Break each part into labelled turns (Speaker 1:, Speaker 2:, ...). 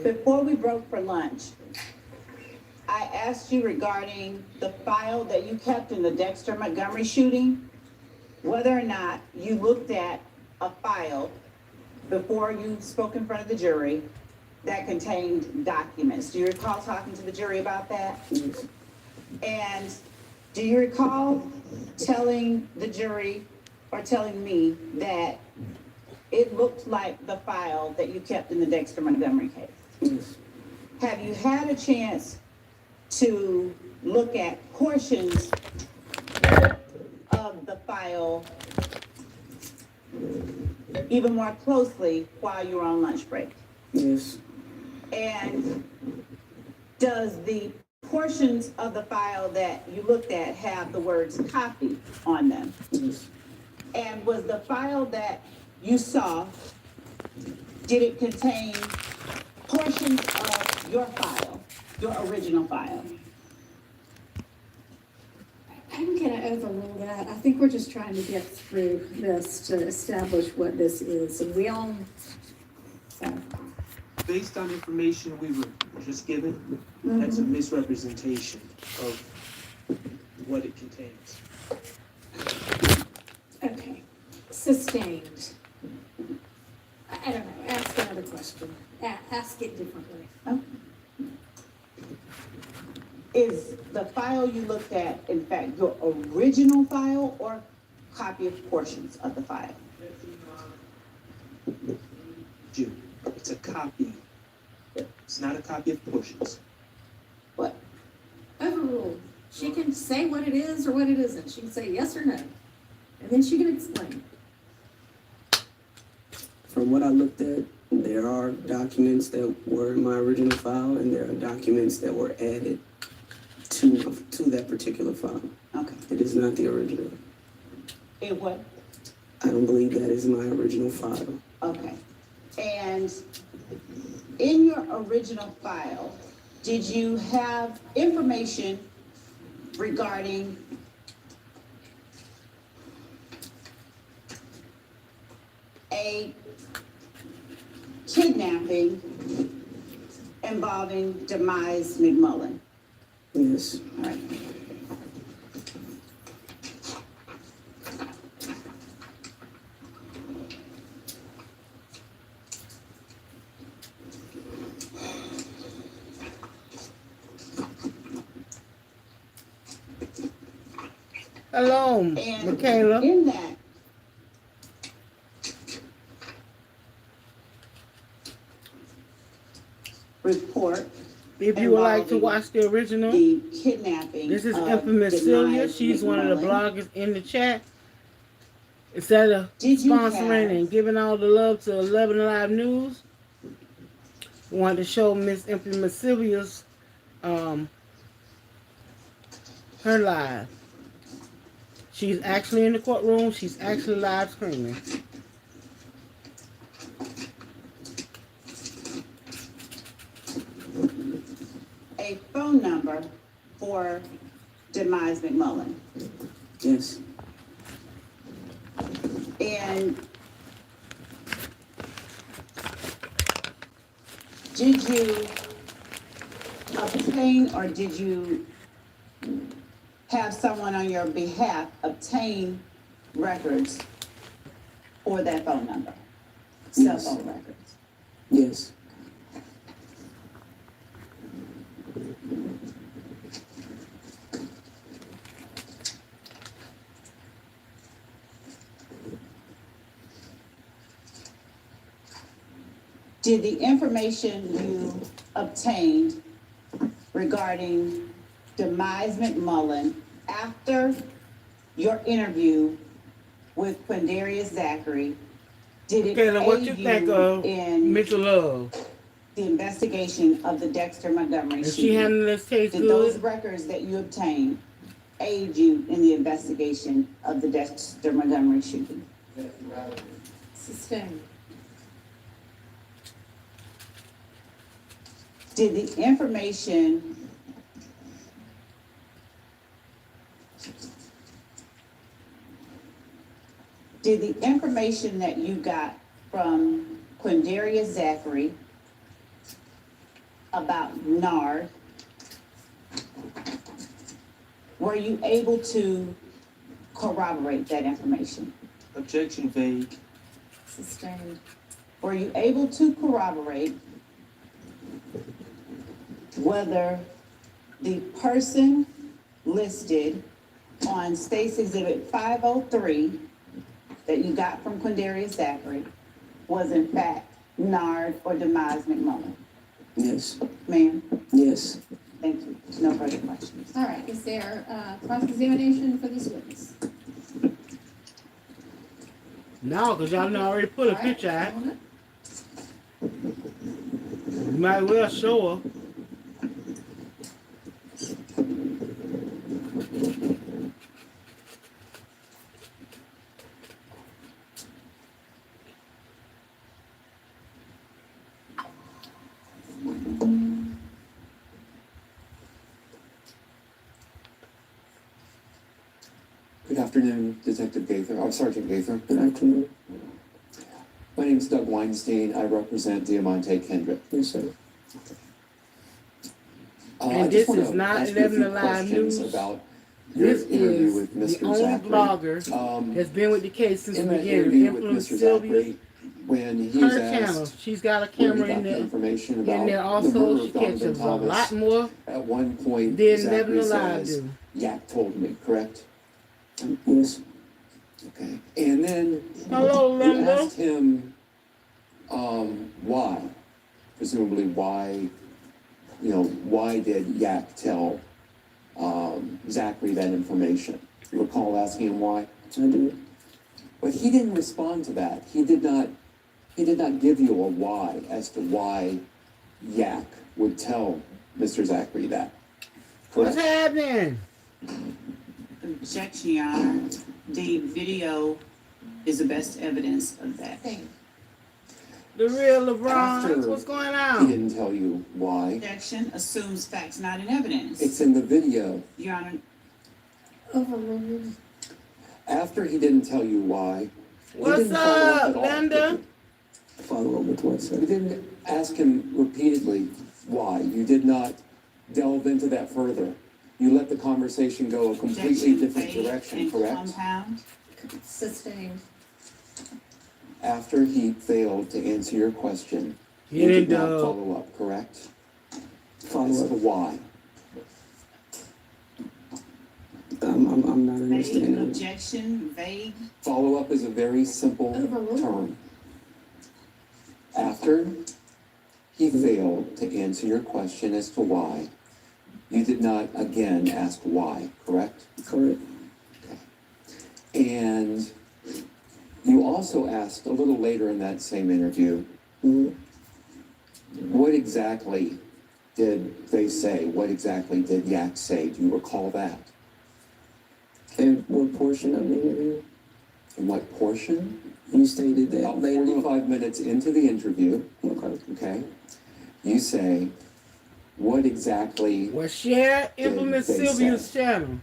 Speaker 1: Before we broke for lunch, I asked you regarding the file that you kept in the Dexter Montgomery shooting, whether or not you looked at a file before you spoke in front of the jury that contained documents. Do you recall talking to the jury about that?
Speaker 2: Yes.
Speaker 1: And do you recall telling the jury or telling me that it looked like the file that you kept in the Dexter Montgomery case?
Speaker 2: Yes.
Speaker 1: Have you had a chance to look at portions of the file even more closely while you were on lunch break?
Speaker 2: Yes.
Speaker 1: And does the portions of the file that you looked at have the words copy on them?
Speaker 2: Yes.
Speaker 1: And was the file that you saw, did it contain portions of your file, your original file?
Speaker 3: I'm gonna overrule that. I think we're just trying to get through this to establish what this is, and we all, so.
Speaker 4: Based on information we were just given, that's a misrepresentation of what it contains.
Speaker 3: Okay, sustained. I don't know, ask another question. Ask it differently.
Speaker 1: Is the file you looked at, in fact, your original file or copy of portions of the file?
Speaker 4: June, it's a copy. It's not a copy of portions.
Speaker 1: What?
Speaker 3: Overruled. She can say what it is or what it isn't. She can say yes or no. And then she can explain.
Speaker 2: From what I looked at, there are documents that were in my original file, and there are documents that were added to that particular file.
Speaker 1: Okay.
Speaker 2: It is not the original.
Speaker 1: It what?
Speaker 2: I don't believe that is my original file.
Speaker 1: Okay. And in your original file, did you have information regarding a kidnapping involving Demise McMullen?
Speaker 2: Yes.
Speaker 1: All right.
Speaker 5: Hello,
Speaker 1: And
Speaker 5: Michaela.
Speaker 1: in that report,
Speaker 5: If you would like to watch the original,
Speaker 1: the kidnapping,
Speaker 5: this is
Speaker 1: of
Speaker 5: Infamous Celia.
Speaker 1: Demise
Speaker 5: She's one of the
Speaker 1: McMullen.
Speaker 5: bloggers in the chat. Instead of
Speaker 1: Did you
Speaker 5: sponsoring
Speaker 1: have-
Speaker 5: and giving all the love to 11 Alive News, we wanted to show Miss Infamous Celia's her live. She's actually in the courtroom. She's actually live screaming.
Speaker 1: A phone number for Demise McMullen.
Speaker 2: Yes.
Speaker 1: And did you obtain or did you have someone on your behalf obtain records for that phone number? Cell
Speaker 2: Yes.
Speaker 1: phone records.
Speaker 2: Yes.
Speaker 1: Did the information you obtained regarding Demise McMullen after your interview with Quindarius Zachary, did it
Speaker 5: Michaela, what
Speaker 1: aid
Speaker 5: you think of
Speaker 1: in
Speaker 5: Mitchell Love?
Speaker 1: the investigation of the Dexter Montgomery
Speaker 5: Is she
Speaker 1: shooting?
Speaker 5: handling this case
Speaker 1: Did those
Speaker 5: good?
Speaker 1: records that you obtained aid you in the investigation of the Dexter Montgomery shooting?
Speaker 3: Sustained.
Speaker 1: Did the information that you got from Quindarius Zachary about Nard, were you able to corroborate that information?
Speaker 4: Objection vague.
Speaker 3: Sustained.
Speaker 1: Were you able to corroborate whether the person listed on State's Exhibit 503 that you got from Quindarius Zachary was in fact Nard or Demise McMullen?
Speaker 2: Yes.
Speaker 1: Ma'am,
Speaker 2: Yes.
Speaker 1: thank you. No further questions.
Speaker 3: All right, is there cross-examination for this witness?
Speaker 5: No, because y'all done already put a
Speaker 3: All right,
Speaker 5: picture out.
Speaker 3: hold it.
Speaker 5: You might well show her.
Speaker 6: Good afternoon, Detective Gaither. I'm Sergeant Gaither.
Speaker 2: Good afternoon.
Speaker 6: My name is Doug Weinstein. I represent Diamante Kendrick.
Speaker 2: Yes, sir.
Speaker 5: And
Speaker 6: I just
Speaker 5: this
Speaker 6: wanna
Speaker 5: is not
Speaker 6: ask you a
Speaker 5: 11
Speaker 6: few
Speaker 5: Alive
Speaker 6: questions
Speaker 5: News.
Speaker 6: about your
Speaker 5: This
Speaker 6: interview
Speaker 5: is
Speaker 6: with
Speaker 5: the
Speaker 6: Mr.
Speaker 5: only
Speaker 6: Zachary.
Speaker 5: blogger that's been with the case since
Speaker 6: In
Speaker 5: the
Speaker 6: that
Speaker 5: beginning.
Speaker 6: interview with
Speaker 5: Influence
Speaker 6: Mr.
Speaker 5: Sylvia,
Speaker 6: Zachary, when he was
Speaker 5: her channel.
Speaker 6: asked
Speaker 5: She's got a
Speaker 6: where he
Speaker 5: camera
Speaker 6: got
Speaker 5: in
Speaker 6: the
Speaker 5: there.
Speaker 6: information
Speaker 5: In
Speaker 6: about
Speaker 5: there
Speaker 6: the
Speaker 5: also,
Speaker 6: murder
Speaker 5: she
Speaker 6: of Donovan
Speaker 5: catches a
Speaker 6: Thomas,
Speaker 5: lot more
Speaker 6: at one point
Speaker 5: than
Speaker 6: Zachary
Speaker 5: 11 Alive
Speaker 6: says,
Speaker 5: do.
Speaker 6: Yak told me, correct?
Speaker 2: Yes.
Speaker 6: Okay. And then
Speaker 5: Hello,
Speaker 6: you
Speaker 5: Linda.
Speaker 6: asked him why, presumably why, why did Yak tell Zachary that information? You recall asking him why?
Speaker 2: I do.
Speaker 6: But he didn't respond to that. He did not give you a why as to why Yak would tell Mr. Zachary that.
Speaker 5: What's
Speaker 6: Correct?
Speaker 5: happening?
Speaker 1: Objection, Your Honor. The video is the best evidence of that.
Speaker 3: Thank you.
Speaker 5: The real LeBron.
Speaker 6: After
Speaker 5: What's going
Speaker 6: He
Speaker 5: on?
Speaker 6: didn't tell you why.
Speaker 1: Objection assumes facts not in evidence.
Speaker 6: It's in the video.
Speaker 1: Your Honor,
Speaker 3: Overruled.
Speaker 6: After he didn't tell you why, you
Speaker 5: What's
Speaker 6: didn't follow up
Speaker 5: up,
Speaker 6: at all,
Speaker 5: Linda?
Speaker 6: did you?
Speaker 2: Follow up with what,
Speaker 6: You
Speaker 2: sir?
Speaker 6: didn't ask him repeatedly why. You did not delve into that further. You let the conversation go a completely
Speaker 1: objection
Speaker 6: different
Speaker 1: vague
Speaker 6: direction,
Speaker 1: and
Speaker 6: correct?
Speaker 1: compound.
Speaker 3: Sustained.
Speaker 6: After he failed to answer your question,
Speaker 5: He
Speaker 6: you did
Speaker 5: didn't,
Speaker 6: not follow up, correct? As
Speaker 2: Follow
Speaker 6: to
Speaker 2: up.
Speaker 6: why.
Speaker 2: I'm not
Speaker 1: Vague,
Speaker 2: understanding.
Speaker 1: objection, vague.
Speaker 6: Follow up is a very simple
Speaker 3: Overruled.
Speaker 6: term. After he failed to answer your question as to why, you did not again ask why, correct?
Speaker 2: Correct.
Speaker 6: And you also asked a little later in that same interview,
Speaker 2: Mhm.
Speaker 6: what exactly did they say? What exactly did Yak say? Do you recall that?
Speaker 2: And what portion of the interview?
Speaker 6: In what portion?
Speaker 2: You stated that
Speaker 6: About
Speaker 2: later on.
Speaker 6: 45 minutes into the interview,
Speaker 2: Okay.
Speaker 6: okay, you say, what exactly,
Speaker 5: Well, share, implement
Speaker 6: They
Speaker 5: Sylvia's
Speaker 6: said.
Speaker 5: channel.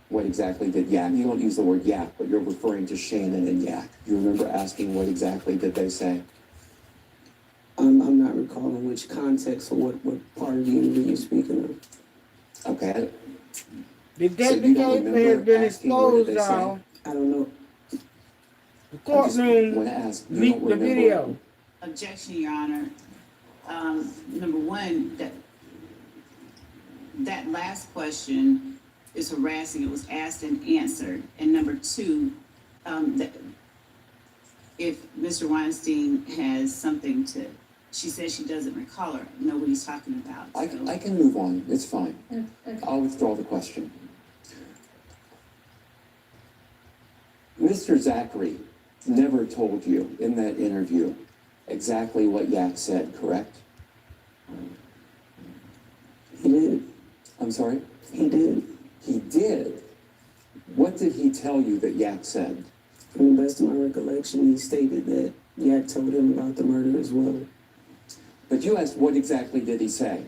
Speaker 6: what exactly did Yak, you don't use the word Yak, but you're referring to Shannon and Yak. You remember asking what exactly did they say?
Speaker 2: I'm not recalling which context or what part of the interview you're speaking of.
Speaker 6: Okay,
Speaker 5: The
Speaker 6: So
Speaker 5: dead
Speaker 6: you don't
Speaker 5: case
Speaker 6: remember
Speaker 5: has been
Speaker 6: asking what did
Speaker 5: exposed,
Speaker 6: they say?
Speaker 5: y'all.
Speaker 2: I don't know.
Speaker 5: The
Speaker 6: I just
Speaker 5: courtroom
Speaker 6: want to ask, you
Speaker 5: leaked
Speaker 6: don't
Speaker 5: the
Speaker 6: remember?
Speaker 5: video.
Speaker 1: Objection, Your Honor. Number one, that last question is harassing. It was asked and answered. And number two, if Mr. Weinstein has something to, she says she doesn't recall her, know what he's talking about.
Speaker 6: I
Speaker 1: So-
Speaker 6: can move on, it's fine.
Speaker 3: Okay.
Speaker 6: I'll withdraw the question. Mr. Zachary never told you in that interview exactly what Yak said, correct?
Speaker 2: He did.
Speaker 6: I'm sorry?
Speaker 2: He did.
Speaker 6: He did. What did he tell you that Yak said?
Speaker 2: From the best of my recollection, he stated that Yak told him about the murder as well.
Speaker 6: But you asked, what exactly did he say?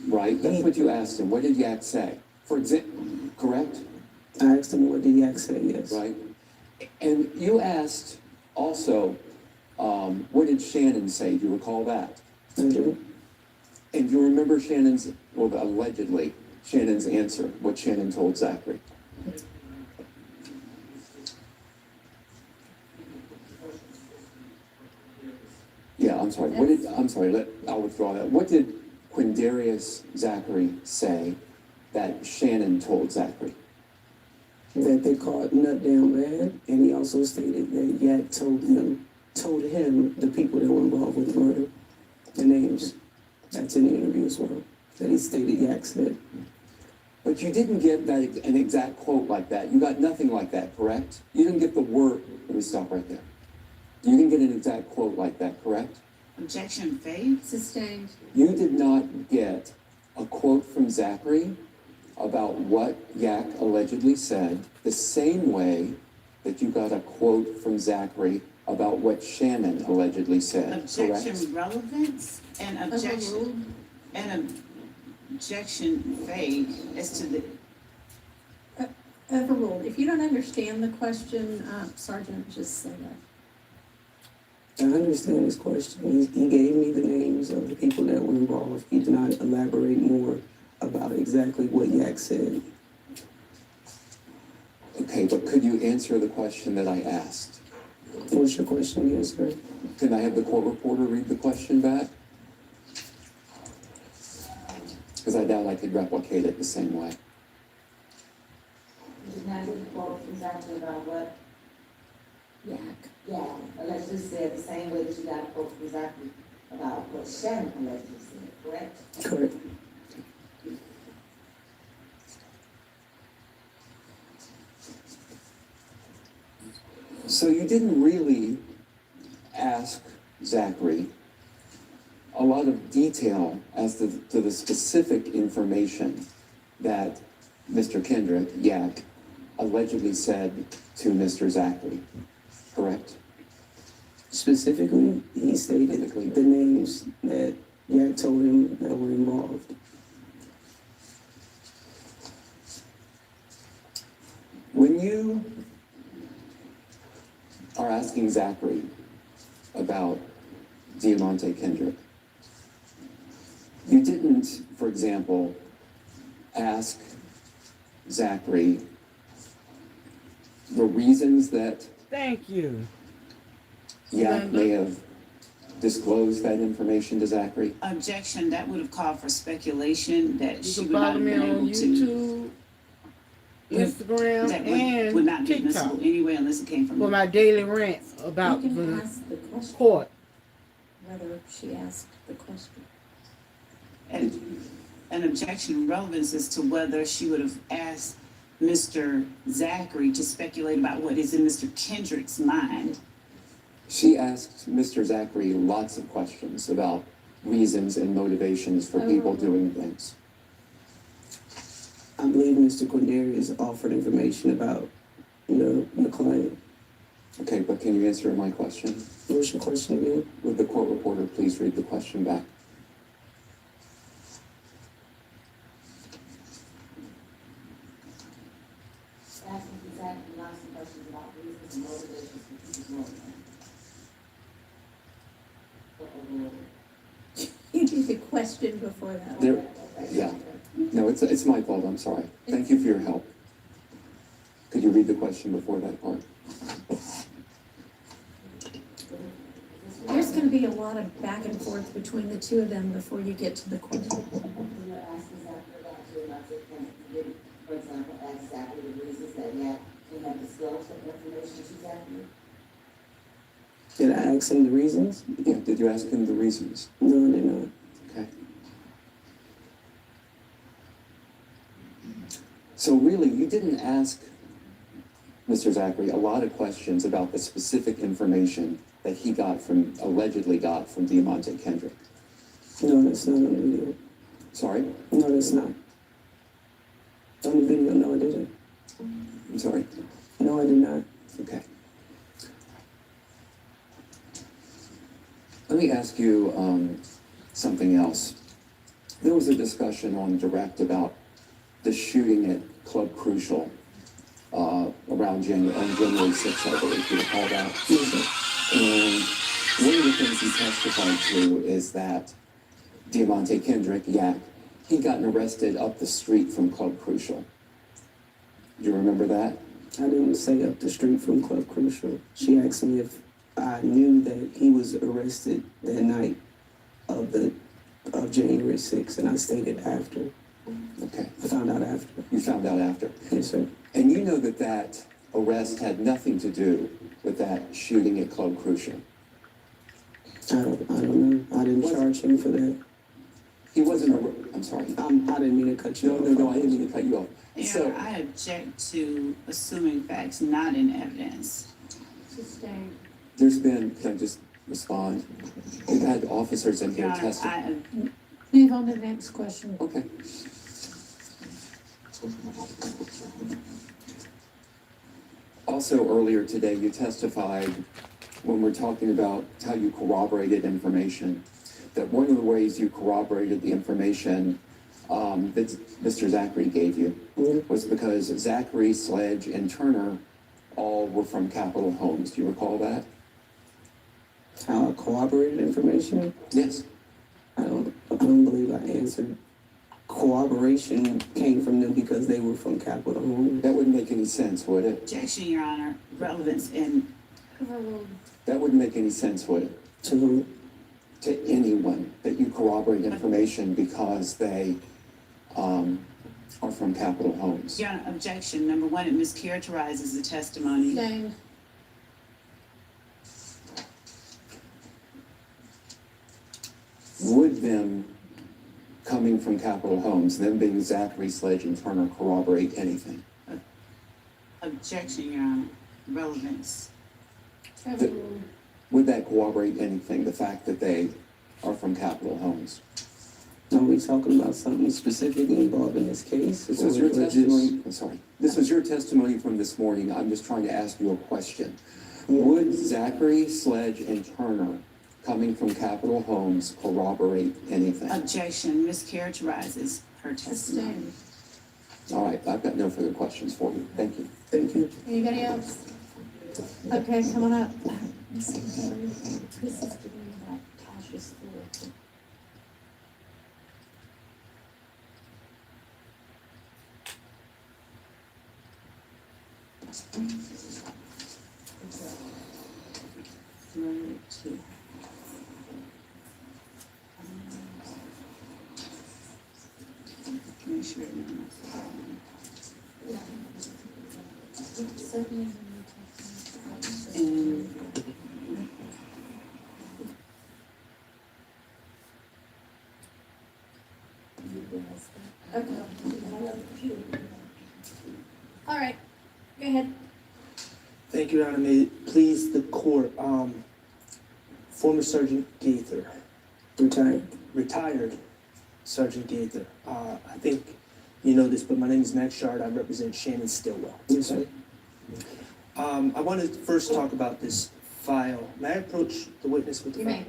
Speaker 6: Right? That's what you asked him. What did Yak say? For example, correct?
Speaker 2: I asked him what did Yak say, yes.
Speaker 6: Right? And you asked also, what did Shannon say? Do you recall that?
Speaker 2: I do.
Speaker 6: And you remember Shannon's, well, allegedly, Shannon's answer, what Shannon told Zachary? Yeah, I'm sorry. I'll withdraw that. What did Quindarius Zachary say that Shannon told Zachary?
Speaker 2: That they caught Nut down bad, and he also stated that Yak told him the people that were involved with the murder, the names. That's in the interview as well. That he stated Yak said.
Speaker 6: But you didn't get an exact quote like that. You got nothing like that, correct? You didn't get the word. Let me stop right there. You didn't get an exact quote like that, correct?
Speaker 1: Objection, Faith.
Speaker 3: Sustained.
Speaker 6: You did not get a quote from Zachary about what Yak allegedly said the same way that you got a quote from Zachary about what Shannon allegedly said, correct?
Speaker 1: Objection, relevance, and objection, Faith, as to the,
Speaker 3: Overruled. If you don't understand the question, Sergeant, just say that.
Speaker 2: I understand his question. He gave me the names of the people that were involved. He did not elaborate more about exactly what Yak said.
Speaker 6: Okay, but could you answer the question that I asked?
Speaker 2: What's your question again, sir?
Speaker 6: Can I have the court reporter read the question back? Because I doubt I could replicate it the same way.
Speaker 7: You did not get a quote from Zachary about what
Speaker 3: Yak.
Speaker 7: allegedly said, the same way that you got a quote from Zachary about what Shannon allegedly said, correct?
Speaker 2: Correct.
Speaker 6: So you didn't really ask Zachary a lot of detail as to the specific information that Mr. Kendrick, Yak, allegedly said to Mr. Zachary, correct?
Speaker 2: Specifically, he stated the names that Yak told him that were involved.
Speaker 6: When you are asking Zachary about Diamante Kendrick, you didn't, for example, ask Zachary the reasons that
Speaker 5: Thank you.
Speaker 6: Yak may have disclosed that information to Zachary.
Speaker 1: objection, that would have called for speculation that
Speaker 5: You
Speaker 1: she
Speaker 5: can
Speaker 1: would not
Speaker 5: follow
Speaker 1: have
Speaker 5: me
Speaker 1: been
Speaker 5: on
Speaker 1: able to.
Speaker 5: YouTube, Instagram,
Speaker 1: That
Speaker 5: and
Speaker 1: would not be
Speaker 5: TikTok
Speaker 1: admissible anyway unless it came from
Speaker 5: for
Speaker 1: me.
Speaker 5: my daily rant about
Speaker 3: You can
Speaker 5: the
Speaker 3: ask the question,
Speaker 5: court.
Speaker 3: whether she asked the question.
Speaker 1: And an objection relevance as to whether she would have asked Mr. Zachary to speculate about what is in Mr. Kendrick's mind.
Speaker 6: She asked Mr. Zachary lots of questions about reasons and motivations for people doing things.
Speaker 2: I believe Mr. Quindarius offered information about the client.
Speaker 6: Okay, but can you answer my question?
Speaker 2: What's your question again?
Speaker 6: Would the court reporter please read the question back?
Speaker 7: Asking Zachary lots of questions about reasons and motivations for people's doing things.
Speaker 3: You need the question before that.
Speaker 6: There, yeah. No, it's my fault, I'm sorry. Thank you for your help. Could you read the question before that part?
Speaker 3: There's gonna be a lot of back and forth between the two of them before you get to the question.
Speaker 7: You were asking Zachary about Diamante Kendrick, for example, ask Zachary the reasons that Yak may have disclosed that information to Zachary.
Speaker 2: Did I ask him the reasons?
Speaker 6: Yeah, did you ask him the reasons?
Speaker 2: No, I did not.
Speaker 6: Okay. So really, you didn't ask Mr. Zachary a lot of questions about the specific information that he allegedly got from Diamante Kendrick.
Speaker 2: No, that's not on the video.
Speaker 6: Sorry?
Speaker 2: No, that's not. On the video, no, I didn't.
Speaker 6: I'm sorry?
Speaker 2: No, I did not.
Speaker 6: Okay. Let me ask you something else. There was a discussion on Direct about the shooting at Club Crucial around January 6th, I believe. You recall that?
Speaker 2: Yes, sir.
Speaker 6: And one of the things he testified to is that Diamante Kendrick, Yak, he'd gotten arrested up the street from Club Crucial. Do you remember that?
Speaker 2: I didn't say up the street from Club Crucial. She asked me if I knew that he was arrested that night of January 6th, and I stated after.
Speaker 6: Okay.
Speaker 2: I found out after.
Speaker 6: You found out after.
Speaker 2: Yes, sir.
Speaker 6: And you know that that arrest had nothing to do with that shooting at Club Crucial.
Speaker 2: I don't know. I didn't charge him for that.
Speaker 6: He wasn't I'm sorry.
Speaker 2: I didn't mean to cut you off.
Speaker 6: No, I didn't mean to cut you off.
Speaker 1: Yeah,
Speaker 6: So,
Speaker 1: I object to assuming facts not in evidence.
Speaker 3: Sustained.
Speaker 6: there's been, can I just respond? We've had officers in
Speaker 1: Your
Speaker 6: here
Speaker 1: Honor,
Speaker 6: testify.
Speaker 3: Move on to the next question.
Speaker 6: Okay. Also, earlier today, you testified when we're talking about how you corroborated information, that one of the ways you corroborated the information that Mr. Zachary gave you was because Zachary, Sledge, and Turner all were from Capitol Homes. Do you recall that?
Speaker 2: How I corroborated information?
Speaker 6: Yes.
Speaker 2: I don't believe I answered. Corroboration came from them because they were from Capitol Homes.
Speaker 6: That wouldn't make any sense, would it?
Speaker 1: Objection, Your Honor. Relevance in
Speaker 6: That wouldn't make any sense, would it?
Speaker 2: To who?
Speaker 6: To anyone that you corroborate information because they are from Capitol Homes.
Speaker 1: Your Honor, objection. Number one, it mischaracterizes the testimony.
Speaker 3: Sustained.
Speaker 6: Would them coming from Capitol Homes, them being Zachary, Sledge, and Turner, corroborate anything?
Speaker 1: Objection, Your Honor. Relevance.
Speaker 3: Overruled.
Speaker 6: Would that corroborate anything, the fact that they are from Capitol Homes?
Speaker 2: Are we talking about something specifically involved in this case?
Speaker 6: This was your testimony, I'm sorry, this was your testimony from this morning. I'm just trying to ask you a question. Would Zachary, Sledge, and Turner coming from Capitol Homes corroborate anything?
Speaker 1: Objection. Mischaracterizes her testimony.
Speaker 3: Sustained.
Speaker 6: All right, I've got no further questions for you. Thank you.
Speaker 2: Thank you.
Speaker 3: Anybody else? Okay, coming up.
Speaker 8: This is getting about Tasha's story.
Speaker 1: Two. Make sure it and
Speaker 3: Okay. All right, go ahead.
Speaker 4: Thank you, Your Honor. May it please the court, former Sergeant Gaither, retired Sergeant Gaither. I think you know this, but my name is Max Shard. I represent Shannon Stillwell.
Speaker 2: Yes, sir.
Speaker 4: I want to first talk about this file. May I approach the witness with the
Speaker 3: You
Speaker 4: file?
Speaker 3: may.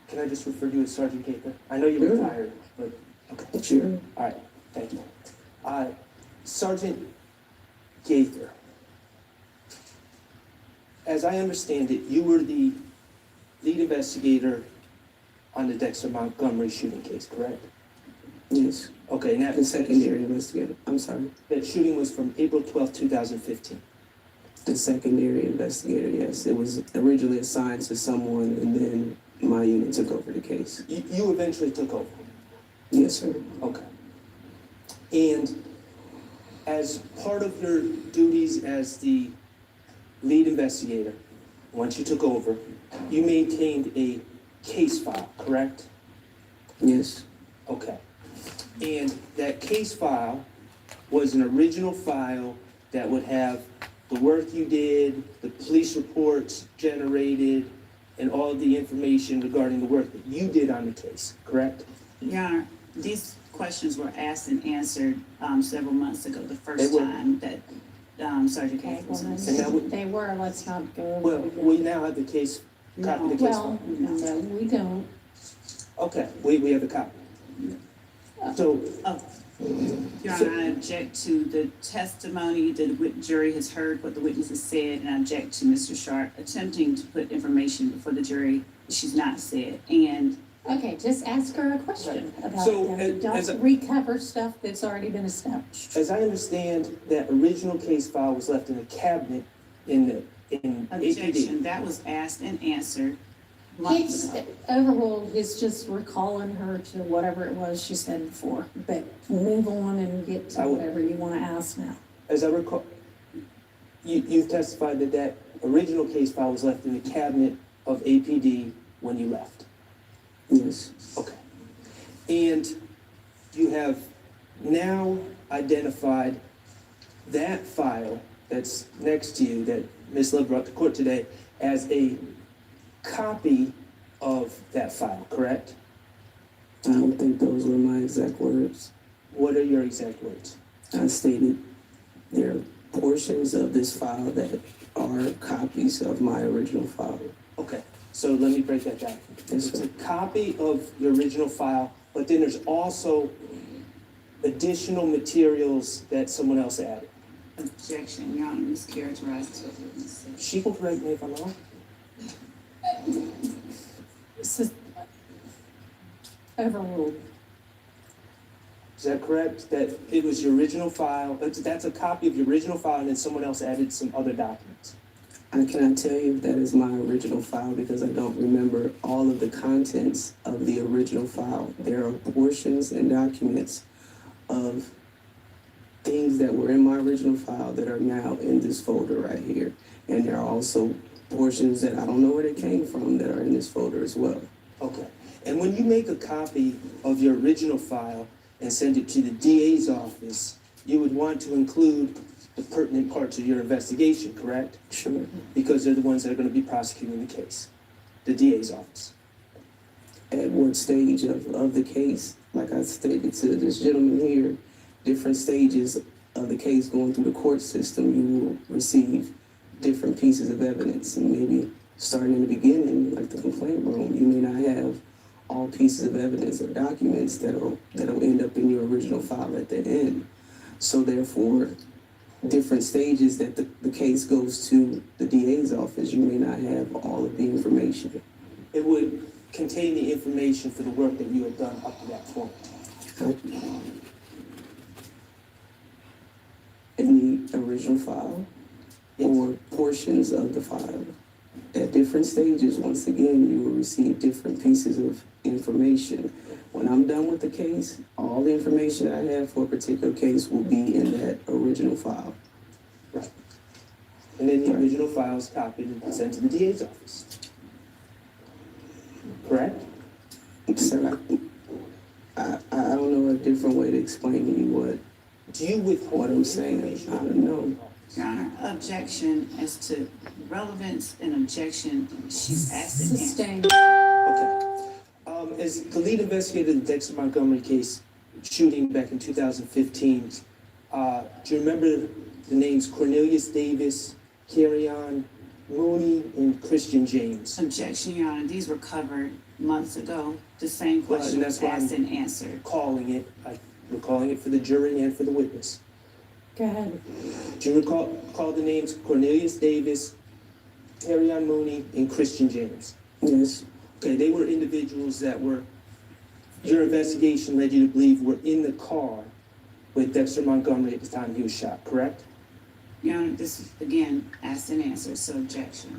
Speaker 4: Can I just refer to you as Sergeant Gaither? I know you're
Speaker 2: Sure.
Speaker 4: retired, but okay.
Speaker 2: Sure.
Speaker 4: All right, thank you. Sergeant Gaither, as I understand it, you were the lead investigator on the Dexter Montgomery shooting case, correct?
Speaker 2: Yes.
Speaker 4: Okay, now
Speaker 2: The secondary investigator. I'm sorry.
Speaker 4: that shooting was from April 12th, 2015.
Speaker 2: The secondary investigator, yes. It was originally assigned to someone and then my unit took over the case.
Speaker 4: You eventually took over.
Speaker 2: Yes, sir.
Speaker 4: Okay. And as part of your duties as the lead investigator, once you took over, you maintained a case file, correct?
Speaker 2: Yes.
Speaker 4: Okay. And that case file was an original file that would have the work you did, the police reports generated, and all of the information regarding the work that you did on the case, correct?
Speaker 1: Your Honor, these questions were asked and answered several months ago, the
Speaker 4: They
Speaker 1: first
Speaker 4: were.
Speaker 1: time that Sergeant
Speaker 3: Okay,
Speaker 1: Gaither was
Speaker 3: well,
Speaker 1: in.
Speaker 4: And that would-
Speaker 3: they were, let's not go over
Speaker 4: Well,
Speaker 3: it
Speaker 4: we
Speaker 3: again.
Speaker 4: now have the case, copy of the case
Speaker 3: Well,
Speaker 4: file.
Speaker 3: no, we don't.
Speaker 4: Okay, we have a copy. So,
Speaker 1: Your Honor, I object to the testimony that the jury has heard what the witness has said, and I object to Mr. Sharp attempting to put information before the jury that she's not said. And
Speaker 8: Okay, just ask her a question about
Speaker 4: So,
Speaker 8: them.
Speaker 4: as
Speaker 8: Don't recover stuff that's already been established.
Speaker 4: as I understand, that original case file was left in a cabinet in APD.
Speaker 1: objection, that was asked and answered months
Speaker 8: It's
Speaker 1: ago.
Speaker 8: overruled, it's just recalling her to whatever it was she said before. But move on and get to
Speaker 4: I will-
Speaker 8: whatever you want to ask now.
Speaker 4: As I recall, you've testified that that original case file was left in the cabinet of APD when you left.
Speaker 2: Yes.
Speaker 4: Okay. And you have now identified that file that's next to you that Ms. Love brought to court today as a copy of that file, correct?
Speaker 2: I don't think those were my exact words.
Speaker 4: What are your exact words?
Speaker 2: I stated there are portions of this file that are copies of my original file.
Speaker 4: Okay, so let me break that down.
Speaker 2: Yes,
Speaker 4: It's
Speaker 2: sir.
Speaker 4: a copy of your original file, but then there's also additional materials that someone else added.
Speaker 1: Objection, Your Honor, mischaracterized what the witness said.
Speaker 4: She can correct me if I'm wrong.
Speaker 8: This is overruled.
Speaker 4: Is that correct? That it was your original file, that's a copy of your original file, and then someone else added some other documents?
Speaker 2: I cannot tell you if that is my original file because I don't remember all of the contents of the original file. There are portions and documents of things that were in my original file that are now in this folder right here. And there are also portions that I don't know where they came from that are in this folder as well.
Speaker 4: Okay. And when you make a copy of your original file and send it to the DA's office, you would want to include the pertinent parts of your investigation, correct?
Speaker 2: Sure.
Speaker 4: Because they're the ones that are going to be prosecuting the case, the DA's office.
Speaker 2: At what stage of the case, like I stated to this gentleman here, different stages of the case going through the court system, you will receive different pieces of evidence. And maybe starting in the beginning, like the complaint room, you may not have all pieces of evidence or documents that'll end up in your original file at the end. So therefore, different stages that the case goes to the DA's office, you may not have all of the information.
Speaker 4: It would contain the information for the work that you had done up to that point.
Speaker 2: In the original file or portions of the file. At different stages, once again, you will receive different pieces of information. When I'm done with the case, all the information I have for a particular case will be in that original file.
Speaker 4: Right. And then the
Speaker 2: Right.
Speaker 4: original file is copied and sent to the DA's office. Correct?
Speaker 2: So I don't know a different way to explain to you what
Speaker 4: Do you withhold
Speaker 2: I'm saying.
Speaker 4: information?
Speaker 2: I don't know.
Speaker 1: Your Honor, objection as to relevance and objection, she's asked and answered.
Speaker 8: Sustained.
Speaker 4: Okay. As the lead investigator in the Dexter Montgomery case shooting back in 2015, do you remember the names Cornelius Davis, Carrion Mooney, and Christian James?
Speaker 1: Objection, Your Honor, these were covered months ago. The same
Speaker 4: Well,
Speaker 1: question
Speaker 4: and
Speaker 1: was
Speaker 4: that's why
Speaker 1: asked
Speaker 4: I'm-
Speaker 1: and answered.
Speaker 4: We're calling it for the jury and for the witness.
Speaker 8: Go ahead.
Speaker 4: Do you recall the names Cornelius Davis, Carrion Mooney, and Christian James?
Speaker 2: Yes,
Speaker 4: Okay, they were individuals that your investigation led you to believe were in the car with Dexter Montgomery at the time he was shot, correct?
Speaker 1: Your Honor, this is, again, asked and answered, so objection.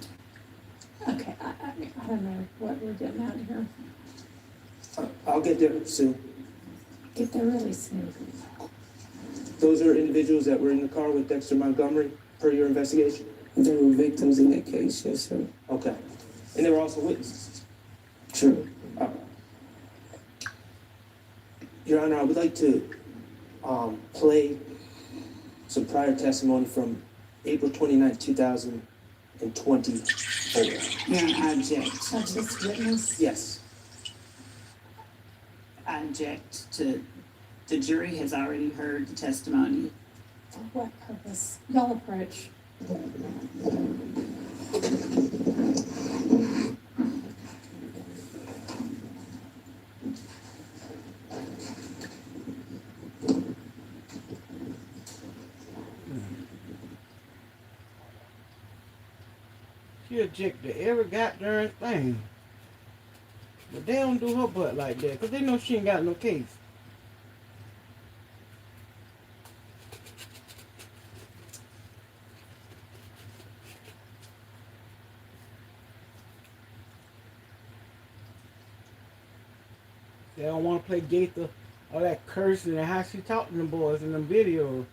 Speaker 8: Okay, I don't know what we're getting out here.
Speaker 4: I'll get there soon.
Speaker 8: Get there really soon.
Speaker 4: Those are individuals that were in the car with Dexter Montgomery per your investigation?
Speaker 2: there were victims in that case, yes, sir.
Speaker 4: Okay. And they were also witnesses?
Speaker 2: True.
Speaker 4: Your Honor, I would like to play some prior testimony from April 29th, 2024.
Speaker 1: Your Honor, I object.
Speaker 8: Of this witness.
Speaker 4: Yes.
Speaker 1: I object to, the jury has already heard the testimony.
Speaker 8: For what purpose? Y'all approach.
Speaker 5: She objected to every goddamn thing. But they don't do her butt like that, because they know she ain't got no case. They don't want to play Gaither, all that cursing and how she talking to them boys in them videos.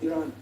Speaker 4: Your Honor.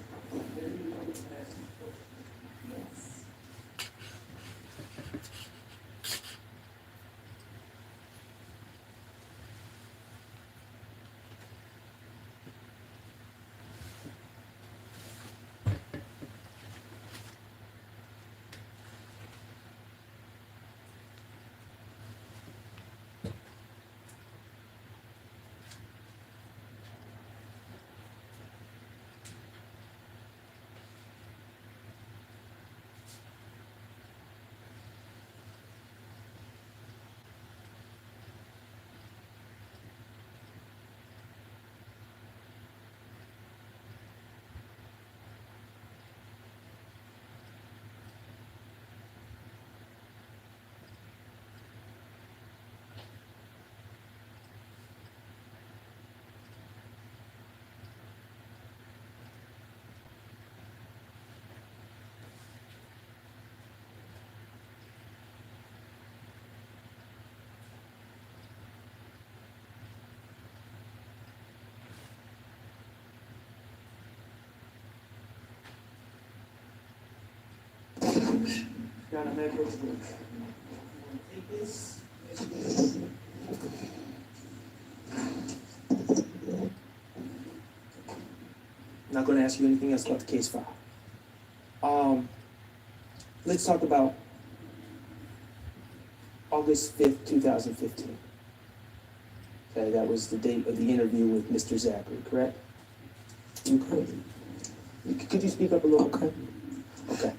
Speaker 4: Got a medical school. Take this. Not going to ask you anything else about the case file. Let's talk about August 5th, 2015. Okay, that was the date of the interview with Mr. Zachary, correct?
Speaker 2: Okay.
Speaker 4: Could you speak up a little?
Speaker 2: Okay.
Speaker 4: Okay.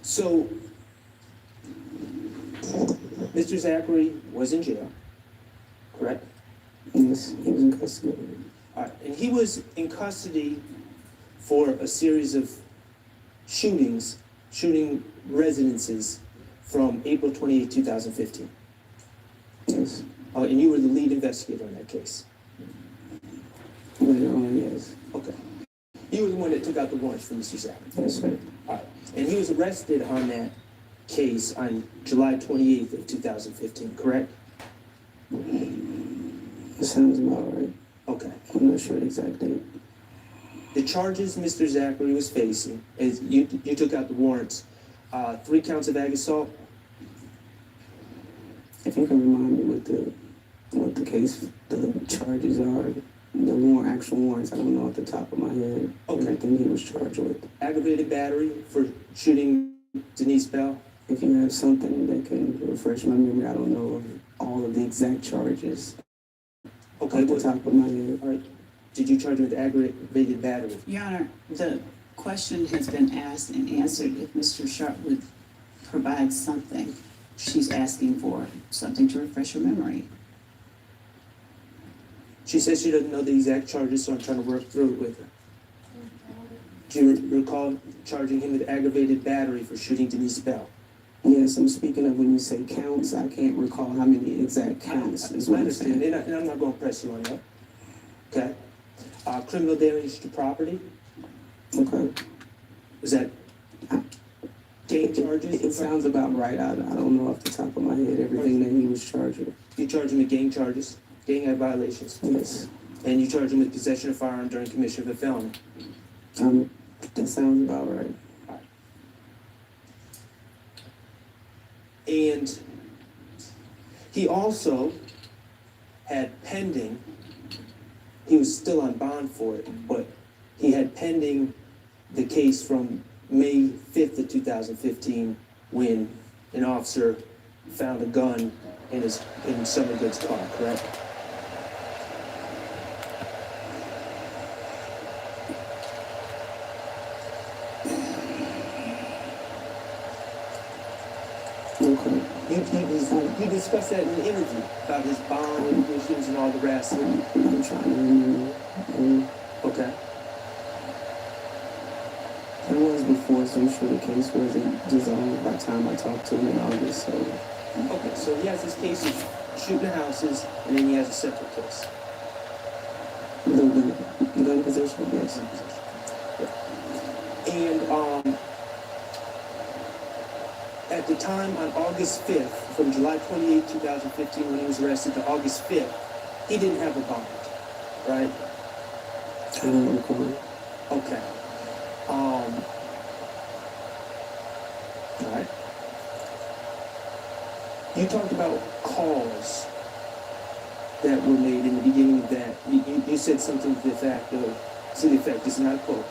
Speaker 4: So, Mr. Zachary was in jail, correct?
Speaker 2: Yes, he was in custody.
Speaker 4: All right, and he was in custody for a series of shooting residences from April 28, 2015.
Speaker 2: Yes.
Speaker 4: And you were the lead investigator in that case.
Speaker 2: Later on, yes.
Speaker 4: Okay. You were the one that took out the warrants for Mr. Zachary.
Speaker 2: Yes, sir.
Speaker 4: All right. And he was arrested on that case on July 28th of 2015, correct?
Speaker 2: That sounds about right.
Speaker 4: Okay.
Speaker 2: I'm not sure the exact date.
Speaker 4: The charges Mr. Zachary was facing, is you took out the warrants, 3 counts of ag assault.
Speaker 2: If you can remind me what the case, the charges are, the actual warrants, I don't know off the top of my head.
Speaker 4: Okay.
Speaker 2: Everything he was charged with.
Speaker 4: Aggravated battery for shooting Denise Bell.
Speaker 2: If you have something that can refresh my memory, I don't know of all of the exact charges
Speaker 4: Okay,
Speaker 2: off the top of my head.
Speaker 4: all right. Did you charge him with aggravated battery?
Speaker 1: Your Honor, the question has been asked and answered. If Mr. Sharp would provide something, she's asking for something to refresh her memory.
Speaker 4: She says she doesn't know the exact charges, so I'm trying to work through it with her. Do you recall charging him with aggravated battery for shooting Denise Bell?
Speaker 2: Yes, I'm speaking of when you say counts, I can't recall how many exact counts is
Speaker 4: I
Speaker 2: what I'm
Speaker 4: understand,
Speaker 2: saying.
Speaker 4: and I'm not going to press you on that. Okay. Criminal damage to property,
Speaker 2: Okay.
Speaker 4: is that gang charges?
Speaker 2: It sounds about right. I don't know off the top of my head everything that he was charged with.
Speaker 4: You charge him with gang charges, gang act violations,
Speaker 2: Yes.
Speaker 4: and you charge him with possession of firearm during commission of a felony.
Speaker 2: That sounds about right.
Speaker 4: And he also had pending, he was still on bond for it, but he had pending the case from May 5th of 2015 when an officer found a gun in Summer Good's car, correct?
Speaker 2: Okay.
Speaker 4: You discussed that in the interview about his bond conditions and all the rest.
Speaker 2: I'm trying to remember.
Speaker 4: Okay.
Speaker 2: It was before, so I'm sure the case wasn't dissolved by the time I talked to him in August, so.
Speaker 4: Okay, so he has this case of shooting houses, and then he has a separate case.
Speaker 2: The gun possession, yes.
Speaker 4: And at the time on August 5th, from July 28, 2015, when he was arrested, to August 5th, he didn't have a bond, right?
Speaker 2: I don't recall.
Speaker 4: Okay. All right. You talked about calls that were made in the beginning of that. You said something to the effect, this is not a quote.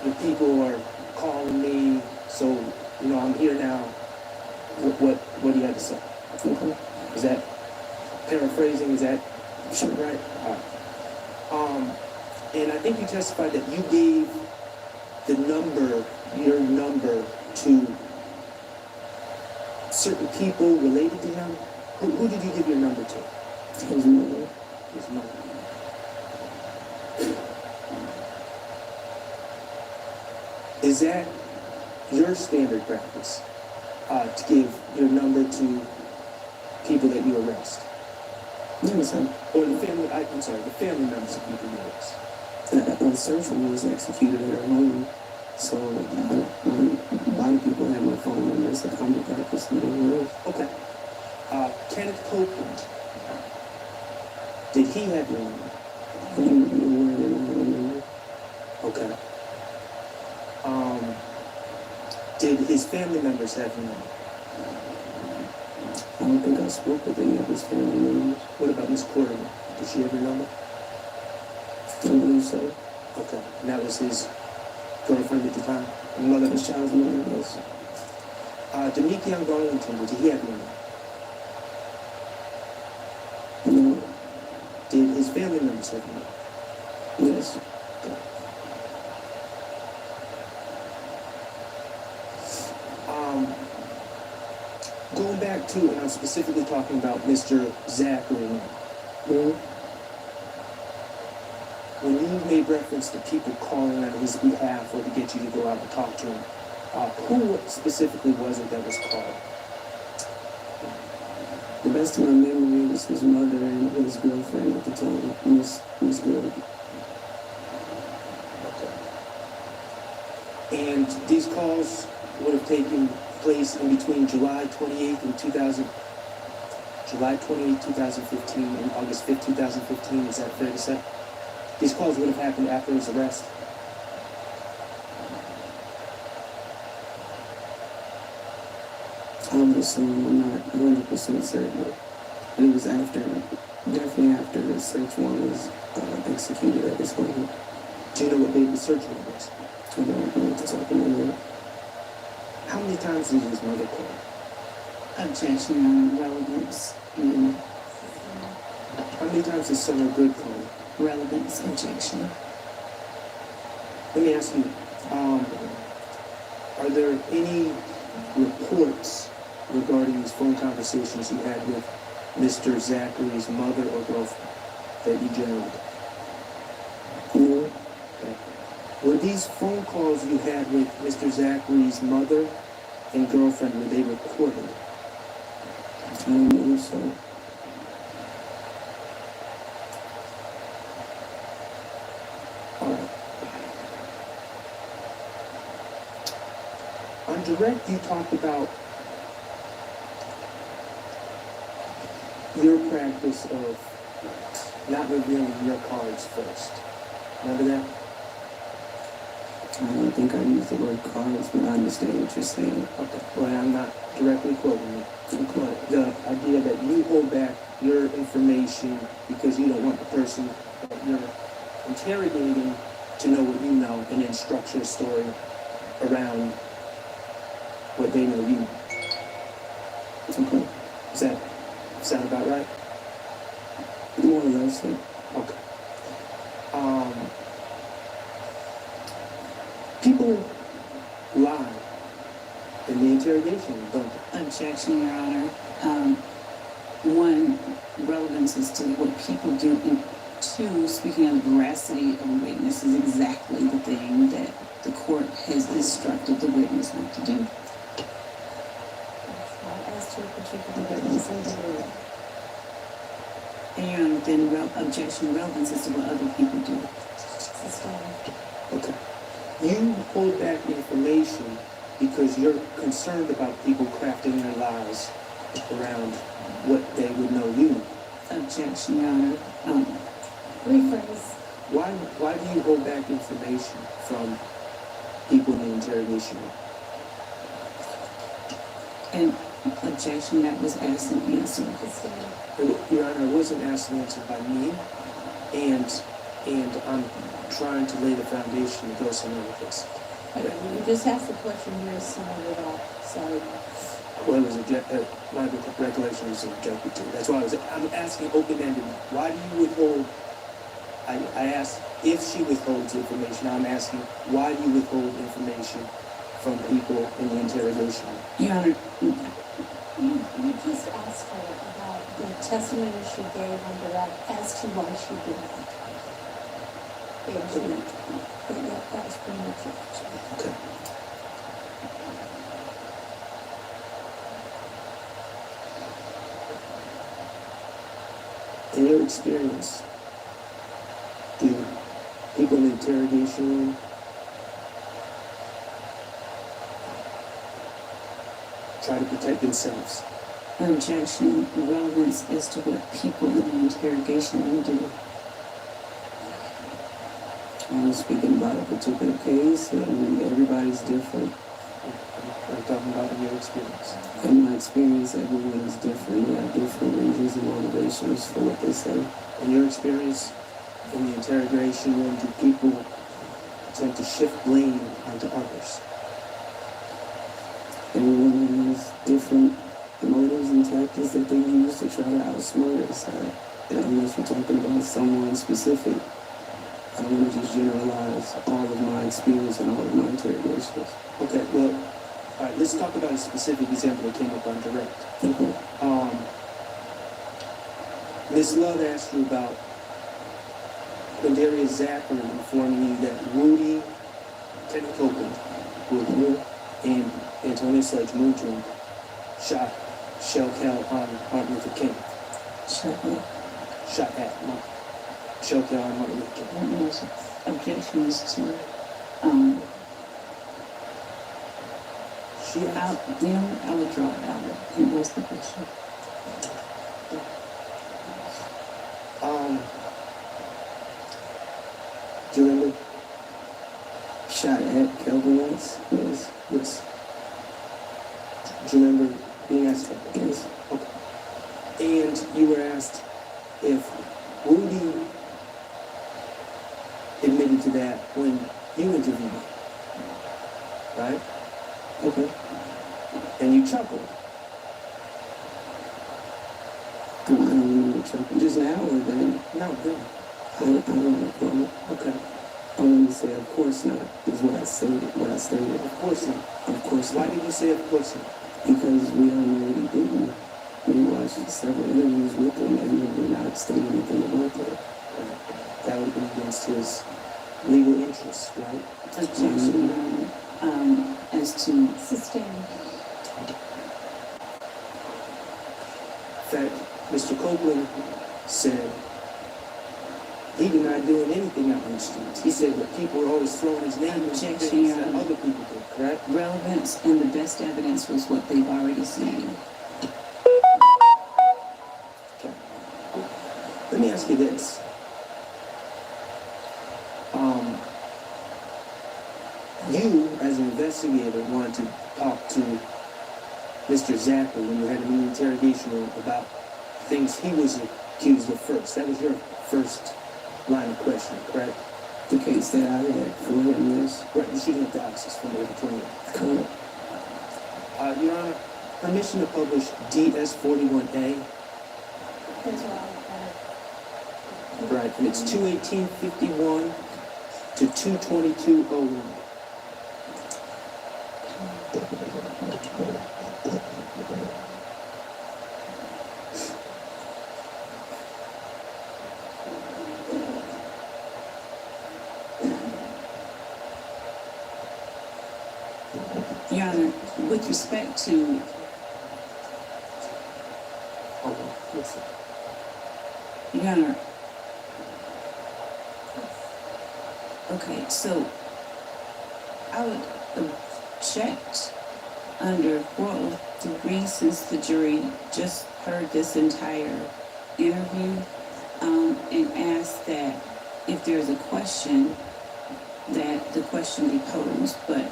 Speaker 4: The people are calling me, so, I'm here now. What do you have to say?
Speaker 2: Okay.
Speaker 4: Is that paraphrasing? Is that
Speaker 2: Sure.
Speaker 4: right? All right. And I think you testified that you gave your number to certain people related to him. Who did you give your number to?
Speaker 2: His mother.
Speaker 4: His mother. Is that your standard practice, to give your number to people that you arrest?
Speaker 2: Yes, sir.
Speaker 4: Or the family members of people you arrest?
Speaker 2: The search warrant was executed at her home, so a lot of people have my phone number. It's a common practice in the world.
Speaker 4: Okay. Kenneth Copeland, did he have your number?
Speaker 2: You were in my number.
Speaker 4: Okay. Did his family members have your number?
Speaker 2: I don't think I spoke with any of his family members.
Speaker 4: What about Miss Courtney? Did she have your number?
Speaker 2: I believe so.
Speaker 4: Okay. And that was his girlfriend at the time? Mother?
Speaker 2: His child's mother, yes.
Speaker 4: Demikion Garlington, did he have your number?
Speaker 2: No.
Speaker 4: Did his family members have your number?
Speaker 2: Yes.
Speaker 4: Going back to, and I'm specifically talking about Mr. Zachary. When you made reference to people calling on his behalf or to get you to go out and talk to him, who specifically was it that was called?
Speaker 2: The best of my memory was his mother and his girlfriend at the time, Miss Good.
Speaker 4: Okay. And these calls would have taken place in between July 28th, 2015 and August 5th, 2015. Is that fair to say? These calls would have happened after his arrest.
Speaker 2: I'm assuming, I'm not 100% certain. But it was definitely after the search warrant was executed at his home.
Speaker 4: Do you know what date the search warrant was?
Speaker 2: I don't know what to talk about.
Speaker 4: How many times did his mother call?
Speaker 1: Objection on relevance and
Speaker 4: How many times did Summer Good call?
Speaker 1: relevance objection.
Speaker 4: Let me ask you, are there any reports regarding these phone conversations you had with Mr. Zachary's mother or girlfriend that you generated?
Speaker 2: No.
Speaker 4: Okay. Were these phone calls you had with Mr. Zachary's mother and girlfriend, were they recorded?
Speaker 2: I don't believe so.
Speaker 4: On direct, you talked about your practice of not revealing your cards first. Remember that?
Speaker 2: I don't think I used the word cards, but I understand what you're saying.
Speaker 4: Okay. Well, I'm not directly quoting you. But the idea that you hold back your information because you don't want the person that you're interrogating to know what you know and then structure a story around what they know you know.
Speaker 2: Okay.
Speaker 4: Does that sound about right?
Speaker 2: More or less, yeah.
Speaker 4: Okay. People lie in the interrogation, don't they?
Speaker 1: Objection, Your Honor. One, relevance is to what people do, and two, speaking of the veracity of a witness is exactly the thing that the court has instructed the witness not to do.
Speaker 8: As to a particular witness individual.
Speaker 1: And Your Honor, then objection relevance is to what other people do.
Speaker 8: That's fine.
Speaker 4: Okay. You hold back information because you're concerned about people crafting their lies around what they would know you know.
Speaker 1: Objection, Your Honor.
Speaker 8: Rephrase.
Speaker 4: Why do you hold back information from people in the interrogation room?
Speaker 1: And objection that was asked and answered.
Speaker 4: Your Honor, it wasn't asked and answered by me, and I'm trying to lay the foundation to go somewhere with this.
Speaker 8: Okay, you just asked the question, you assumed it all, so.
Speaker 4: Well, it was my recollection was objected to. That's why I'm asking open-ended. Why do you withhold? I asked if she withholds information. I'm asking why do you withhold information from people in the interrogation room?
Speaker 1: Your Honor,
Speaker 8: You just asked her about the testimony she gave on direct as to why she did that. Yeah, that was pretty much it.
Speaker 4: Okay. In your experience, do people in the interrogation room try to protect themselves?
Speaker 1: objection relevance is to what people in the interrogation room do.
Speaker 2: I was speaking about a particular case, and everybody's different.
Speaker 4: I'm talking about in your experience.
Speaker 2: In my experience, everyone is different. They have different reasons and motivations for what they say.
Speaker 4: In your experience, in the interrogation room, do people tend to shift blame onto others?
Speaker 2: Everyone has different motives and tactics that they use to try to outsmart us. Unless we're talking about someone specific, I don't want to just generalize all of my experience and all of my interrogations.
Speaker 4: Okay, well, all right, let's talk about a specific example that came up on direct. Ms. Love asked you about Quindarius Zachary informing you that Rudy, Kenny Copeland, Rudy, and Antonio Sledge Moodrum shot shell count on Martin Luther King. Shot at shell count on Martin Luther King.
Speaker 9: Objections to,
Speaker 4: She asked,
Speaker 9: I would draw it out. And what's the question?
Speaker 4: do you remember?
Speaker 2: Shot at Kelvin Watts? Yes.
Speaker 4: Yes. Do you remember being asked that?
Speaker 2: Yes.
Speaker 4: Okay. And you were asked if Rudy admitted to that when you interviewed him, right?
Speaker 2: Okay.
Speaker 4: And you chuckled.
Speaker 2: I don't remember chuckling. Just now or then?
Speaker 4: No, good.
Speaker 2: I don't recall.
Speaker 4: Okay.
Speaker 2: I want to say, of course not, is what I stated.
Speaker 4: Of course not.
Speaker 2: Of course
Speaker 4: Why
Speaker 2: not.
Speaker 4: did you say of course not?
Speaker 2: Because we already didn't. We watched several interviews with him and he did not state anything about that.
Speaker 4: That would be against his legal interests, right?
Speaker 9: Objection, as to
Speaker 8: Sustained.
Speaker 4: In fact, Mr. Copeland said he denied doing anything out in the streets. He said that people were always throwing his name in
Speaker 9: Objection,
Speaker 4: things
Speaker 9: Your
Speaker 4: that
Speaker 9: Honor.
Speaker 4: other people did, correct?
Speaker 9: relevance and the best evidence was what they've already seen.
Speaker 4: Okay. Let me ask you this. You, as an investigator, wanted to talk to Mr. Zachary when you had him in the interrogation room about things he was accused of first. That was your first line of questioning, correct?
Speaker 2: The case that I had for him, yes.
Speaker 4: Right, you shouldn't have to access from over 20.
Speaker 2: Correct.
Speaker 4: Your Honor, permission to publish DS41A.
Speaker 8: That's why
Speaker 4: Right, and it's 21851 to 22201.
Speaker 9: Your Honor, with respect to, Your Honor, okay, so I would object under 403 since the jury just heard this entire interview, and ask that if there's a question, that the question be posed, but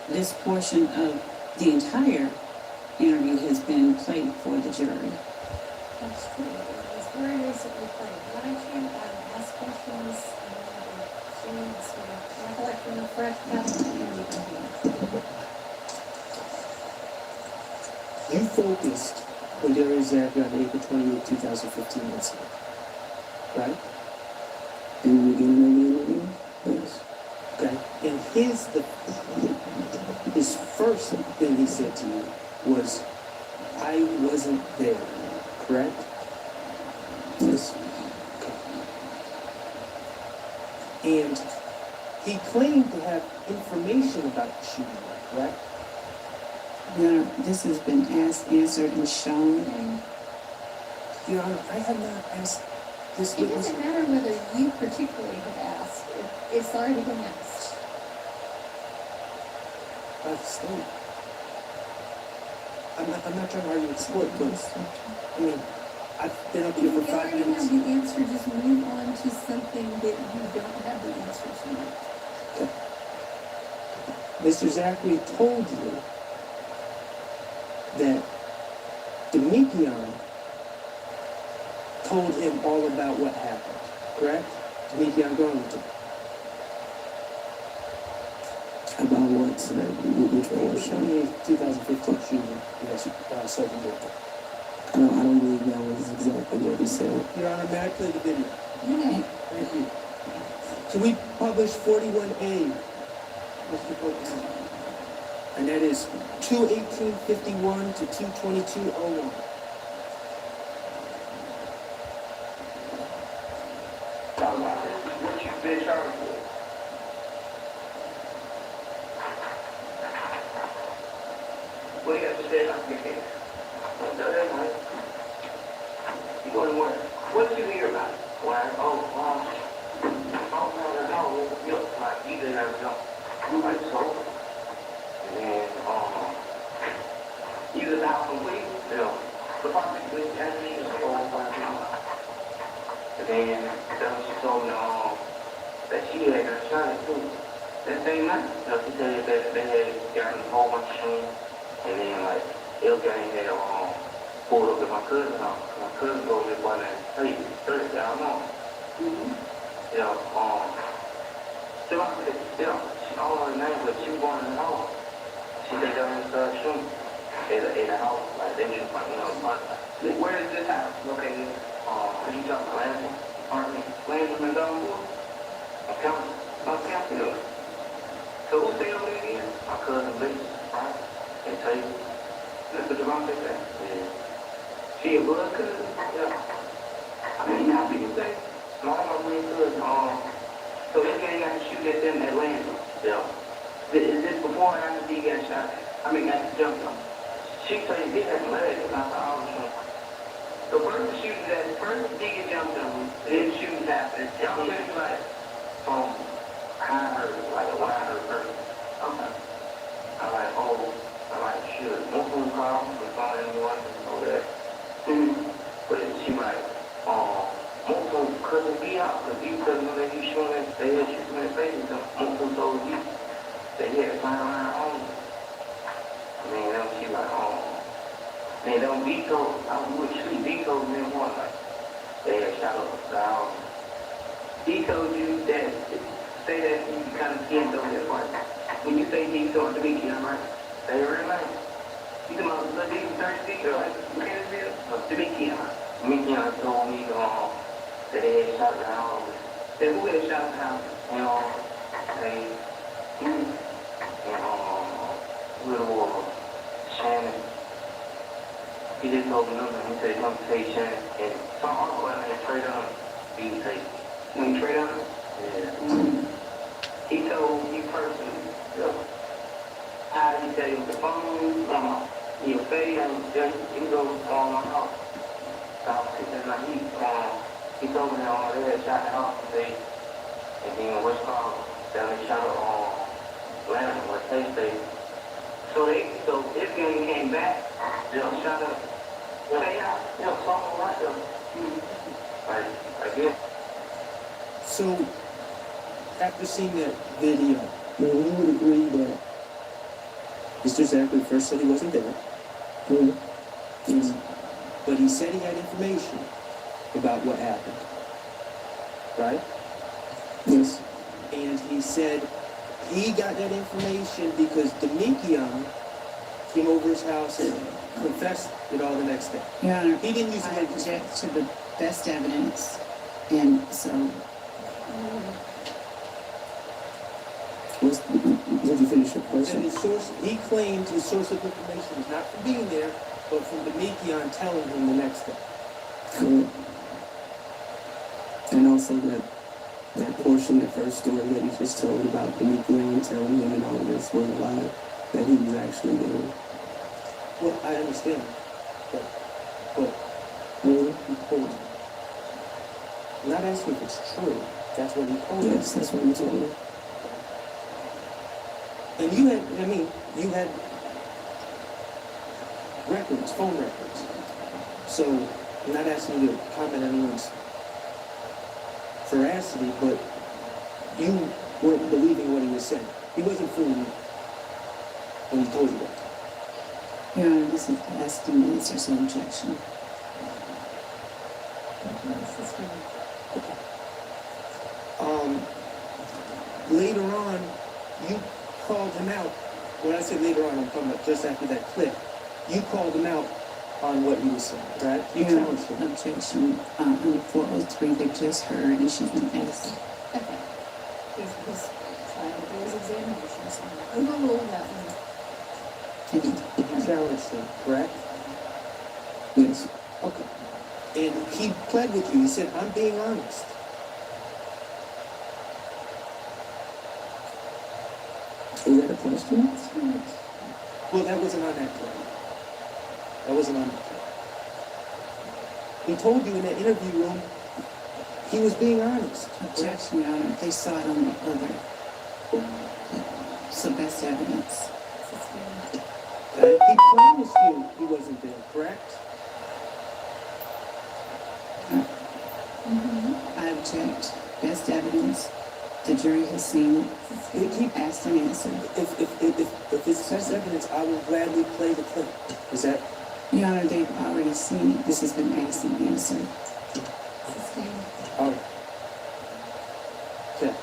Speaker 9: this portion of the entire interview has been played for the jury.
Speaker 8: that's true. It was very recently played. Why don't you ask questions and she needs to recollection of fresh testimony.
Speaker 4: You focused when Quindarius Zachary on April 28, 2015 incident, right?
Speaker 2: In the beginning of the interview, yes.
Speaker 4: Okay. And his first thing he said to you was, I wasn't there, correct?
Speaker 2: Yes.
Speaker 4: And he claimed to have information about the shooting, correct?
Speaker 9: Your Honor, this has been asked, answered, and shown.
Speaker 4: Your Honor, I have not asked this
Speaker 8: It
Speaker 4: witness.
Speaker 8: doesn't matter whether you particularly have asked. It's already been asked.
Speaker 4: I've stayed. I'm not trying to argue with sport, but I mean, I've been up
Speaker 8: If
Speaker 4: here
Speaker 8: you
Speaker 4: for 5
Speaker 8: already
Speaker 4: minutes.
Speaker 8: have the answer, just move on to something that you don't have the answer to.
Speaker 4: Mr. Zachary told you that Demekion told him all about what happened, correct? Demekion Garlington.
Speaker 2: About what, sir? Which one was
Speaker 4: Show me 2015 shooting against Sergeant Rico.
Speaker 2: I don't believe that was exactly what he said.
Speaker 4: Your Honor, may I play the video? Thank you. Can we publish 41A, Mr. President? And that is 2/1851 to 2/2201.
Speaker 10: What you've been charged with? What do you have to say about your case? You going to work? What did you hear about it? Why? Oh, no, like, you didn't have to know. Like, so, and then, you was out complete? Yeah. The property was actually just and then, that's what she told me, that she had got shot at too. That same night, she said that they had gotten a whole bunch of shoes, and then, like, Ilgang had, pulled up at my cousin's house. My cousin told me about that, hey, Thursday, I know. Yeah, so I said, yeah, she don't know her name, but she was going in the house. She said that was shooting at a house, like, they just, like, where is this house located? Could you talk to Lansing? Apartment? Lansing and Dunwood? County. So who stayed over there again? My cousin Lee, right? And Taylor. That's what Javante said. Yeah. She a blood cousin? Yeah. I mean, how people say? No, I'm not really good. So this guy got to shoot at them in Atlanta. Yeah. Is this before or after he got shot? I mean, got jumped on. She told you he had legs, and I thought, the first shooting that first he get jumped on, then shooting after. Y'all say like, I heard, like, when I heard first. Okay. I'm like, shit. No phone call, we found anyone, all that. But she like, Moko couldn't be out, because he couldn't let you shoot him, they had shooting in the face, and Moko told you, they had to find around home. Man, then she like, man, them Rico, I would shoot Rico in one, like, they had shot up the house. He told you that, say that you kind of skimmed over that part. When you say he told Demekion, right? Say your real name. You come out with the 30 right? You can't feel Demekion. Demekion told me that they had shot the house. Then who had shot the house? And little Shannon. He just told me nothing. He said he's going to take Shannon. And some uncle named Trey Dunn. He would take. When Trey Dunn? Yeah. He told you personally, how did he tell you the phone, your face, and you go on my house. So I was sitting like, he told me that they had shot the house today, and then what's called, that they shot up Atlanta, what they say. So this game came back, shot up, something like that. I guess.
Speaker 4: So, after seeing that video,
Speaker 2: Now, we would agree that
Speaker 4: Mr. Zachary first said he wasn't there,
Speaker 2: yes,
Speaker 4: but he said he had information about what happened, right?
Speaker 2: yes,
Speaker 4: And he said he got that information because Demekion came over his house and confessed it all the next day.
Speaker 9: Your Honor,
Speaker 4: He didn't use the
Speaker 9: I
Speaker 4: word
Speaker 9: object to the best evidence, and so
Speaker 2: did you finish your
Speaker 4: And
Speaker 2: question?
Speaker 4: the source, he claimed his source of information was not from being there, but from Demekion telling him the next day.
Speaker 2: Correct. And also that portion, the first story that he just told about the Nubian telling him and all this was a lie, that he was actually there.
Speaker 4: Well, I understand, but
Speaker 2: Really?
Speaker 4: he told me. I'm not asking if it's true. That's what he told me.
Speaker 2: Yes, that's what he told me.
Speaker 4: And you had records, phone records. So I'm not asking you to comment on anyone's veracity, but you weren't believing what he was saying. He wasn't fooling you. when he told you that?
Speaker 9: Your Honor, this is asking minutes, there's no objection.
Speaker 4: Later on, you called him out. When I say later on, I'm talking about just after that clip. You called him out on what he was saying, right? You
Speaker 9: Your
Speaker 4: challenged him.
Speaker 9: objection, under 403, they just heard, and she's been asked.
Speaker 3: Okay. He's trying to do his examination, so overrule that one.
Speaker 4: You challenged him, correct?
Speaker 2: Yes.
Speaker 4: Okay. And he pled with you. He said, I'm being honest.
Speaker 2: Is that a question?
Speaker 4: Well, that wasn't on that clip. That wasn't on that clip. He told you in that interview room he was being honest.
Speaker 9: Objection, Your Honor, they saw it on the other. So that's evidence.
Speaker 4: Okay? He promised you he wasn't there, correct?
Speaker 9: I object. Best evidence. The jury has seen it.
Speaker 4: They keep
Speaker 9: Asked and answered.
Speaker 4: If it's best evidence, I will gladly play the clip. Is that?
Speaker 9: Your Honor, they've already seen it. This has been asked and answered.
Speaker 4: All right. Okay.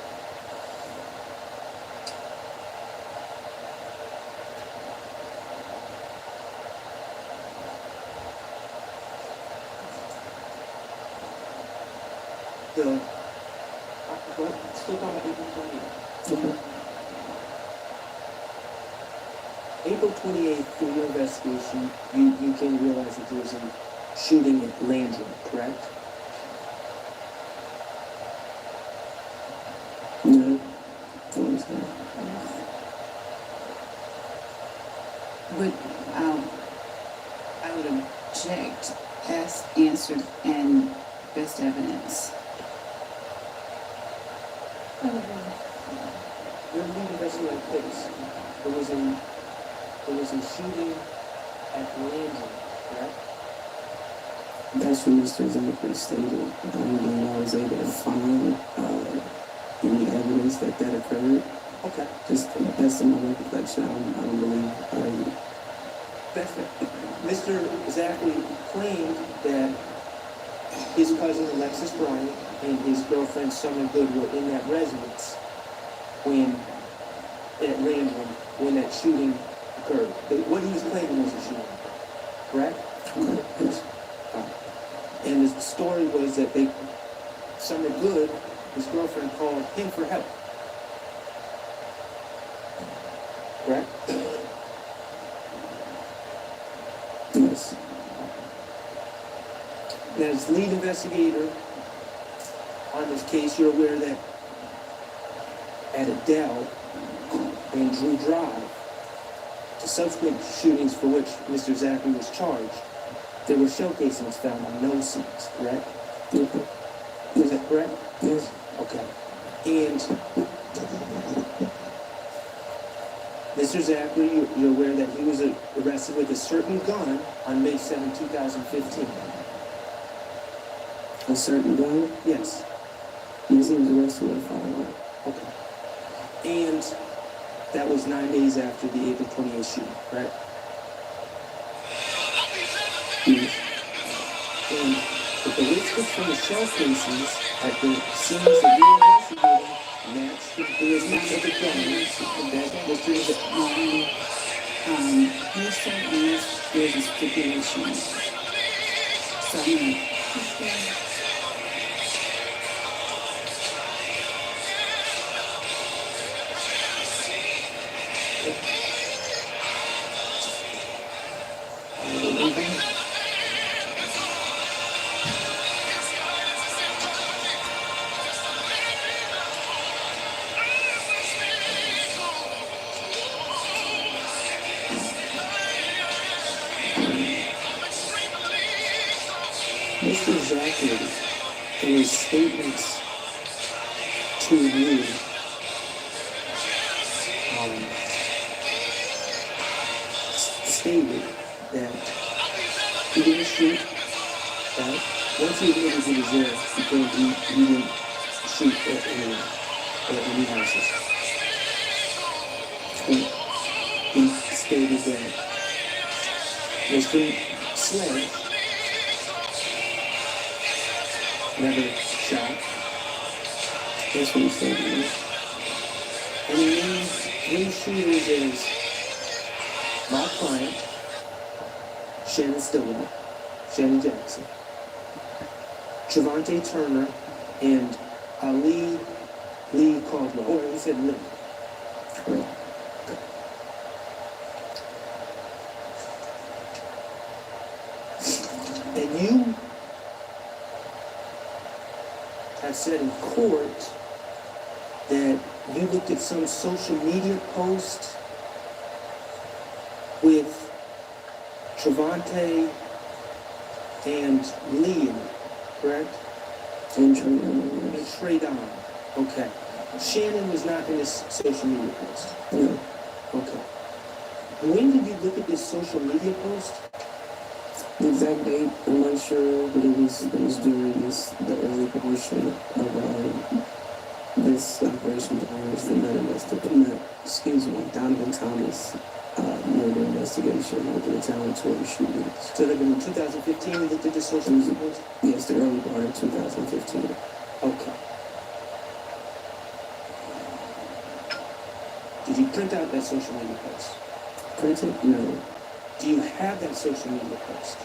Speaker 4: Still talking about April 28th.
Speaker 2: Okay.
Speaker 4: April 28th, through your investigation, you came to realize that there was a shooting at Landrum, correct?
Speaker 2: No. What was that?
Speaker 9: I would object, asked, answered, and best evidence.
Speaker 4: Your lead investigator case, there was a shooting at Landrum, correct?
Speaker 2: That's what Mr. Zachary stated. When I was able to find any evidence that occurred.
Speaker 4: Okay.
Speaker 2: Just to the best of my recollection, I don't believe.
Speaker 4: That's it. Mr. Zachary claimed that his cousin Alexis Brown and his girlfriend Summer Good were in that residence at Landrum when that shooting occurred. What he was claiming was a shooting, correct?
Speaker 2: Yes.
Speaker 4: And the story was that Summer Good, his girlfriend, called him for help. Correct?
Speaker 2: Yes.
Speaker 4: Now, as lead investigator on this case, you're aware that at Adele and Drew Drive, the subsequent shootings for which Mr. Zachary was charged, there were shell casings found on those scenes, correct?
Speaker 2: Okay.
Speaker 4: Is that correct?
Speaker 2: Yes.
Speaker 4: Okay. And Mr. Zachary, you're aware that he was arrested with a certain gun on May 7, 2015.
Speaker 2: A certain gun?
Speaker 4: Yes.
Speaker 2: Yes, he was arrested with a firearm.
Speaker 4: Okay. And that was 9 days after the April 28th shooting, correct?
Speaker 2: Yes.
Speaker 4: And the ballistics from the shell casings at the scenes that you investigated matched the ballistics of the gun that Mr. Zachary.
Speaker 9: Hearsay unless there's a stipulation. So I'm gonna
Speaker 4: Mr. Zachary, in his statements to you, stated that he didn't shoot, right? Once he admitted he was there, he claimed he didn't shoot at any houses. He stated that Mr. Sledge never shot.
Speaker 2: That's what he said, man.
Speaker 4: And he named three shooters as my client, Shannon Stillwell, Shannon Jackson, Trevante Turner, and Ali Lee Caldwell. Or he said Lee.
Speaker 2: Correct.
Speaker 4: And you have said in court that you looked at some social media post with Trevante and Lee in it, correct?
Speaker 2: And Trayvon.
Speaker 4: And Traydon. Okay. Shannon was not in this social media post.
Speaker 2: No.
Speaker 4: Okay. When did you look at this social media post?
Speaker 2: The exact date, I'm not sure, but it was during the early portion of this operation the Donovan Thomas murder investigation with the retaliatory shootings.
Speaker 4: So that in 2015 you looked at this social media post?
Speaker 2: Yes, the early part of 2015.
Speaker 4: Okay. Did you print out that social media post?
Speaker 2: Printed? No.
Speaker 4: Do you have that social media post?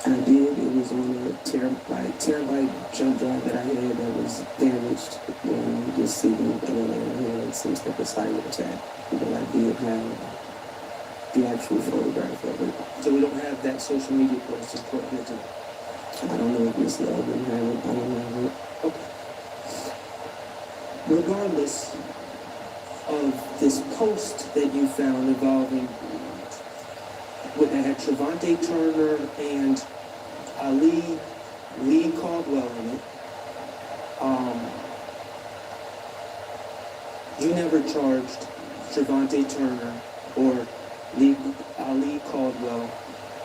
Speaker 2: I did. It was on a terabyte jump drive that I had that was damaged when receiving I had some type of cyber attack. But I did have the actual photograph of it.
Speaker 4: So we don't have that social media post in court here today?
Speaker 2: I don't know if Miss Logan had it. I don't have it.
Speaker 4: Okay. Regardless of this post that you found involving what had Trevante Turner and Ali Lee Caldwell in it, you never charged Trevante Turner or Ali Caldwell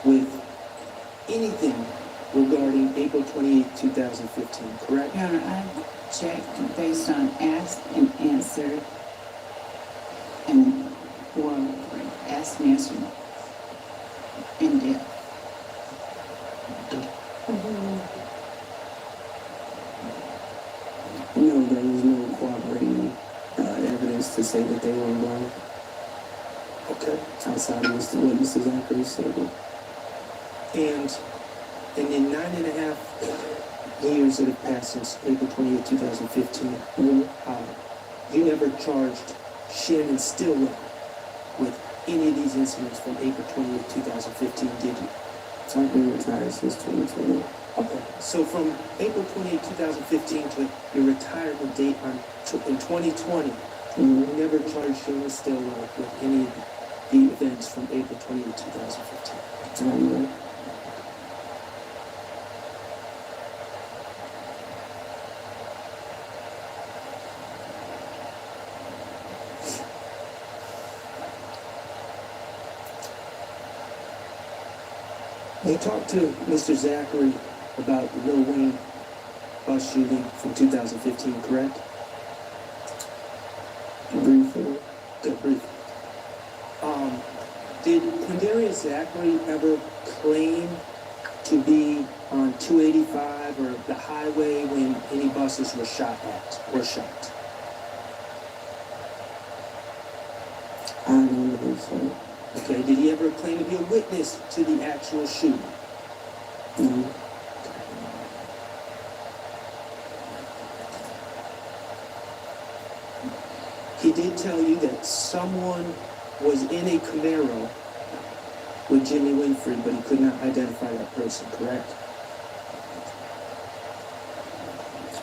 Speaker 4: with anything regarding April 28, 2015, correct?
Speaker 9: Your Honor, I checked based on asked and answered, and asked and answered in depth.
Speaker 2: No, there was no corroborating evidence to say that they were involved.
Speaker 4: Okay.
Speaker 2: Outside of what Mr. Zachary said.
Speaker 4: And in 9.5 years that have passed since April 28, 2015, you never charged Shannon Stillwell with any of these incidents from April 28, 2015, did you?
Speaker 2: I've been retired since 2020.
Speaker 4: Okay. So from April 28, 2015 to your retirement date in 2020, you never charged Shannon Stillwell with any of the events from April 28, 2015.
Speaker 2: I don't know.
Speaker 4: You talked to Mr. Zachary about Lil Wayne bus shooting from 2015, correct?
Speaker 2: Briefly.
Speaker 4: Good, briefly. Did Quindarius Zachary ever claim to be on 285 or the highway when any buses were shot at or shot?
Speaker 2: I don't believe so.
Speaker 4: Okay, did he ever claim to be a witness to the actual shooting?
Speaker 2: No.
Speaker 4: He did tell you that someone was in a Camaro with Jimmy Winfrey, but he could not identify that person, correct?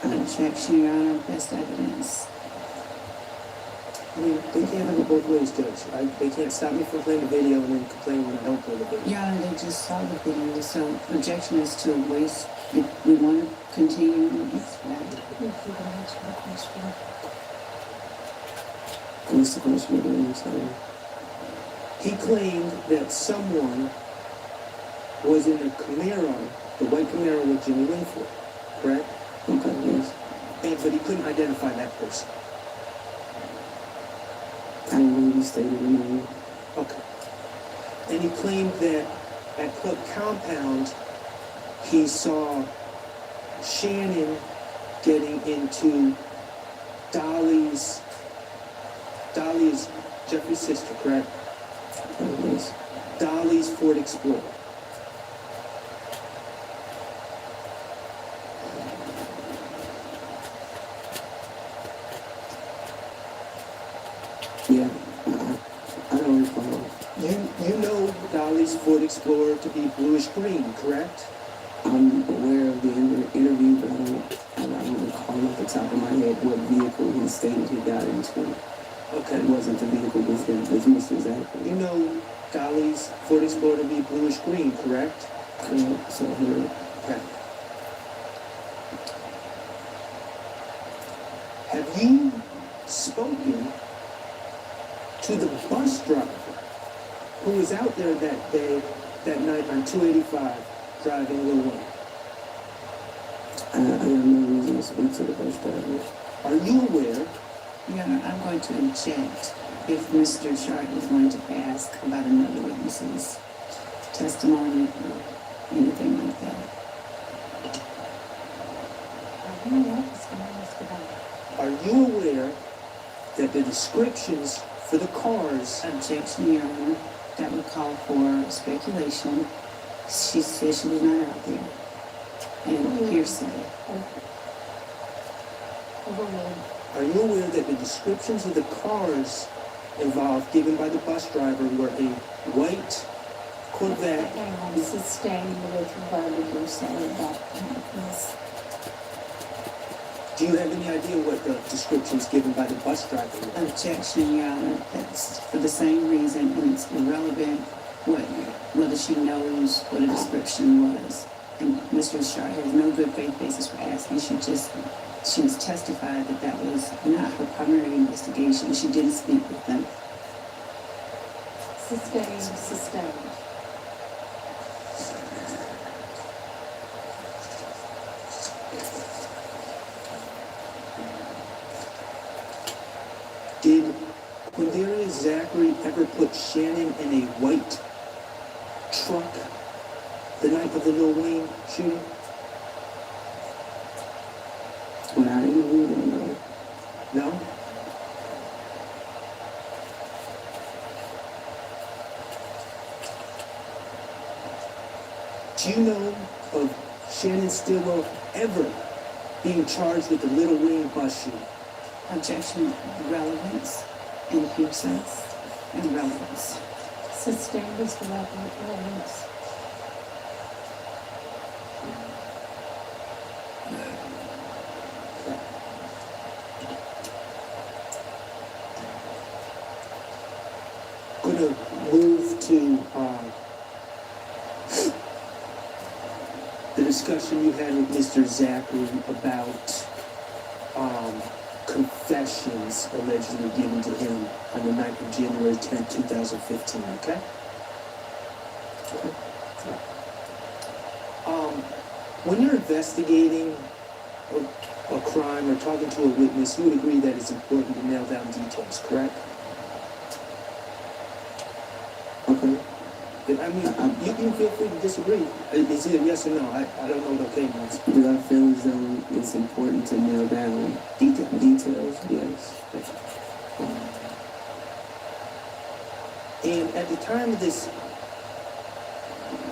Speaker 9: Objection, Your Honor, best evidence.
Speaker 4: I mean, they can't have it both ways, Judge. They can't stop me from playing the video and then complain when I don't play the video.
Speaker 9: Your Honor, they just saw the video, so objection is to a waste. If we want to continue, it's fine.
Speaker 2: What's the question again? I'm sorry.
Speaker 4: He claimed that someone was in a Camaro, the white Camaro with Jimmy Winfrey, correct?
Speaker 2: Okay, yes.
Speaker 4: But he couldn't identify that person.
Speaker 2: I don't believe he stated the name.
Speaker 4: Okay. And he claimed that at Club Compound, he saw Shannon getting into Dolly is Jeffrey's sister, correct?
Speaker 2: Yes.
Speaker 4: Dolly's Ford Explorer.
Speaker 2: Yeah, I don't recall.
Speaker 4: You know Dolly's Ford Explorer to be bluish green, correct?
Speaker 2: I'm aware of the interview, but I don't recall off the top of my head what vehicle he stated he got into.
Speaker 4: Okay.
Speaker 2: It wasn't the vehicle with Mr. Zachary.
Speaker 4: You know Dolly's Ford Explorer to be bluish green, correct?
Speaker 2: Correct. So here,
Speaker 4: Okay. Have you spoken to the bus driver who was out there that day, that night on 285, driving Lil Wayne?
Speaker 2: I have no reason to speak to the bus driver.
Speaker 4: Are you aware?
Speaker 9: Your Honor, I'm going to object if Mr. Sharp is going to ask about another witness's testimony or anything like that.
Speaker 4: Are you aware that the descriptions for the cars?
Speaker 9: Objection, Your Honor. That would call for speculation. She said she was not out there. And hearsay.
Speaker 4: Are you aware that the descriptions of the cars involved given by the bus driver were a white Corvette?
Speaker 8: This is staying with what you're saying about this.
Speaker 4: Do you have any idea what the descriptions given by the bus driver were?
Speaker 9: Objection, Your Honor. That's for the same reason, and it's irrelevant whether she knows what a description was. And Mr. Sharp has no good faith basis for asking. She was testified that that was not her primary investigation. She didn't speak with them.
Speaker 8: Sustained.
Speaker 4: Did Quindarius Zachary ever put Shannon in a white truck the night of the Lil Wayne shooting?
Speaker 2: When I interviewed him, no.
Speaker 4: No? Do you know of Shannon Stillwell ever being charged with the Lil Wayne bus shooting?
Speaker 9: Objection, relevance, and hearsay, and relevance.
Speaker 8: Sustained is the relevance.
Speaker 4: Going to move to the discussion you had with Mr. Zachary about confessions allegedly given to him on the night of January 10, 2015, okay? When you're investigating a crime or talking to a witness, you would agree that it's important to nail down details, correct?
Speaker 2: Okay.
Speaker 4: I mean, you can feel free to disagree. Is it a yes or no? I don't know what okay means.
Speaker 2: Do I feel as though it's important to nail down details? Yes.
Speaker 4: And at the time of this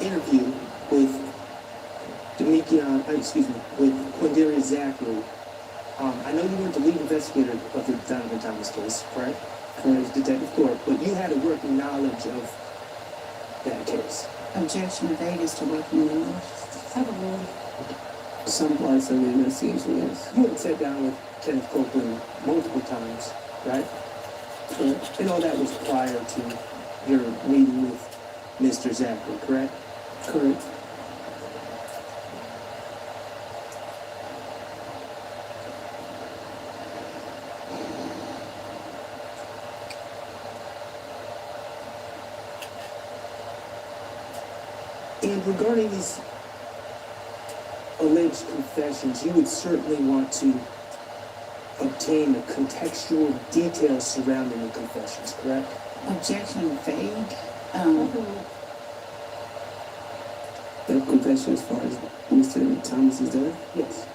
Speaker 4: interview with with Quindarius Zachary, I know you weren't the lead investigator of the Donovan Thomas case, correct? Correct. Detective Court, but you had a working knowledge of that case.
Speaker 9: Objection Vegas to working knowledge.
Speaker 8: I believe.
Speaker 2: Some parts of the investigation, yes.
Speaker 4: You had sat down with Kenneth Copeland multiple times, right?
Speaker 2: Correct.
Speaker 4: And all that was prior to your meeting with Mr. Zachary, correct?
Speaker 2: Correct.
Speaker 4: And regarding these alleged confessions, you would certainly want to obtain the contextual details surrounding the confessions, correct?
Speaker 9: Objection vague.
Speaker 2: The confession as far as Mr. Thomas's death?
Speaker 4: Yes.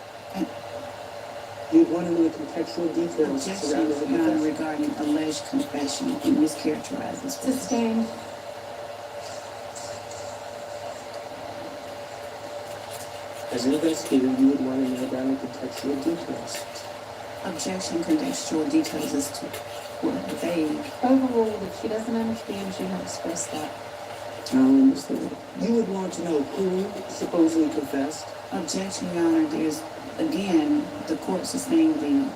Speaker 4: You'd want to know the contextual details surrounding the
Speaker 9: Objection, Your Honor,
Speaker 4: confession.
Speaker 9: regarding alleged confession, he mischaracterizes.
Speaker 8: Sustained.
Speaker 4: As an investigator, you would want to know about the contextual details.
Speaker 9: Objection, contextual details as to what vague.
Speaker 8: Overruled. If she doesn't understand, she can express that.
Speaker 2: I don't understand.
Speaker 4: You would want to know who supposedly confessed.
Speaker 9: Objection, Your Honor, there's, again, the court sustained the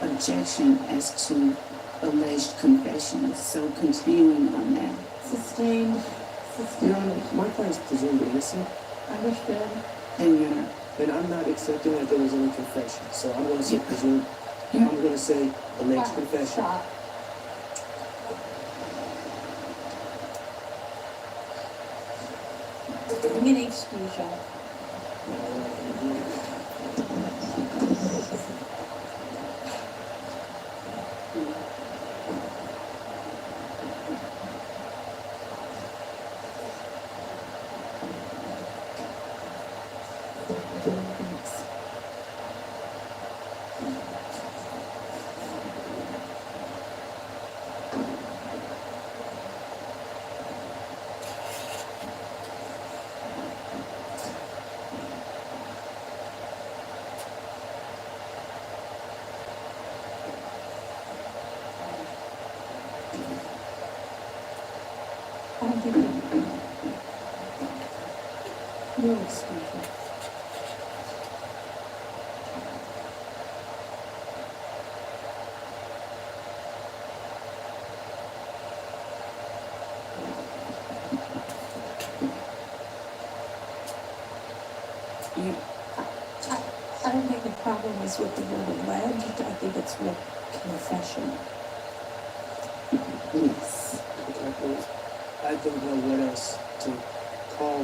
Speaker 9: objection as to alleged confessions, so continuing on that.
Speaker 8: Sustained.
Speaker 4: Your Honor, my client's presumed innocent,
Speaker 8: Understood.
Speaker 9: And Your Honor,
Speaker 4: and I'm not accepting that there was any confession. So I'm going to say presumed. I'm going to say alleged confession.
Speaker 8: Stop. I'm gonna excuse y'all. I don't think you'll excuse me. I don't think the problem is with the word alleged. I think it's with confession. Yes.
Speaker 4: I don't know what else to call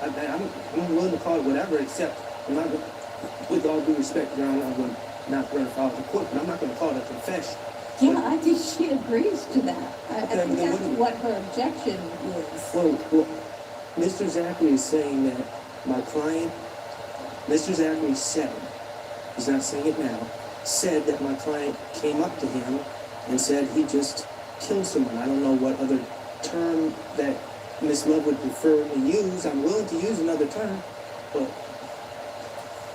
Speaker 4: I'm willing to call it whatever, except I'm not, with all due respect, Your Honor, I'm not going to follow the court, but I'm not going to call it a confession.
Speaker 8: Yeah, I think she agrees to that. I
Speaker 4: Okay,
Speaker 8: think
Speaker 4: then
Speaker 8: that's what her objection is.
Speaker 4: Well, Mr. Zachary is saying that my client, Mr. Zachary said, he's not saying it now, said that my client came up to him and said he just killed someone. I don't know what other term that Ms. Love would prefer to use. I'm willing to use another term, but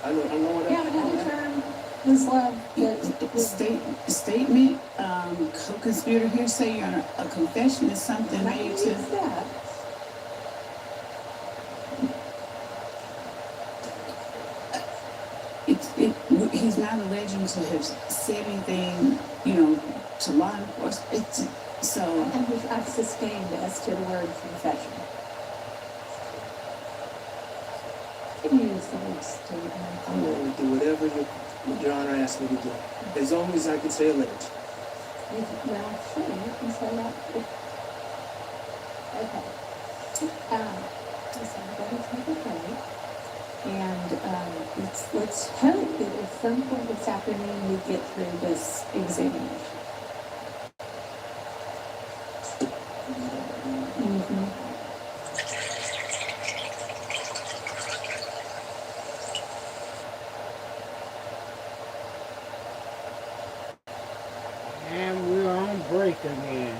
Speaker 4: I know what
Speaker 8: You have another term, Ms. Love, that
Speaker 9: Statement, co-conspirator hearsay, Your Honor, a confession is something
Speaker 8: I
Speaker 9: made
Speaker 8: can use
Speaker 9: to,
Speaker 8: that.
Speaker 9: he's not alleging to have said anything, to law enforcement. So,
Speaker 8: I've sustained as to the word confession. Can you use the word statement?
Speaker 4: I'm willing to do whatever Your Honor asked me to do, as long as I can say alleged.
Speaker 8: Well, sure, you can say that. Okay. So I'm going to take a break. And let's hope that at some point this afternoon we get through this examination.
Speaker 5: And we're on break again.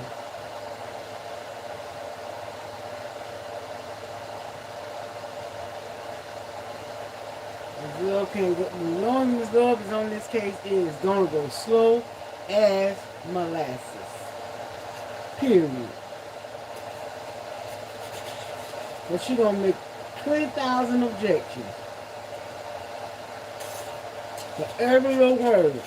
Speaker 5: Ms. Love can't go. Knowing Ms. Love is on this case, it is gonna go slow as molasses. Period. But she gonna make 20,000 objections for every little word.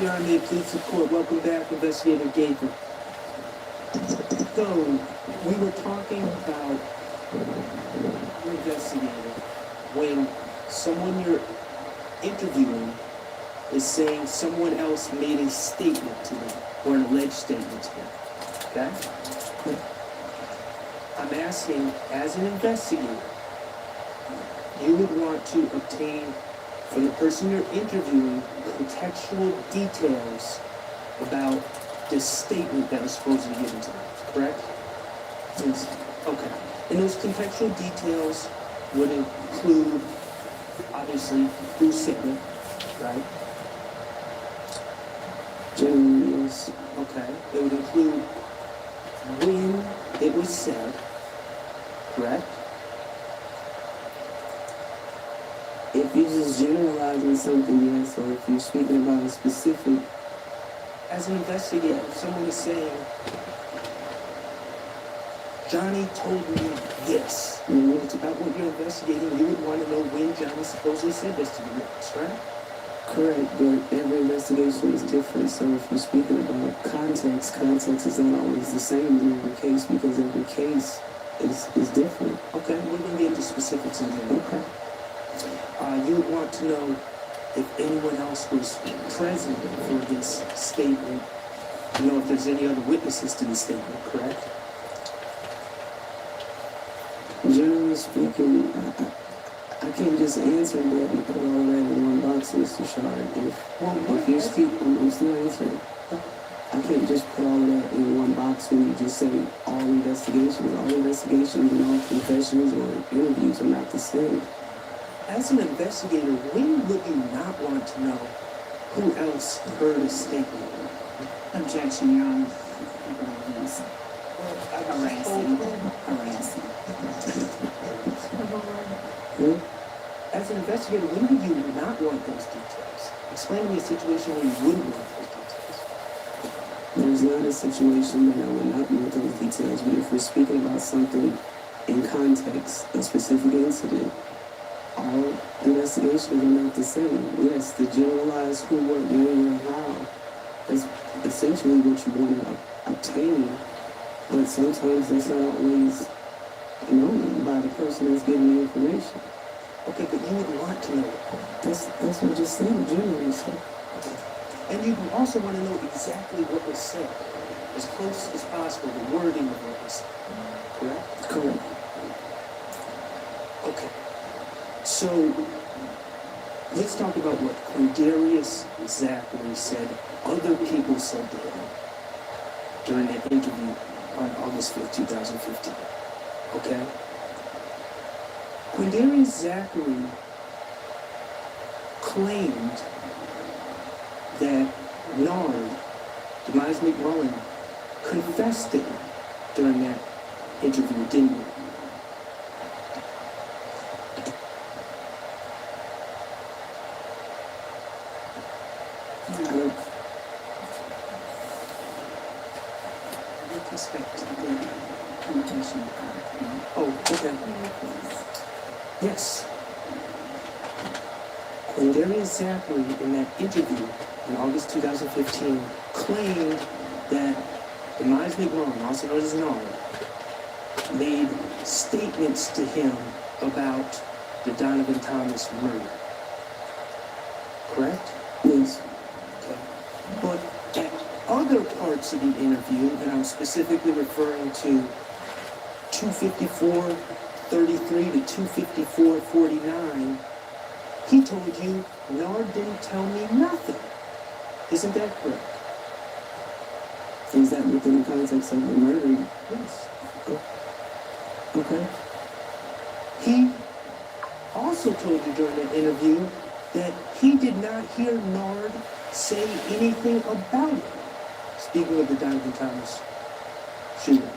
Speaker 4: Your Honor, please the court. Welcome back, Investigator Gabriel. So, we were talking about your investigator when someone you're interviewing is saying someone else made a statement to them, or an alleged statement to them. Okay? I'm asking, as an investigator, you would want to obtain from the person you're interviewing contextual details about this statement that was supposedly given to them, correct? Yes. Okay. And those contextual details would include, obviously, who said it, right?
Speaker 2: Generally, yes.
Speaker 4: Okay. It would include when it was said, correct?
Speaker 2: If you're just generalizing something, yes, or if you're speaking about a specific,
Speaker 4: As an investigator, if someone is saying, Johnny told me this, and it's about what you're investigating, you would want to know when Johnny supposedly said this to the witness, right?
Speaker 2: correct, but every investigation is different. So if you're speaking about context, context is not always the same in every case because every case is different.
Speaker 4: Okay, we're going to get into specifics in there.
Speaker 2: Okay.
Speaker 4: You would want to know if anyone else was present for this statement. You know if there's any other witnesses to this statement, correct?
Speaker 2: Generally speaking, I can't just answer that and put all that in one box, Mr. Shard. If you speak, I'm still answering. I can't just put all of that in one box when you just say all investigations. All investigations and all confessions or interviews are not the same.
Speaker 4: As an investigator, when would you not want to know who else heard a statement?
Speaker 9: Objection, Your Honor. Harassing.
Speaker 4: As an investigator, when would you not want those details? Explain to me a situation where you wouldn't want those details.
Speaker 2: There's not a situation that I would not want those details, but if we're speaking about something in context, a specific incident, all investigations are not the same. Yes, the generalized who, what, when, where, how, that's essentially what you want to obtain, but sometimes that's not always known by the person that's giving the information.
Speaker 4: Okay, but you would want to know.
Speaker 2: That's what I just said, generally, sir.
Speaker 4: And you also want to know exactly what was said, as close as possible, the wording of what was said. Correct?
Speaker 2: Correct.
Speaker 4: Okay. So, let's talk about what Quindarius Zachary said other people said to him during that interview on August 5th, 2015. Okay? Quindarius Zachary claimed that Nard, Demise McMullen, confessed to him during that interview, didn't he?
Speaker 9: With respect to the confession
Speaker 4: Oh, okay. Yes. Quindarius Zachary, in that interview in August 2015, claimed that Demise McMullen, also known as Nard, made statements to him about the Donovan Thomas murder. Correct?
Speaker 2: Yes.
Speaker 4: Okay. But at other parts of the interview, and I'm specifically referring to 254:33 to 254:49, he told you, Nard didn't tell me nothing. Isn't that correct?
Speaker 2: Is that within the context of the murder?
Speaker 4: Yes.
Speaker 2: Okay.
Speaker 4: He also told you during that interview that he did not hear Nard say anything about it. Speaking of the Donovan Thomas shooting.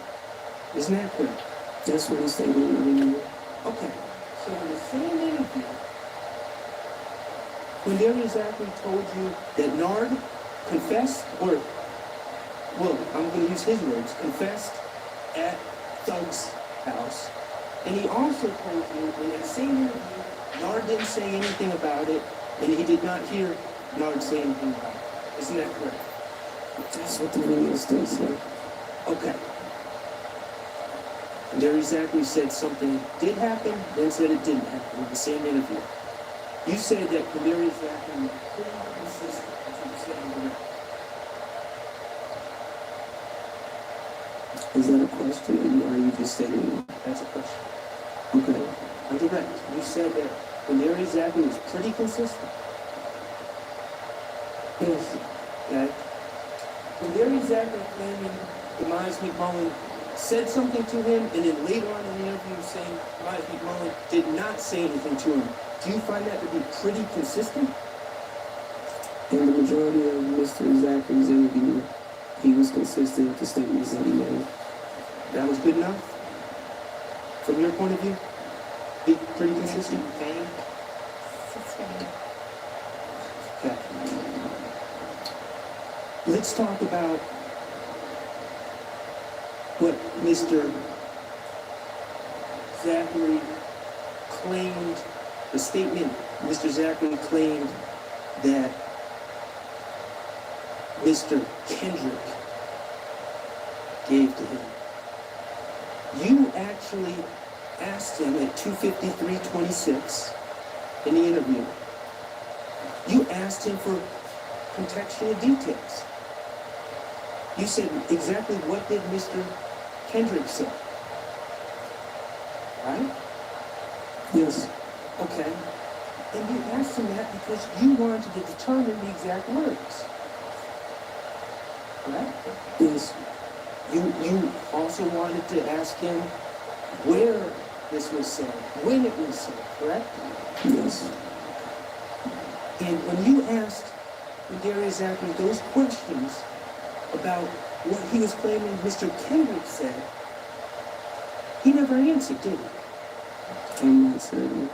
Speaker 4: Isn't that correct?
Speaker 2: That's what he stated in the interview.
Speaker 4: Okay. So in the same interview, Quindarius Zachary told you that Nard confessed, or, well, I'm going to use his words, confessed at Thug's house. And he also told you in that same interview, Nard didn't say anything about it, and he did not hear Nard say anything about it. Isn't that correct?
Speaker 2: That's what the video states, sir.
Speaker 4: Okay. And there Zachary said something did happen, then said it didn't happen in the same interview. You said that Kadarius Zachary was pretty consistent with what you said in the record.
Speaker 2: Is that a question, or are you just stating?
Speaker 4: That's a question.
Speaker 2: Okay.
Speaker 4: I'm direct. You said that Kadarius Zachary was pretty consistent.
Speaker 2: Yes.
Speaker 4: Okay? Kadarius Zachary claiming Demise McMullen said something to him, and then later on in the interview saying Demise McMullen did not say anything to him. Do you find that to be pretty consistent?
Speaker 2: In the majority of Mr. Zachary's interview, he was consistent with the statements that he made.
Speaker 4: That was good enough? From your point of view? Be pretty consistent? Okay. Okay. Let's talk about what Mr. Zachary claimed, the statement Mr. Zachary claimed that Mr. Kendrick gave to him. You actually asked him at 2:53:26 in the interview. You asked him for contextual details. You said exactly what did Mr. Kendrick say, right?
Speaker 2: Yes.
Speaker 4: Okay. And you asked him that because you wanted to determine the exact words, right?
Speaker 2: Yes.
Speaker 4: You also wanted to ask him where this was said, when it was said, correct?
Speaker 2: Yes.
Speaker 4: And when you asked Kadarius Zachary those questions about what he was claiming Mr. Kendrick said, he never answered, did he?
Speaker 2: I'm not certain.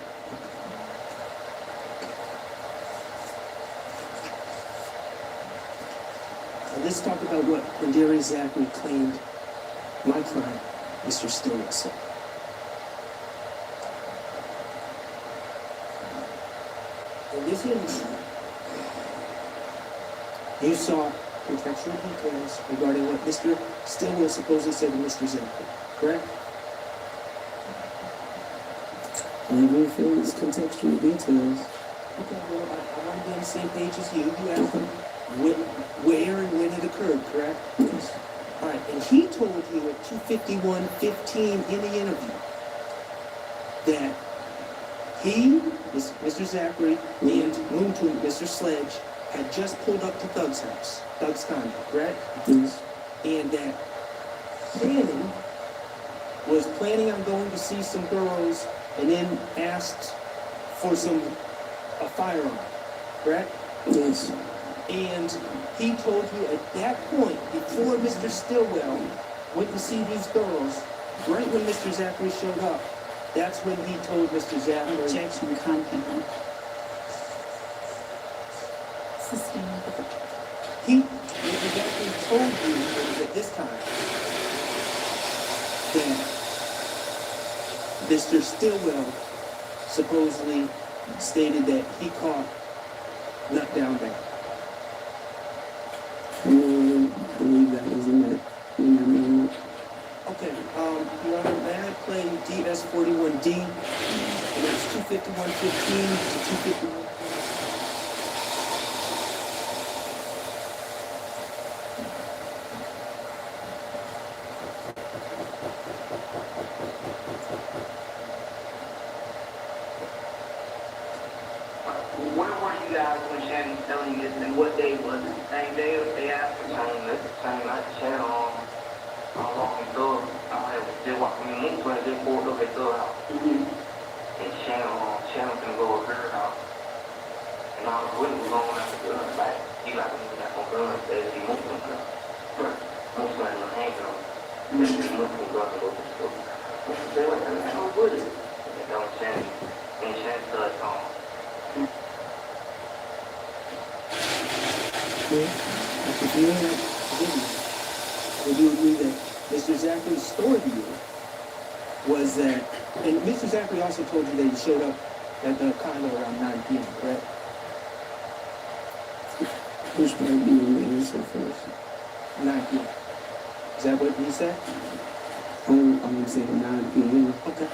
Speaker 4: Now let's talk about what Kadarius Zachary claimed my client, Mr. Stillman, said. In this interview, you saw contextual details regarding what Mr. Stillman supposedly said to Mr. Zachary, correct?
Speaker 2: I agree with these contextual details.
Speaker 4: Okay, well, I want to be on the same page as you. You asked him where and when it occurred, correct?
Speaker 2: Yes.
Speaker 4: All right, and he told you at 2:51:15 in the interview that he, Mr. Zachary, and Moontoon, Mr. Sledge, had just pulled up to Thug's house, Thug's condo, correct?
Speaker 2: Yes.
Speaker 4: And that Shannon was planning on going to see some girls and then asked for a firearm, correct?
Speaker 2: Yes.
Speaker 4: And he told you at that point, before Mr. Stillwell went to see these girls, right when Mr. Zachary showed up, that's when he told Mr. Zachary.
Speaker 9: Objection, content.
Speaker 4: He exactly told you at this time that Mr. Stillwell supposedly stated that he caught Nut Down Bad.
Speaker 2: I don't believe that was in that moment.
Speaker 4: Okay, Your Honor, may I play DS41D? And that's 251:15 to 251.
Speaker 10: Where were you guys when Shannon was telling you this, and what day was it? The same day or the day after? Same night. Shannon walking through. I was just walking in the moon, so I just pulled up at the house. And Shannon can go over her house. And I was with him going after the gun, like, he got some guns as he moved them guns. Most like a handgun. And he moved them guns and go to the store. Mr. Taylor, I don't with it. And then Shannon started talking.
Speaker 4: If you had video, would you agree that Mr. Zachary's story to you was that, and Mr. Zachary also told you that he showed up at the condo around 9 p.m., correct?
Speaker 2: Which might be the answer first.
Speaker 4: Not yet. Is that what you said?
Speaker 2: I'm gonna say 9 p.m.
Speaker 4: Okay.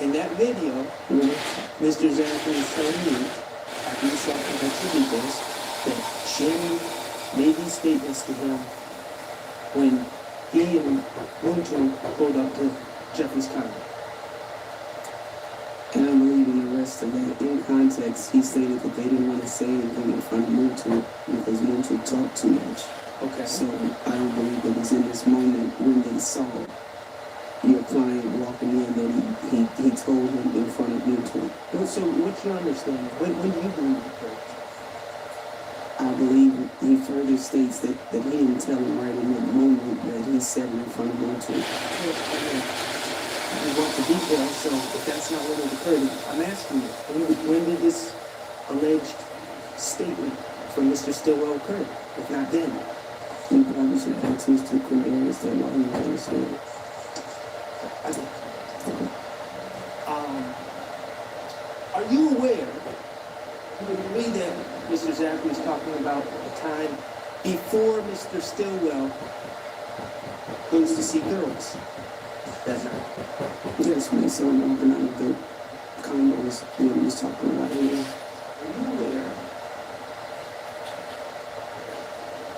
Speaker 4: In that video,
Speaker 2: Mm-hmm.
Speaker 4: Mr. Zachary is telling me, after you saw Catchy did this, that Shannon made these statements to him when he and Muntu pulled up to Jeffrey's condo.
Speaker 2: And I believe in the rest of that. In context, he stated that they didn't want to say anything in front of Muntu because Muntu talked too much.
Speaker 4: Okay.
Speaker 2: So I don't believe it was in this moment when they saw your client walking in that he told him in front of Muntu.
Speaker 4: So what's your understanding? When do you believe it occurred?
Speaker 2: I believe he further states that he didn't tell him right in that moment that he said it in front of Muntu.
Speaker 4: You want the details, so if that's not when it occurred, I'm asking you, when did this alleged statement from Mr. Stillwell occur? If not then?
Speaker 2: You probably should ask Mr. Quindarius that while he understands.
Speaker 4: Are you aware, you would agree that Mr. Zachary is talking about a time before Mr. Stillwell goes to see girls that night?
Speaker 2: Yes, when he saw him walking out of the condos, what he was talking about here.
Speaker 4: Are you aware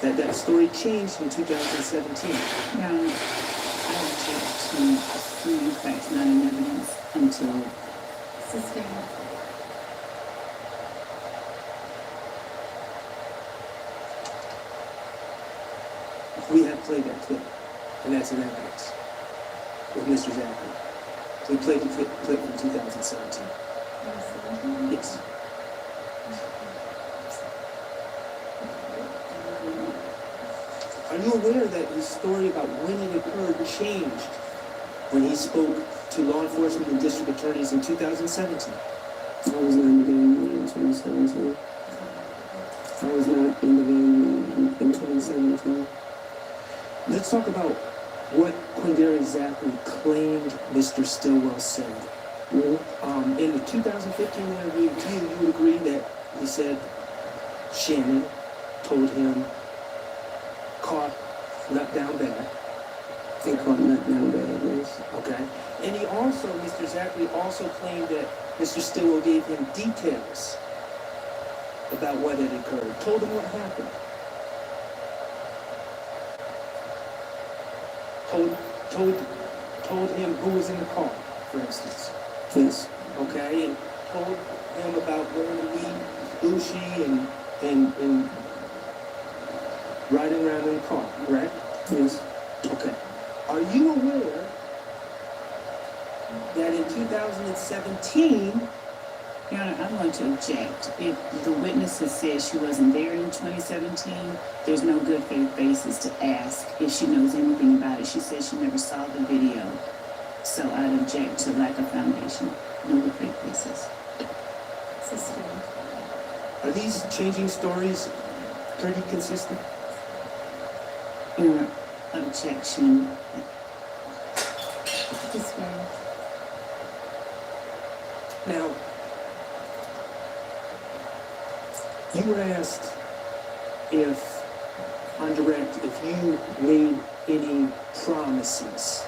Speaker 4: that that story changed in 2017?
Speaker 9: Now, I object to proving facts not in evidence until
Speaker 8: Sustained.
Speaker 4: We have played that clip, and that's in evidence with Mr. Zachary. We played the clip from 2017. Yes. Are you aware that his story about when it occurred changed when he spoke to law enforcement and district attorneys in 2017?
Speaker 2: I was not in the game in 2017. I was not in the game in 2017.
Speaker 4: Let's talk about what Quindarius Zachary claimed Mr. Stillwell said. In the 2015 interview with you, you agree that he said Shannon told him caught nut down bad.
Speaker 2: They caught nut down bad, yes.
Speaker 4: Okay. And he also, Mr. Zachary also claimed that Mr. Stillwell gave him details about what had occurred, told him what happened. Told him who was in the car, for instance.
Speaker 2: Yes.
Speaker 4: Okay, and told him about going to meet Bushi and riding around in the car, correct?
Speaker 2: Yes.
Speaker 4: Okay. Are you aware that in 2017,
Speaker 9: Your Honor, I'm going to object. If the witness has said she wasn't there in 2017, there's no good faith basis to ask if she knows anything about it. She said she never saw the video. So I'd object to lack of foundation. No good faith basis.
Speaker 8: Sustained.
Speaker 4: are these changing stories pretty consistent?
Speaker 9: Your objection.
Speaker 8: Sustained.
Speaker 4: Now, you were asked if, on direct, if you made any promises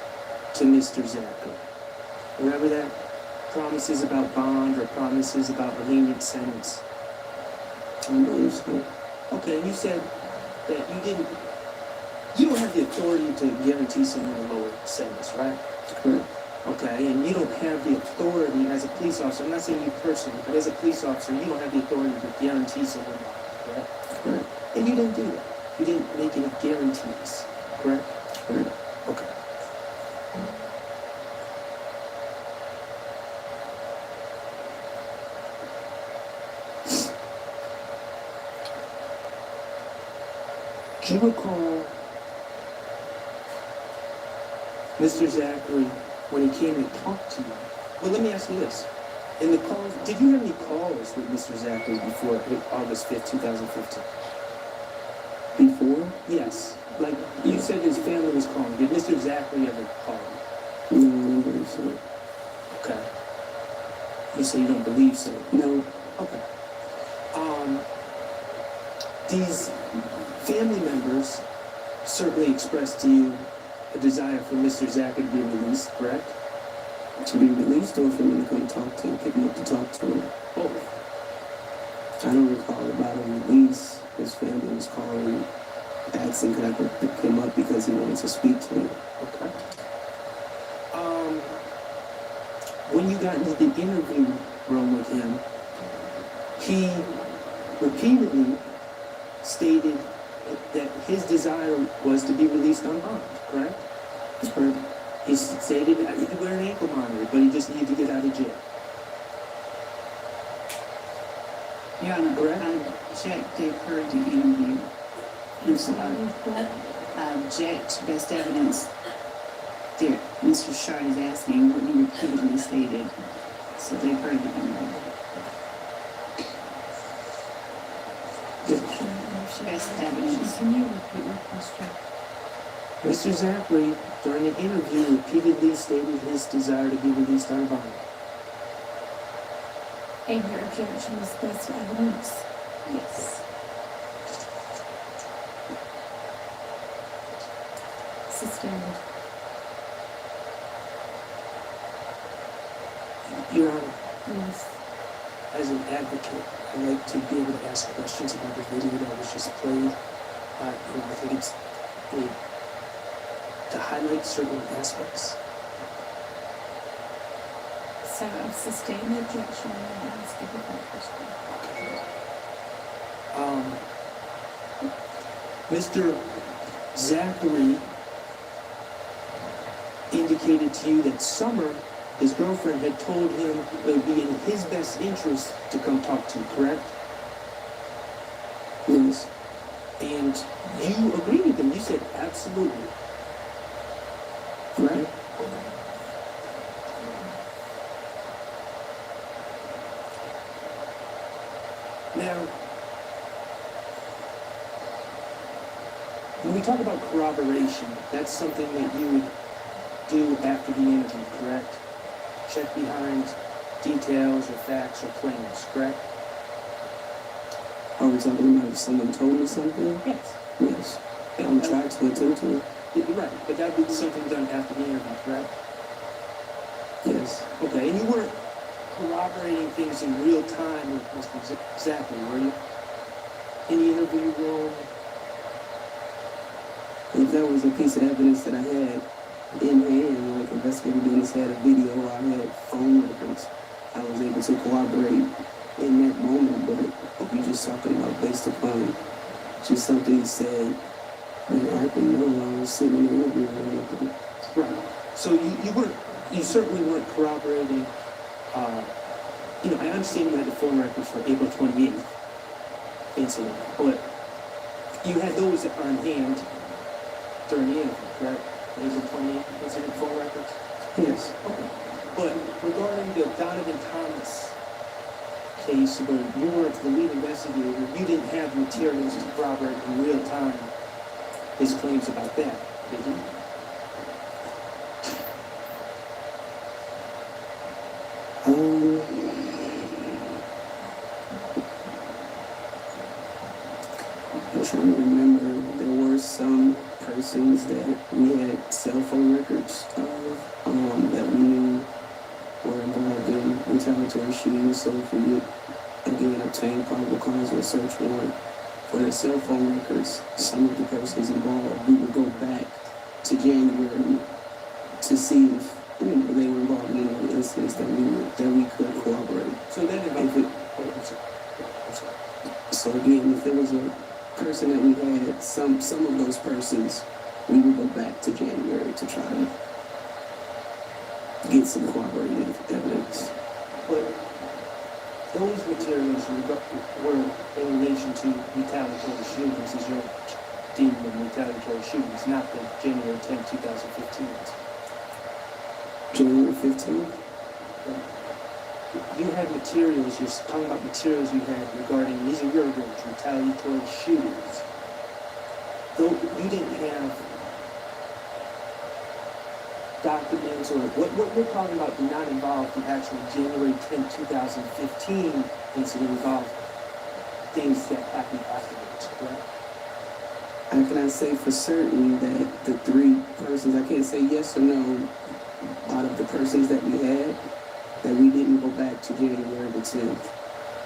Speaker 4: to Mr. Zachary. Remember that? Promises about bond or promises about a lenient sentence.
Speaker 2: I believe so.
Speaker 4: Okay, and you said that you don't have the authority to guarantee someone a lower sentence, right?
Speaker 2: Correct.
Speaker 4: Okay, and you don't have the authority as a police officer, I'm not saying you personally, but as a police officer, you don't have the authority to guarantee someone that, correct?
Speaker 2: Correct.
Speaker 4: And you didn't do that. You didn't make any guarantees, correct?
Speaker 2: Correct.
Speaker 4: Okay. Do you recall Mr. Zachary when he came to talk to you? Well, let me ask you this. In the calls, did you have any calls with Mr. Zachary before August 5th, 2015?
Speaker 2: Before?
Speaker 4: Yes. Like, you said his family was calling. Did Mr. Zachary ever call you?
Speaker 2: No, I don't believe so.
Speaker 4: Okay. You say you don't believe so.
Speaker 2: No.
Speaker 4: Okay. These family members certainly expressed to you a desire for Mr. Zachary to be released, correct?
Speaker 2: To be released or for me to come talk to him, pick him up to talk to him.
Speaker 4: Both.
Speaker 2: I don't recall about a release. His family was calling, asking could I pick him up because he wanted to speak to me.
Speaker 4: Okay. When you got into the interview room with him, he repeatedly stated that his desire was to be released unarmed, correct?
Speaker 2: Correct.
Speaker 4: He stated that he could wear an ankle monitor, but he just needed to get out of jail.
Speaker 9: Your Honor,
Speaker 4: Correct.
Speaker 9: I object they've heard the interview. I'm sorry. I object best evidence that Mr. Shard is asking what you repeatedly stated. So they've heard the interview. Best evidence.
Speaker 8: Can you repeat your question?
Speaker 4: Mr. Zachary, during an interview, repeatedly stated his desire to be released on bond.
Speaker 8: And your objection is best evidence?
Speaker 9: Yes.
Speaker 8: Sustained.
Speaker 4: Your Honor,
Speaker 8: Yes.
Speaker 4: as an advocate, I like to be able to ask questions about the video that was just played. I think it's good to highlight certain aspects.
Speaker 8: So I've sustained the objection and I'll ask a different question.
Speaker 4: Mr. Zachary indicated to you that Summer, his girlfriend, had told him it would be in his best interest to come talk to you, correct?
Speaker 2: Yes.
Speaker 4: And you agreed with him. You said absolutely. Right? Now, when we talk about corroboration, that's something that you would do after the interview, correct? Check behind details or facts or claims, correct?
Speaker 2: Are we talking about if someone told me something?
Speaker 4: Yes.
Speaker 2: Yes. I'm trying to attempt to.
Speaker 4: You're right, but that would be something done after the interview, correct?
Speaker 2: Yes.
Speaker 4: Okay, and you weren't corroborating things in real time with Mr. Zachary, were you? In the interview room?
Speaker 2: If that was a piece of evidence that I had in hand, like investigator Dennis had a video, I had phone records, I was able to corroborate in that moment, but you're just talking about based upon just something he said. I didn't know I was sitting in the interview or anything.
Speaker 4: Right. So you certainly weren't corroborating, I understand you had the phone records for April 28th incident, but you had those on hand during the interview, correct? April 28th incident phone records?
Speaker 2: Yes.
Speaker 4: Okay. But regarding the Donovan Thomas case where you weren't the lead investigator, you didn't have materials to corroborate in real time his claims about that, did you?
Speaker 2: I'm trying to remember, there were some persons that we had cell phone records of that we knew were involved in retaliatory shootings. So if we would again obtain probable cause or a search warrant for their cell phone records, some of the persons involved, we would go back to January to see if they were involved in any of the incidents that we could corroborate.
Speaker 4: So then
Speaker 2: So again, if there was a person that we had, some of those persons, we would go back to January to try to get some corroborated evidence.
Speaker 4: But those materials were in relation to retaliatory shootings, as you're deeming them retaliatory shootings, not the January 10, 2015.
Speaker 2: January 15th?
Speaker 4: You had materials, you're talking about materials you had regarding, these are your words, retaliatory shootings. Though you didn't have documents or what you're talking about do not involve the actual January 10, 2015 incident involved things that happened afterwards, correct?
Speaker 2: I cannot say for certain that the 3 persons, I can't say yes or no, out of the persons that we had, that we didn't go back to January the 10th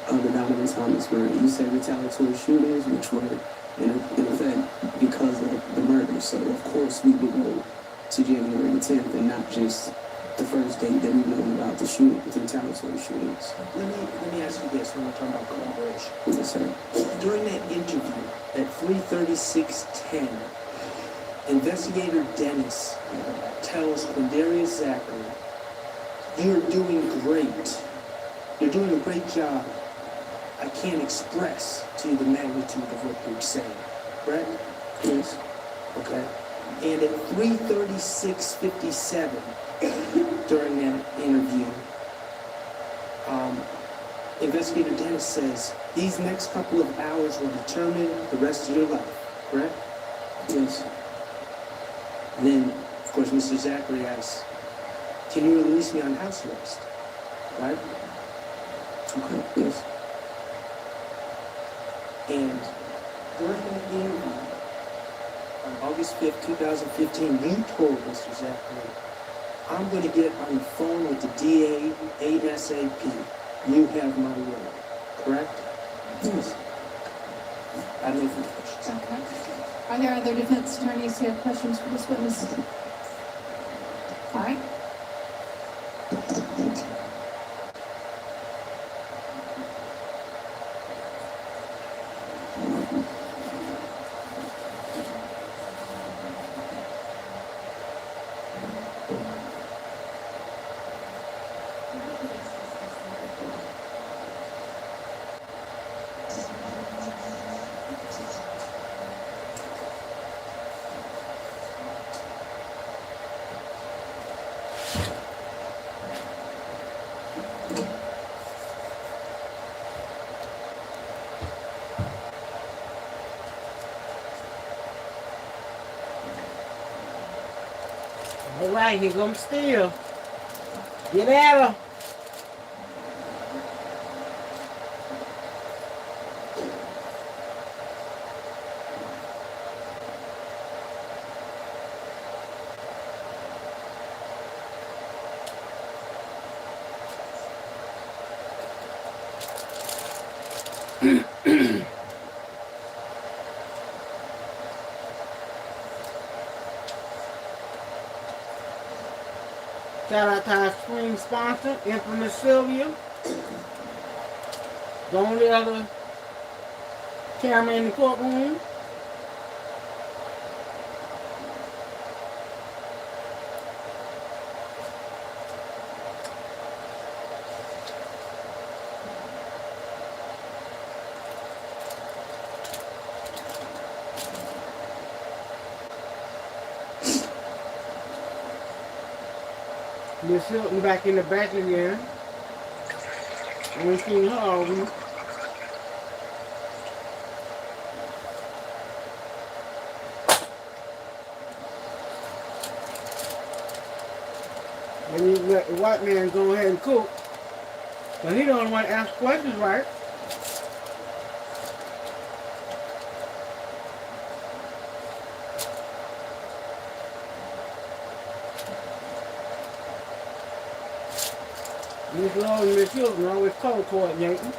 Speaker 2: of the Donovan Thomas murder. You said retaliatory shootings, which were in effect because of the murder. So of course we would go to January the 10th and not just the first date that we know about the shooting, the retaliatory shootings.
Speaker 4: Let me ask you this when we're talking about collaboration.
Speaker 2: Yes, sir.
Speaker 4: During that interview at 3:36:10, investigator Dennis tells Quindarius Zachary, "You're doing great. You're doing a great job. I can't express to you the magnitude of what you're saying." Correct?
Speaker 2: Yes.
Speaker 4: Okay. And at 3:36:57, during that interview, investigator Dennis says, "These next couple of hours will determine the rest of your life." Correct?
Speaker 2: Yes.
Speaker 4: And then, of course, Mr. Zachary asks, "Can you release me on house arrest?" Right?
Speaker 2: Okay. Yes.
Speaker 4: And during that interview, on August 5th, 2015, you told Mr. Zachary, "I'm going to get on the phone with the DA ASAP. You have my word." Correct?
Speaker 2: Yes.
Speaker 4: I have no further questions.
Speaker 3: Okay. Are there other defense attorneys who have questions for this witness? All right.
Speaker 5: All right, here comes Steel. Get at her. Shout out to our spring sponsor, Infamous Sylvia. The only other camera in the courtroom. Miss Hilton back in the back again. I ain't seen her all week. And you let the white man go ahead and cook. But he don't want to ask questions, right? Miss Lowe and Miss Hilton always color coordinating.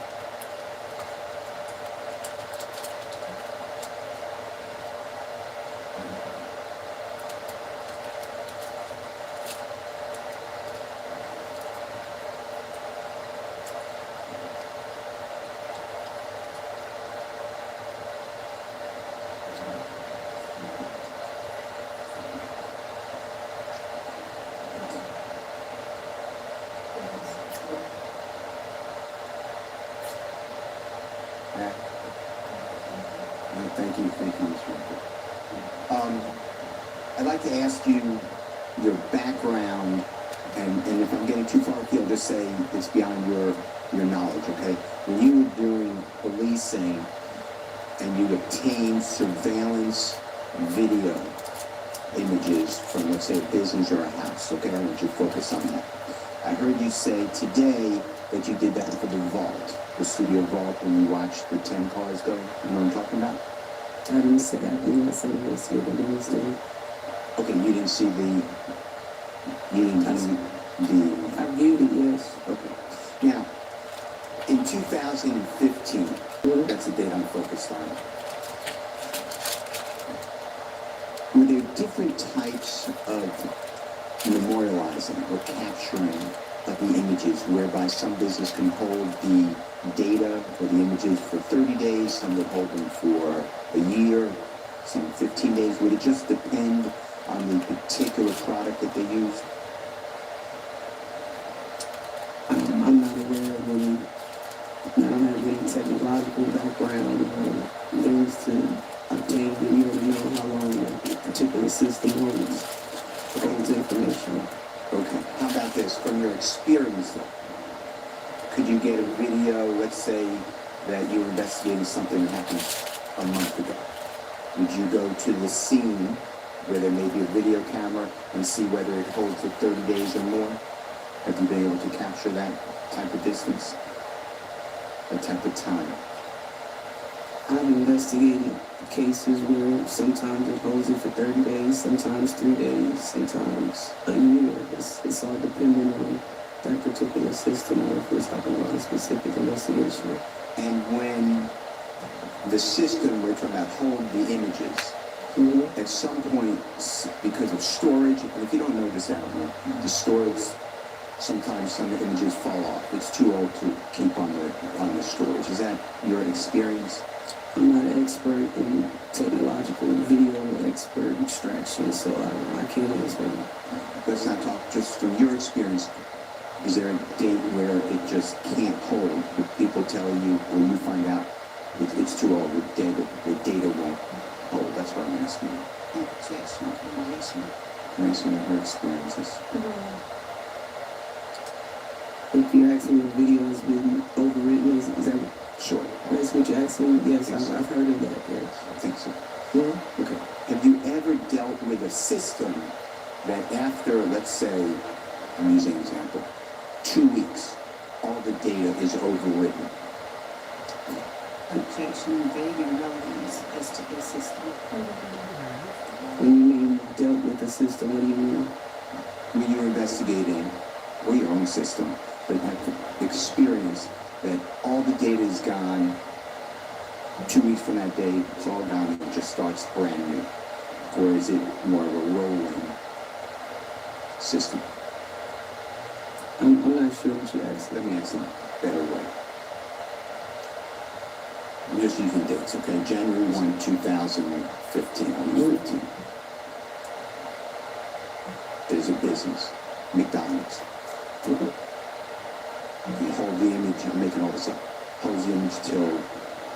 Speaker 11: Thank you, Mr. Rico. I'd like to ask you your background, and if I'm getting too far afield, just say it's beyond your knowledge, okay? When you were doing policing and you obtained surveillance video images from, let's say, a business or a house, okay? I want you to focus on that. I heard you say today that you did that for the vault, the studio vault, when you watched the 10 cars go? You know what I'm talking about?
Speaker 2: I didn't say I didn't say this here, but it was the,
Speaker 11: Okay, you didn't see the, you didn't see the,
Speaker 2: I viewed it, yes.
Speaker 11: okay. Now, in 2015, that's the date I'm focused on, were there different types of memorializing or capturing of the images whereby some business can hold the data or the images for 30 days, some would hold them for a year, some 15 days? Would it just depend on the particular product that they use?
Speaker 2: I'm not aware of any, I don't have any technological background or things to obtain video to know how long a particular system holds information.
Speaker 11: Okay, how about this, from your experience though? Could you get a video, let's say that you were investigating something that happened a month ago? Would you go to the scene where there may be a video camera and see whether it holds for 30 days or more? Have you been able to capture that type of distance? That type of time?
Speaker 2: I've investigated cases where sometimes it holds it for 30 days, sometimes 3 days, sometimes a year. It's all dependent on that particular system or if we're talking about a specific investigation.
Speaker 11: And when the system we're talking about hold the images, at some point, because of storage, and if you don't know this, Alan, the storage, sometimes some images fall off. It's too old to keep on the storage. Is that your experience?
Speaker 2: I'm not an expert in technological video expert extraction, so I can't answer that.
Speaker 11: Let's not talk, just from your experience, is there a date where it just can't hold? If people tell you, when you find out it's too old, the data won't hold? That's what I'm asking you.
Speaker 9: Objection, elimination.
Speaker 11: I'm asking you her experiences.
Speaker 2: If you're asking if the video has been overwritten, is that
Speaker 11: Sure.
Speaker 2: that's what you're asking? Yes, I've heard of that, yes.
Speaker 11: I think so.
Speaker 2: Yeah.
Speaker 11: Okay. Have you ever dealt with a system that after, let's say, I'm using an example, 2 weeks, all the data is overwritten?
Speaker 9: Objection, vague and relevant as to the system.
Speaker 2: When you mean dealt with the system, what do you mean?
Speaker 11: When you're investigating, or your own system, but have experience that all the data is gone, 2 weeks from that day, it's all gone, and it just starts brand new? Or is it more of a rolling system?
Speaker 2: I'm not sure what you asked.
Speaker 11: Let me ask it a better way. I'm just using dates, okay? January 1, 2015. I'm using 15. There's a business, McDonald's. You hold the image, I'm making all this up, holds the image till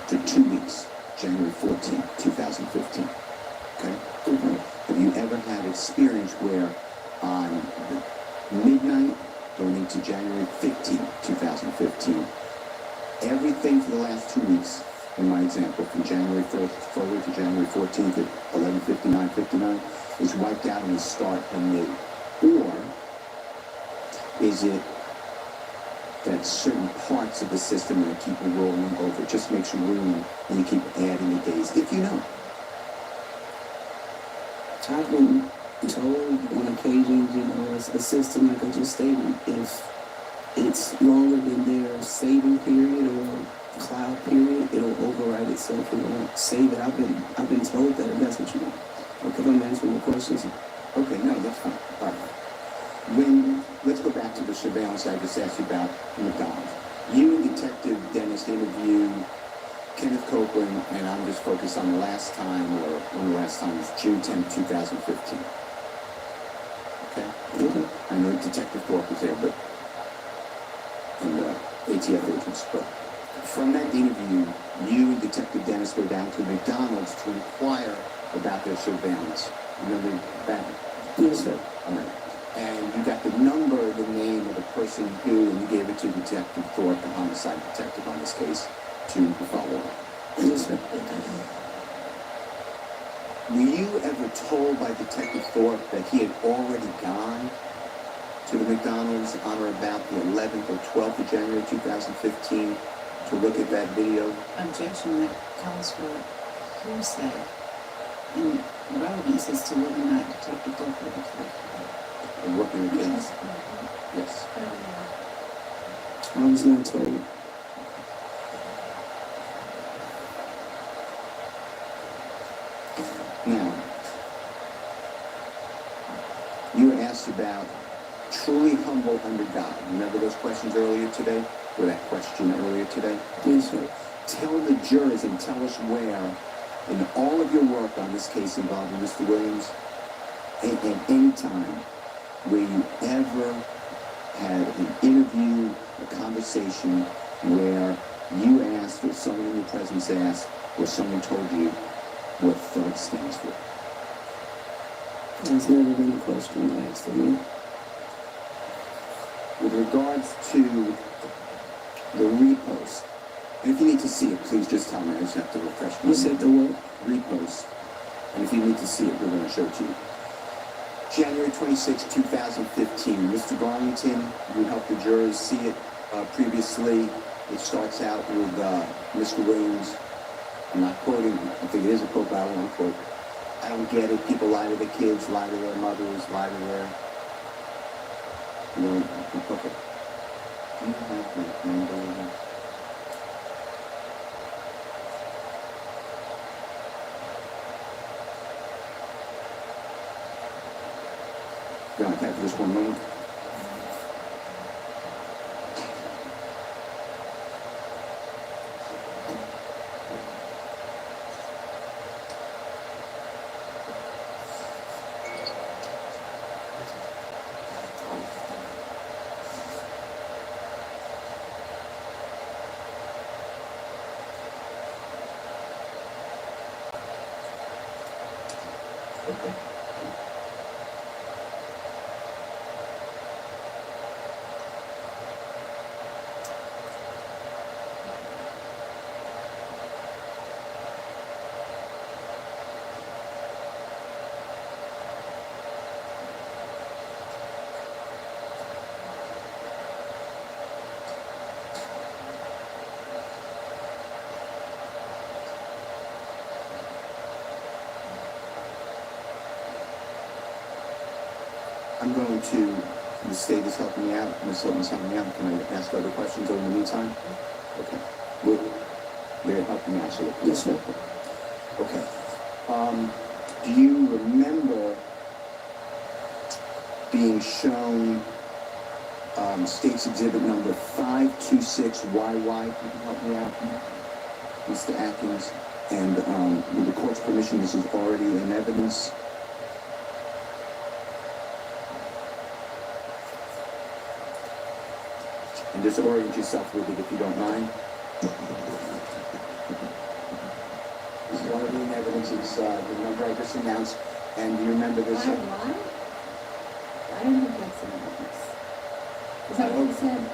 Speaker 11: for 2 weeks, January 14, 2015. Okay? Have you ever had experience where on midnight going into January 15, 2015, everything for the last 2 weeks, in my example, from January 1st forward to January 14th at 11:59 is wiped out and you start anew? Or is it that certain parts of the system are keep rolling over? It just makes room and you keep adding the days, if you know.
Speaker 2: I've been told on occasions, you know, it's a system, like I just stated, if it's longer than their saving period or cloud period, it'll override itself and won't save it. I've been told that, if that's what you want. Okay, I'm answering your questions.
Speaker 11: Okay, no, that's fine. All right. Let's go back to the surveillance I just asked you about McDonald's. You and Detective Dennis interviewed Kenneth Copeland, and I'm just focused on the last time, or one of the last times, June 10, 2015. Okay? I know Detective Thorpe was there, but, and ATF agents, but from that interview, you and Detective Dennis go down to McDonald's to inquire about their surveillance. Remember that?
Speaker 2: Yes, sir.
Speaker 11: All right. And you got the number, the name of the person who, and you gave it to Detective Thorpe, the homicide detective on this case, to follow up.
Speaker 2: Yes, sir.
Speaker 11: Were you ever told by Detective Thorpe that he had already gone to the McDonald's on or about the 11th or 12th of January 2015 to look at that video?
Speaker 9: Objection, that calls for hearsay and relevance as to whether or not Detective Doper was there.
Speaker 11: And working the case? Yes.
Speaker 2: I was not told.
Speaker 11: Now, you were asked about truly humble under God. Remember those questions earlier today? Or that question earlier today?
Speaker 2: Yes, sir.
Speaker 11: Tell the jurors and tell us where, in all of your work on this case involving Mr. Williams, at any time, where you ever had an interview, a conversation, where you asked, or someone in your presence asked, or someone told you what THUG stands for.
Speaker 2: There's never been a question asked of me.
Speaker 11: With regards to the repost, and if you need to see it, please just tell me. I just have to refresh my
Speaker 2: You said the what?
Speaker 11: repost. And if you need to see it, we're going to show it to you. January 26, 2015, Mr. Garlington, you helped the jurors see it previously. It starts out with Mr. Williams. I'm not quoting, I think it is a quote, but I don't want to quote. I don't get it. People lie to their kids, lie to their mothers, lie to their... You know, okay. Do you have the number? Go on, for just 1 moment. I'm going to, the state is helping me out, Ms. Hilton's helping me out. Can I ask other questions over the meantime? Okay. Well, they're helping me out, so
Speaker 2: Yes, sir.
Speaker 11: okay. Do you remember being shown State's Exhibit number 526YY? You can help me out, Mr. Atkins. And with the court's permission, this is already in evidence. And just orient yourself with it if you don't mind. This is already in evidence. It's the number I just announced. And do you remember this?
Speaker 3: Why? I don't think that's in evidence. Is that what you said?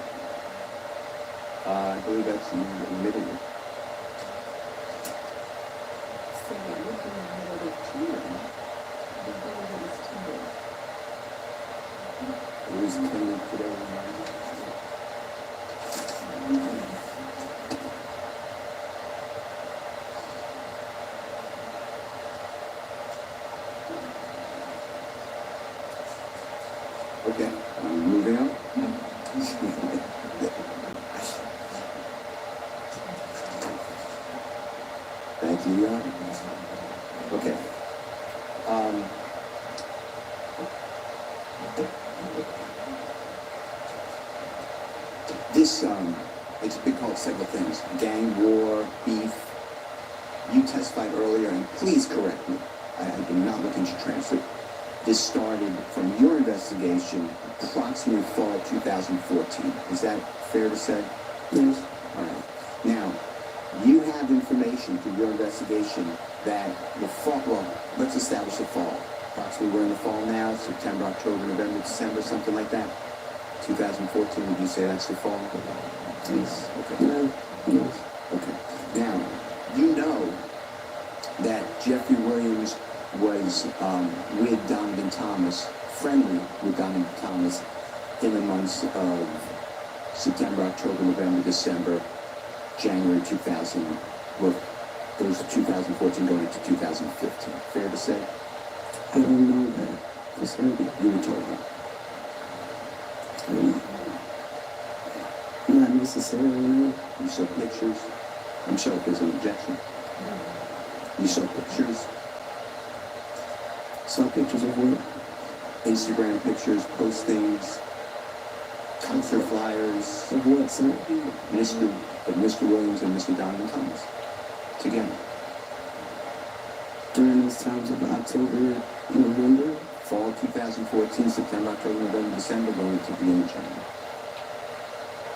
Speaker 11: I believe that's admitted.
Speaker 3: So you're looking at it at 2. I believe it was 10.
Speaker 11: It was 10 today. Okay, moving on. Thank you, Leon. Okay. This, it's been called several things. Gang war, beef. You testified earlier, and please correct me. I did not look into transcript. This started from your investigation approximately fall of 2014. Is that fair to say?
Speaker 2: Yes.
Speaker 11: All right. Now, you have information through your investigation that the fall, well, let's establish the fall. Approximately we're in the fall now, September, October, November, December, something like that. 2014, would you say that's the fall?
Speaker 2: Yes.
Speaker 11: Okay.
Speaker 2: No. Yes.
Speaker 11: Okay. Now, you know that Jeffrey Williams was with Donovan Thomas, friendly with Donovan Thomas, in the months of September, October, November, December, January 2000, well, those 2014 going into 2015. Fair to say?
Speaker 2: I don't know that. It's gonna be.
Speaker 11: You were told that.
Speaker 2: Not necessarily, no.
Speaker 11: You saw pictures. I'm sure if there's an objection. You saw pictures,
Speaker 2: Saw pictures of what?
Speaker 11: Instagram pictures, postings, concert flyers,
Speaker 2: Of what, sir?
Speaker 11: Mr. Williams and Mr. Donovan Thomas together.
Speaker 2: During those times of October, November,
Speaker 11: Fall 2014, September, October, November, December, going to beginning of January.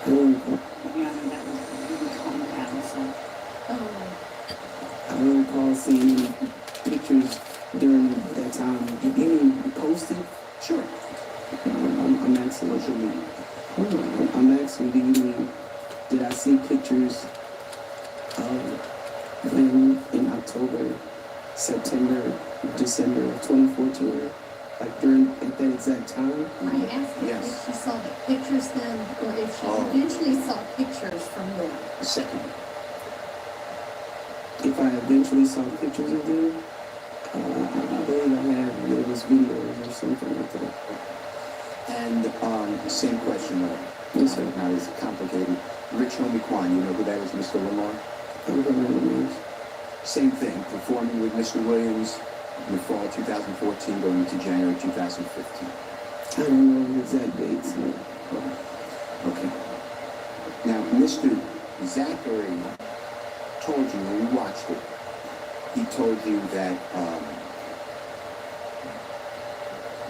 Speaker 2: I don't,
Speaker 9: Your Honor, that was really calm down, so.
Speaker 2: I don't recall seeing any pictures during that time. Any posted?
Speaker 11: Sure.
Speaker 2: I'm asking.
Speaker 11: Social media.
Speaker 2: I'm asking, do you mean, did I see pictures of them in October, September, December of 2014? Like during, at that exact time?
Speaker 8: I asked her
Speaker 11: Yes.
Speaker 8: if she saw the pictures then, or if she
Speaker 11: Oh.
Speaker 8: eventually saw pictures from them.
Speaker 11: The second.
Speaker 2: If I eventually saw pictures of them, I believe I had, there was videos or something like that.
Speaker 11: And same question,
Speaker 2: Yes, sir.
Speaker 11: not as complicated. Rich Homie Kwan, you know who that is, Mr. Lamar?
Speaker 2: I'm gonna remember.
Speaker 11: Same thing, performing with Mr. Williams in the fall 2014, going into January 2015.
Speaker 2: I don't know the exact dates. No.
Speaker 11: Okay. Now, Mr. Zachary told you when you watched it, he told you that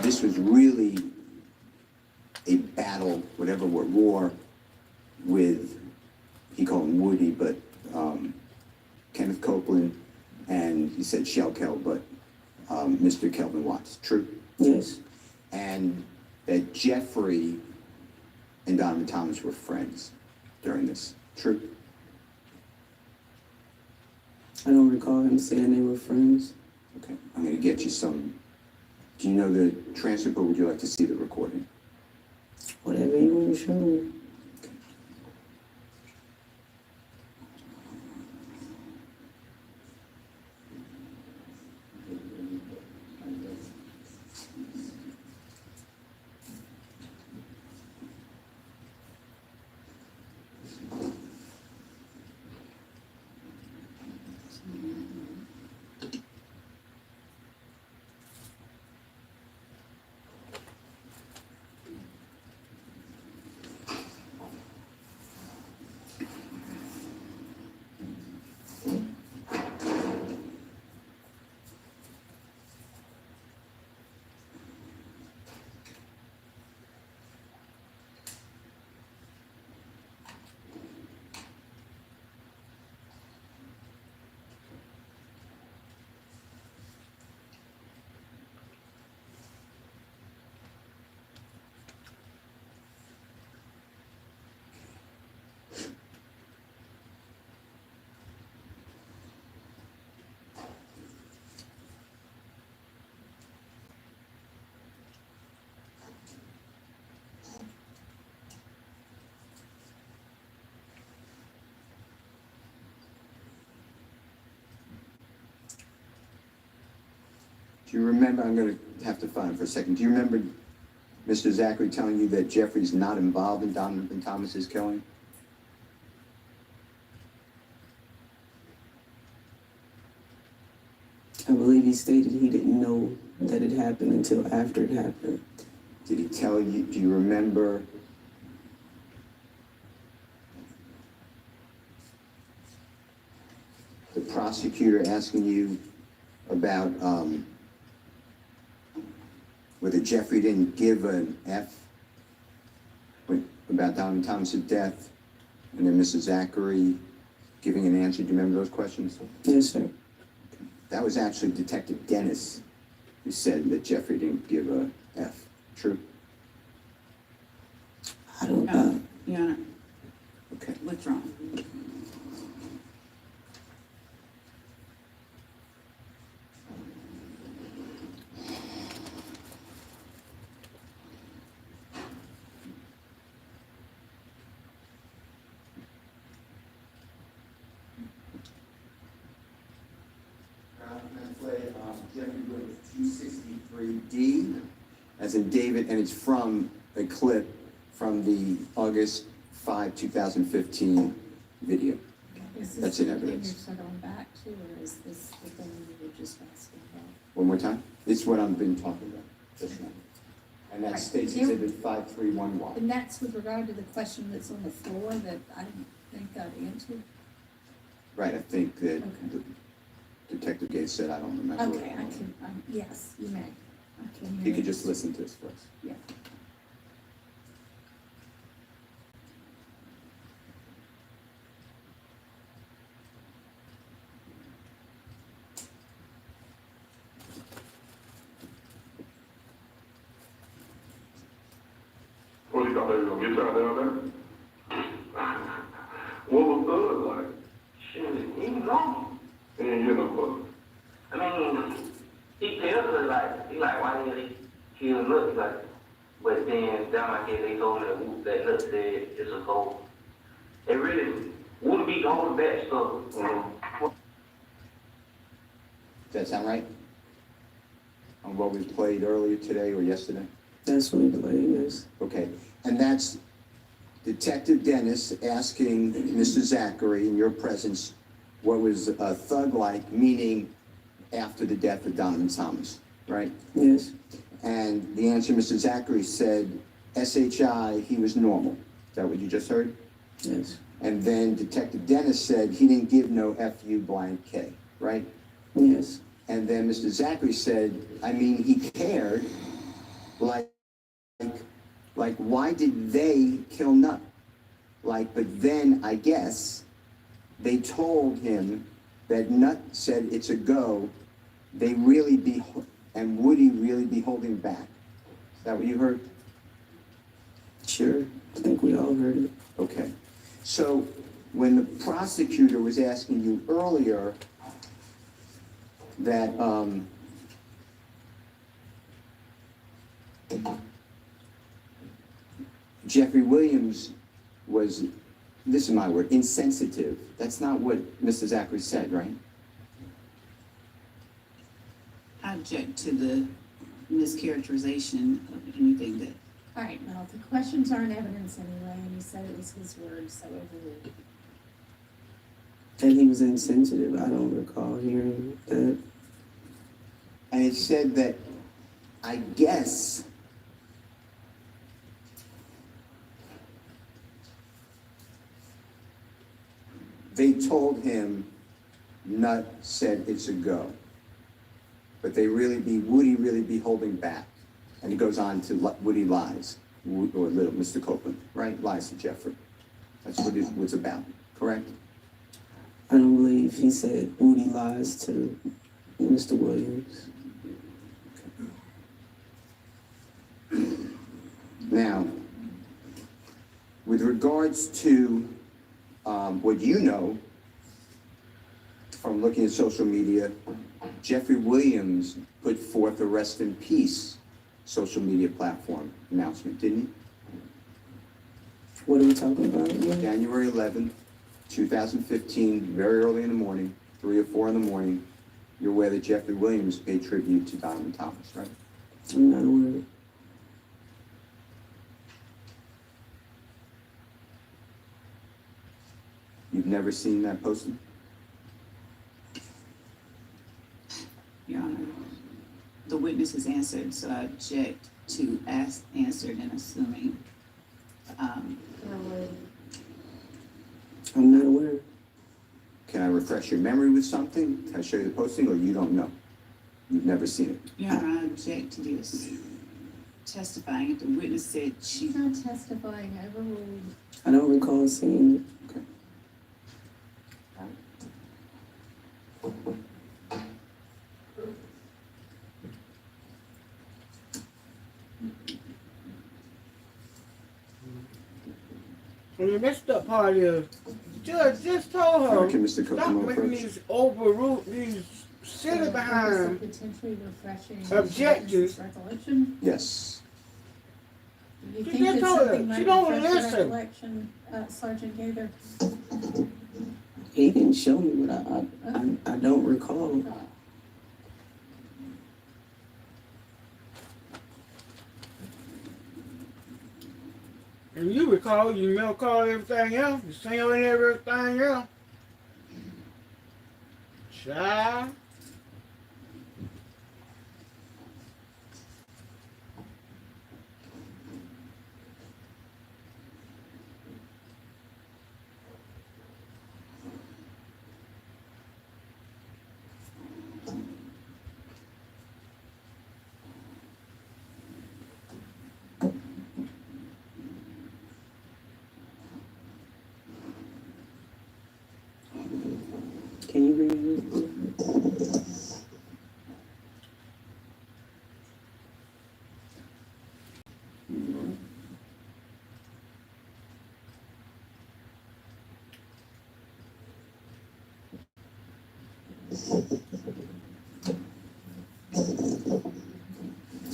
Speaker 11: this was really a battle, whatever word, war with, he called him Woody, but Kenneth Copeland, and he said Shell Kel, but Mr. Kelvin Watts. True?
Speaker 2: Yes.
Speaker 11: And that Jeffrey and Donovan Thomas were friends during this. True?
Speaker 2: I don't recall him saying they were friends.
Speaker 11: Okay, I'm gonna get you some. Do you know the transcript, or would you like to see the recording?
Speaker 2: Whatever you want to show me.
Speaker 11: Do you remember, I'm gonna have to find for a second, do you remember Mr. Zachary telling you that Jeffrey's not involved in Donovan Thomas's killing?
Speaker 2: I believe he stated he didn't know that it happened until after it happened.
Speaker 11: Did he tell you, do you remember the prosecutor asking you about whether Jeffrey didn't give an F about Donovan Thomas's death, and then Mrs. Zachary giving an answer? Do you remember those questions?
Speaker 2: Yes, sir.
Speaker 11: That was actually Detective Dennis who said that Jeffrey didn't give a F. True?
Speaker 2: I don't
Speaker 1: Your Honor,
Speaker 11: Okay.
Speaker 1: withdrawn.
Speaker 11: as in David, and it's from a clip from the August 5, 2015 video.
Speaker 8: Is
Speaker 11: That's
Speaker 8: this
Speaker 11: in
Speaker 8: the thing
Speaker 11: evidence.
Speaker 8: you're going back to, or is this the thing you were just asking about?
Speaker 11: One more time? It's what I've been talking about just now. And that
Speaker 8: Right.
Speaker 11: states
Speaker 8: There-
Speaker 11: exhibit 531Y.
Speaker 8: And that's with regard to the question that's on the floor that I don't think got answered?
Speaker 11: Right, I think that
Speaker 8: Okay.
Speaker 11: the Detective Gates said, I don't remember.
Speaker 8: Okay, I can, yes, you may. I can hear
Speaker 11: You could
Speaker 8: it.
Speaker 11: just listen to this first.
Speaker 8: Yeah.
Speaker 12: What you thought they were gonna get y'all down there? What was Thug like?
Speaker 10: Shit, he long.
Speaker 12: He ain't get no fuck.
Speaker 10: I mean, he tells us he like, why did he kill Nuts? Like, but then down my head, they told me that Nuts said it's a cold. It really wouldn't be holding back stuff.
Speaker 11: Does that sound right? On what was played earlier today or yesterday?
Speaker 2: That's what it is.
Speaker 11: Okay, and that's Detective Dennis asking Mr. Zachary in your presence, what was a thug like, meaning after the death of Donovan Thomas, right?
Speaker 2: Yes.
Speaker 11: And the answer, Mr. Zachary said, SHI, he was normal. Is that what you just heard?
Speaker 2: Yes.
Speaker 11: And then Detective Dennis said he didn't give no FU blank K, right?
Speaker 2: Yes.
Speaker 11: And then Mr. Zachary said, I mean, he cared, like why did they kill Nut? Like, but then I guess they told him that Nut said it's a go, they really be, and Woody really be holding back. Is that what you heard?
Speaker 2: Sure. I think we all heard it.
Speaker 11: Okay. So when the prosecutor was asking you earlier that, Jeffrey Williams was, this is my word, insensitive. That's not what Mr. Zachary said, right?
Speaker 1: I object to the mischaracterization of anything that,
Speaker 8: All right, well, the questions aren't evidence anyway, and he said it was his word, so overruled.
Speaker 2: And he was insensitive. I don't recall hearing that.
Speaker 11: And it said that, I guess, they told him Nut said it's a go. But they really be, Woody really be holding back. And he goes on to Woody lies, or little Mr. Copeland, right? Lies to Jeffrey. That's what it was about, correct?
Speaker 2: I don't believe he said Woody lies to Mr. Williams.
Speaker 11: Now, with regards to what you know from looking at social media, Jeffrey Williams put forth a rest in peace social media platform announcement, didn't he?
Speaker 2: What are we talking about again?
Speaker 11: January 11th, 2015, very early in the morning, 3 or 4 in the morning, you're aware that Jeffrey Williams paid tribute to Donovan Thomas, right?
Speaker 2: I'm not aware.
Speaker 11: You've never seen that posting?
Speaker 1: Your Honor, the witness has answered, so I object to answered and assuming.
Speaker 2: I'm not aware.
Speaker 11: Can I refresh your memory with something? Can I show you the posting, or you don't know? You've never seen it?
Speaker 1: Your Honor, I object to this testifying. If the witness said she,
Speaker 8: She's not testifying, overruled.
Speaker 2: I don't recall seeing it.
Speaker 11: Okay.
Speaker 5: And the messed up part is, Judge just told her,
Speaker 11: Can Mr. Cook
Speaker 5: stop
Speaker 11: come up
Speaker 5: making
Speaker 11: first?
Speaker 5: these overruled, these sitting behind
Speaker 8: Potentially refreshing.
Speaker 5: objectives.
Speaker 8: Recollection?
Speaker 11: Yes.
Speaker 8: Do you
Speaker 5: She
Speaker 8: think
Speaker 5: just
Speaker 8: that
Speaker 5: told her.
Speaker 8: something might
Speaker 5: She don't
Speaker 8: refresh the
Speaker 5: listen.
Speaker 8: recollection, Sergeant Gaither?
Speaker 2: He didn't show me, but I don't recall.
Speaker 5: And you recall, you mail call everything else, you sing and everything else. Child.
Speaker 2: Can you read it?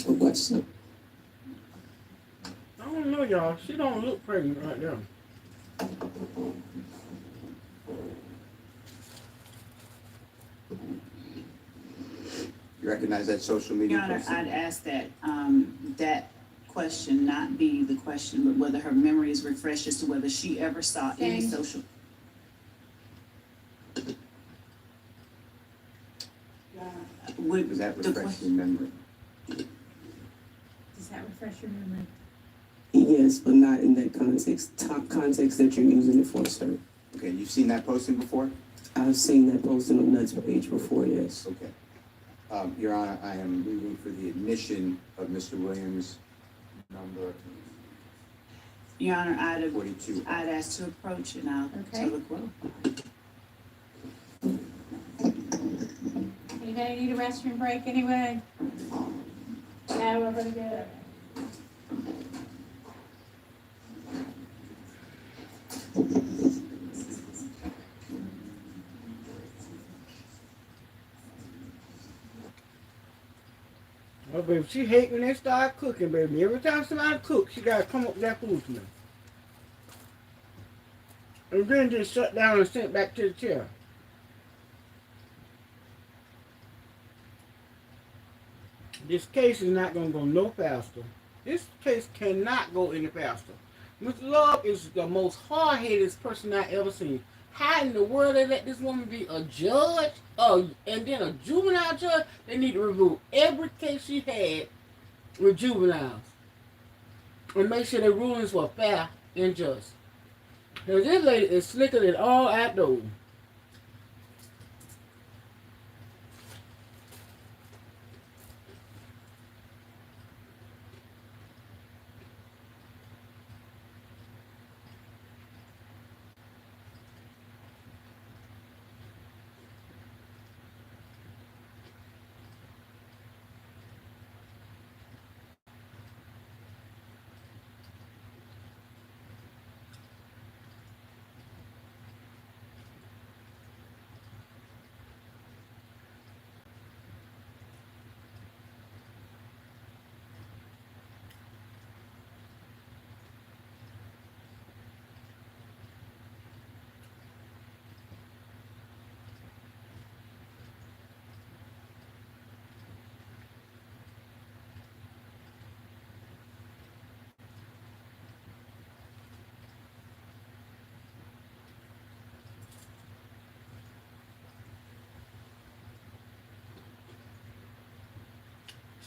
Speaker 2: What's up?
Speaker 5: I don't know, y'all. She don't look pregnant right now.
Speaker 11: You recognize that social media
Speaker 1: Your Honor,
Speaker 11: person?
Speaker 1: I'd ask that, that question not be the question, but whether her memory is refreshed as to whether she ever saw any
Speaker 3: Same.
Speaker 1: social. Would
Speaker 11: Does that
Speaker 1: the
Speaker 11: refresh
Speaker 1: question-
Speaker 11: your memory?
Speaker 8: Does that refresh your memory?
Speaker 2: Yes, but not in that context. Top context that you're using it for, sir.
Speaker 11: Okay, you've seen that posting before?
Speaker 2: I've seen that posting on Nuts page before, yes.
Speaker 11: Okay. Your Honor, I am moving for the admission of Mr. Williams, number
Speaker 1: Your Honor,
Speaker 11: 42.
Speaker 1: I'd ask to approach and I'll
Speaker 8: Okay.
Speaker 1: tell the quote.
Speaker 8: Anybody need a restroom break anyway? No, we're pretty good.
Speaker 5: Oh, baby, she hate when they start cooking, baby. Every time somebody cooks, she gotta come up with that food to me. And then just shut down and sent back to the chair. This case is not gonna go no faster. This case cannot go any faster. Mr. Love is the most hard-headed person I ever seen. How in the world they let this woman be a judge, and then a juvenile judge? They need to remove every case she had with juveniles and make sure the rulings were fair and just. Now this lady is slicker than all outdoors.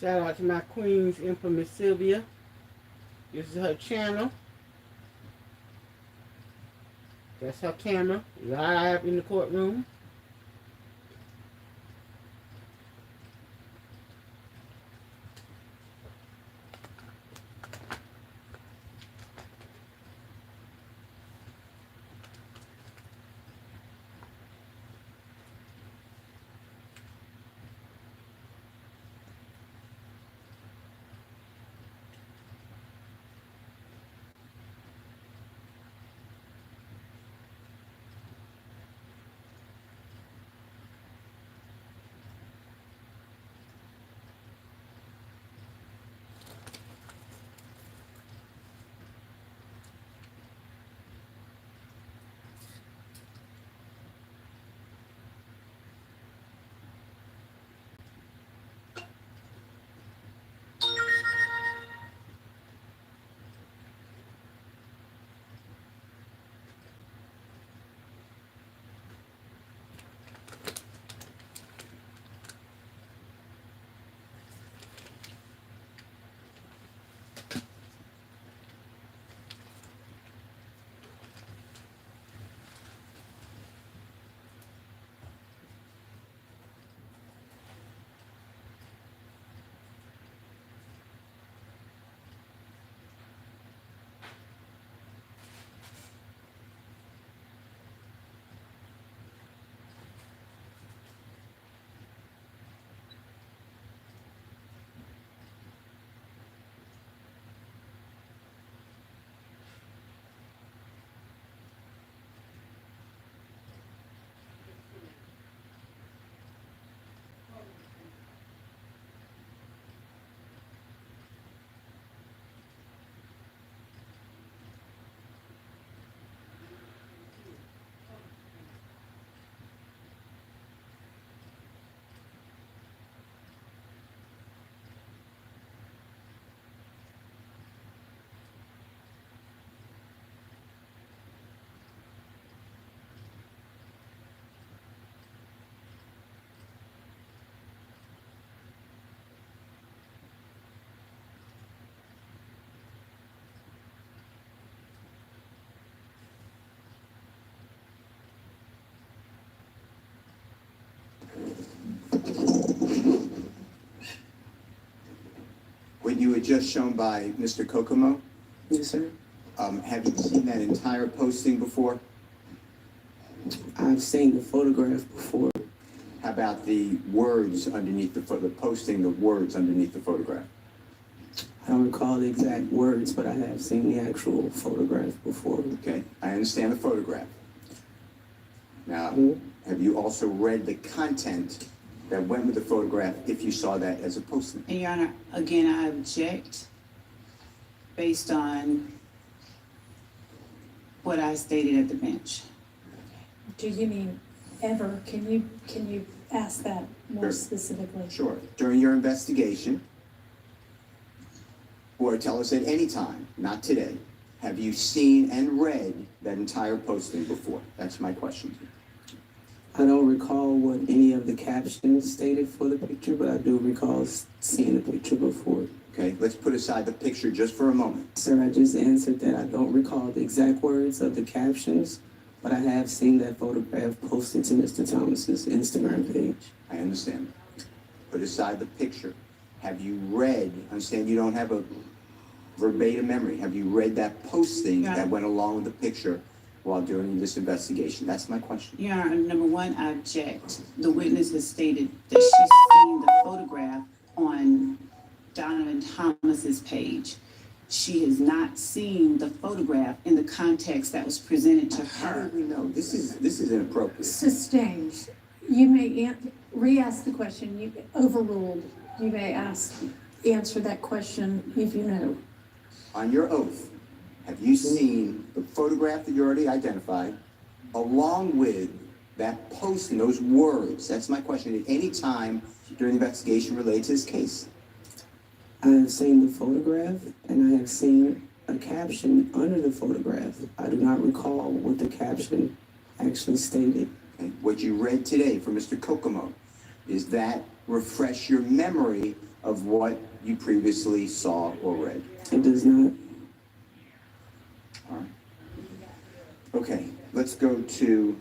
Speaker 5: Shout out to my queen's infamous Sylvia. This is her channel. That's her camera, live in the courtroom.
Speaker 11: you were just shown by Mr. Kokomo,
Speaker 2: Yes, sir.
Speaker 11: have you seen that entire posting before?
Speaker 2: I've seen the photograph before.
Speaker 11: How about the words underneath the posting, the words underneath the photograph?
Speaker 2: I don't recall the exact words, but I have seen the actual photograph before.
Speaker 11: Okay, I understand the photograph. Now,
Speaker 2: Mhm.
Speaker 11: have you also read the content that went with the photograph if you saw that as a posting?
Speaker 1: And Your Honor, again, I object based on what I stated at the bench.
Speaker 8: Do you mean ever? Can you ask that more
Speaker 11: Sure.
Speaker 8: specifically?
Speaker 11: Sure. During your investigation, or tell us at any time, not today, have you seen and read that entire posting before? That's my question.
Speaker 2: I don't recall what any of the captions stated for the picture, but I do recall seeing the picture before.
Speaker 11: Okay, let's put aside the picture just for a moment.
Speaker 2: Sir, I just answered that I don't recall the exact words of the captions, but I have seen that photograph posted to Mr. Thomas's Instagram page.
Speaker 11: I understand. Put aside the picture. Have you read, understand you don't have a verbatim memory, have you read that posting
Speaker 1: Yeah.
Speaker 11: that went along with the picture while doing this investigation? That's my question.
Speaker 1: Your Honor, number one, I object. The witness has stated that she's seen the photograph on Donovan Thomas's page. She has not seen the photograph in the context that was presented to
Speaker 11: How
Speaker 1: her.
Speaker 11: do we know? This is inappropriate.
Speaker 8: Sustained. You may re-ask the question. You overruled. You may answer that question if you know.
Speaker 11: On your oath, have you seen the photograph that you already identified along with that posting, those words? That's my question. At any time during the investigation related to this case?
Speaker 2: I have seen the photograph, and I have seen a caption under the photograph. I do not recall what the caption actually stated.
Speaker 11: Okay. What you read today from Mr. Kokomo, is that refresh your memory of what you previously saw or read?
Speaker 2: It does not.
Speaker 11: All right. Okay, let's go to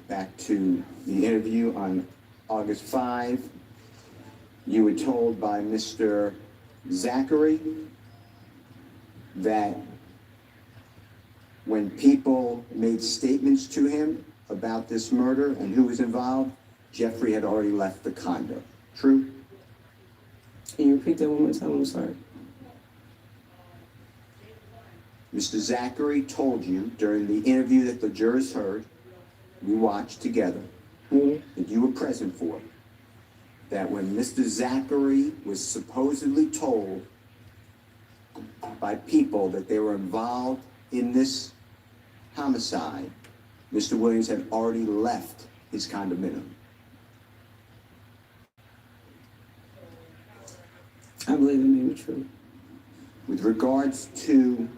Speaker 11: back to the interview on August 5. You were told by Mr. Zachary that when people made statements to him about this murder and who was involved, Jeffrey had already left the condo. True?
Speaker 2: Can you repeat that one more time? I'm sorry.
Speaker 11: Mr. Zachary told you during the interview that the jurors heard, we watched together, that you were present for, that when Mr. Zachary was supposedly told by people that they were involved in this homicide, Mr. Williams had already left his condominium.
Speaker 2: I believe it may be true.
Speaker 11: With regards to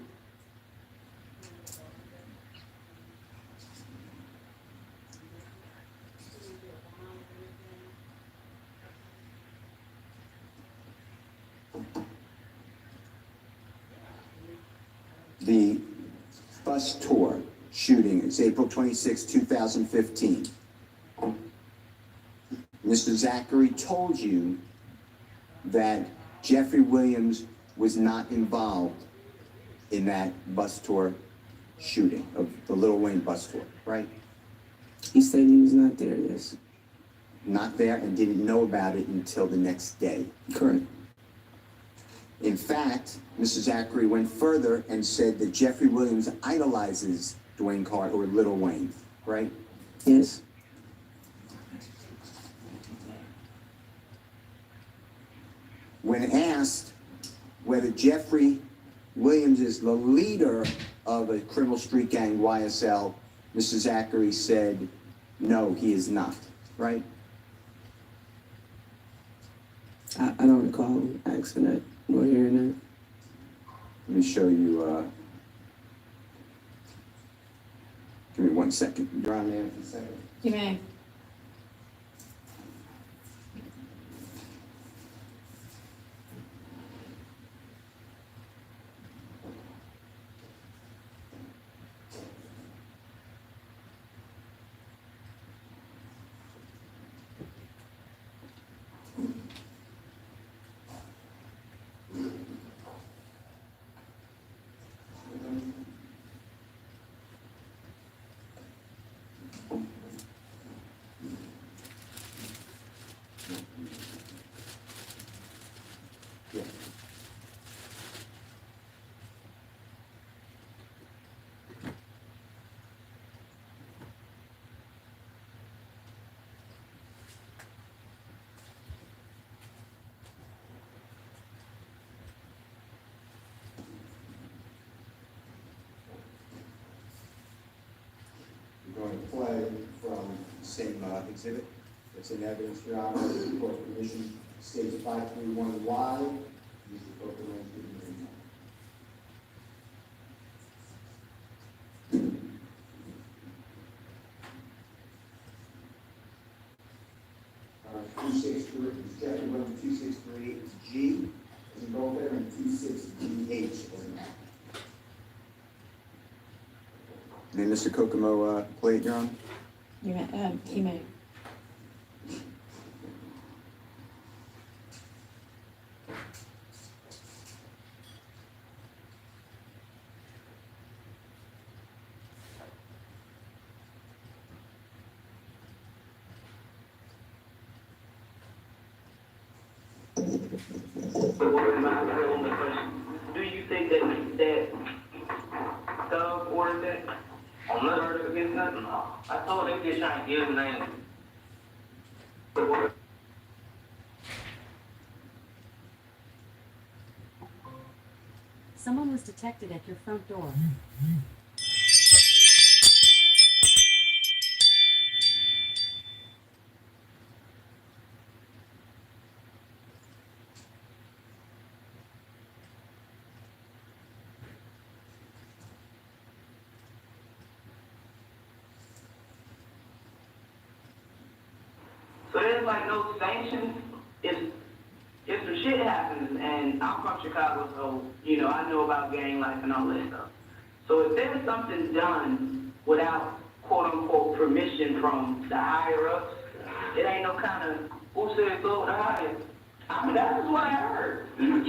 Speaker 11: the bus tour shooting, it's April 26, 2015. Mr. Zachary told you that Jeffrey Williams was not involved in that bus tour shooting of the Lil Wayne bus tour, right?
Speaker 2: He said he was not there, yes.
Speaker 11: Not there and didn't know about it until the next day.
Speaker 2: Correct.
Speaker 11: In fact, Mr. Zachary went further and said that Jeffrey Williams idolizes Dwayne Carter or Lil Wayne, right?
Speaker 2: Yes.
Speaker 11: When asked whether Jeffrey Williams is the leader of a criminal street gang, YSL, Mr. Zachary said, no, he is not, right?
Speaker 2: I don't recall asking that or hearing that.
Speaker 11: Let me show you, give me 1 second. You're on there for a second.
Speaker 8: You may.
Speaker 11: Yeah. We're going to play from the same exhibit. It's in evidence, Your Honor. The court permission states 531Y. Use the court permission. All right, 263 is chapter 1, 263 is G, as in gold there, and 26GH as in that. May Mr. Kokomo play it, Your Honor?
Speaker 8: He may.
Speaker 10: Do you think that Doug ordered that? On murder against nothing? No. I told him they're trying to give him name.
Speaker 13: Someone was detected at your front door.
Speaker 10: So there's like no sanctions if some shit happens, and I'm from Chicago, so, you know, I know about gang life and all that stuff. So if there's something done without quote-unquote permission from the higher-ups, it ain't no kind of, who said so, the higher? I mean, that's what I heard.
Speaker 12: You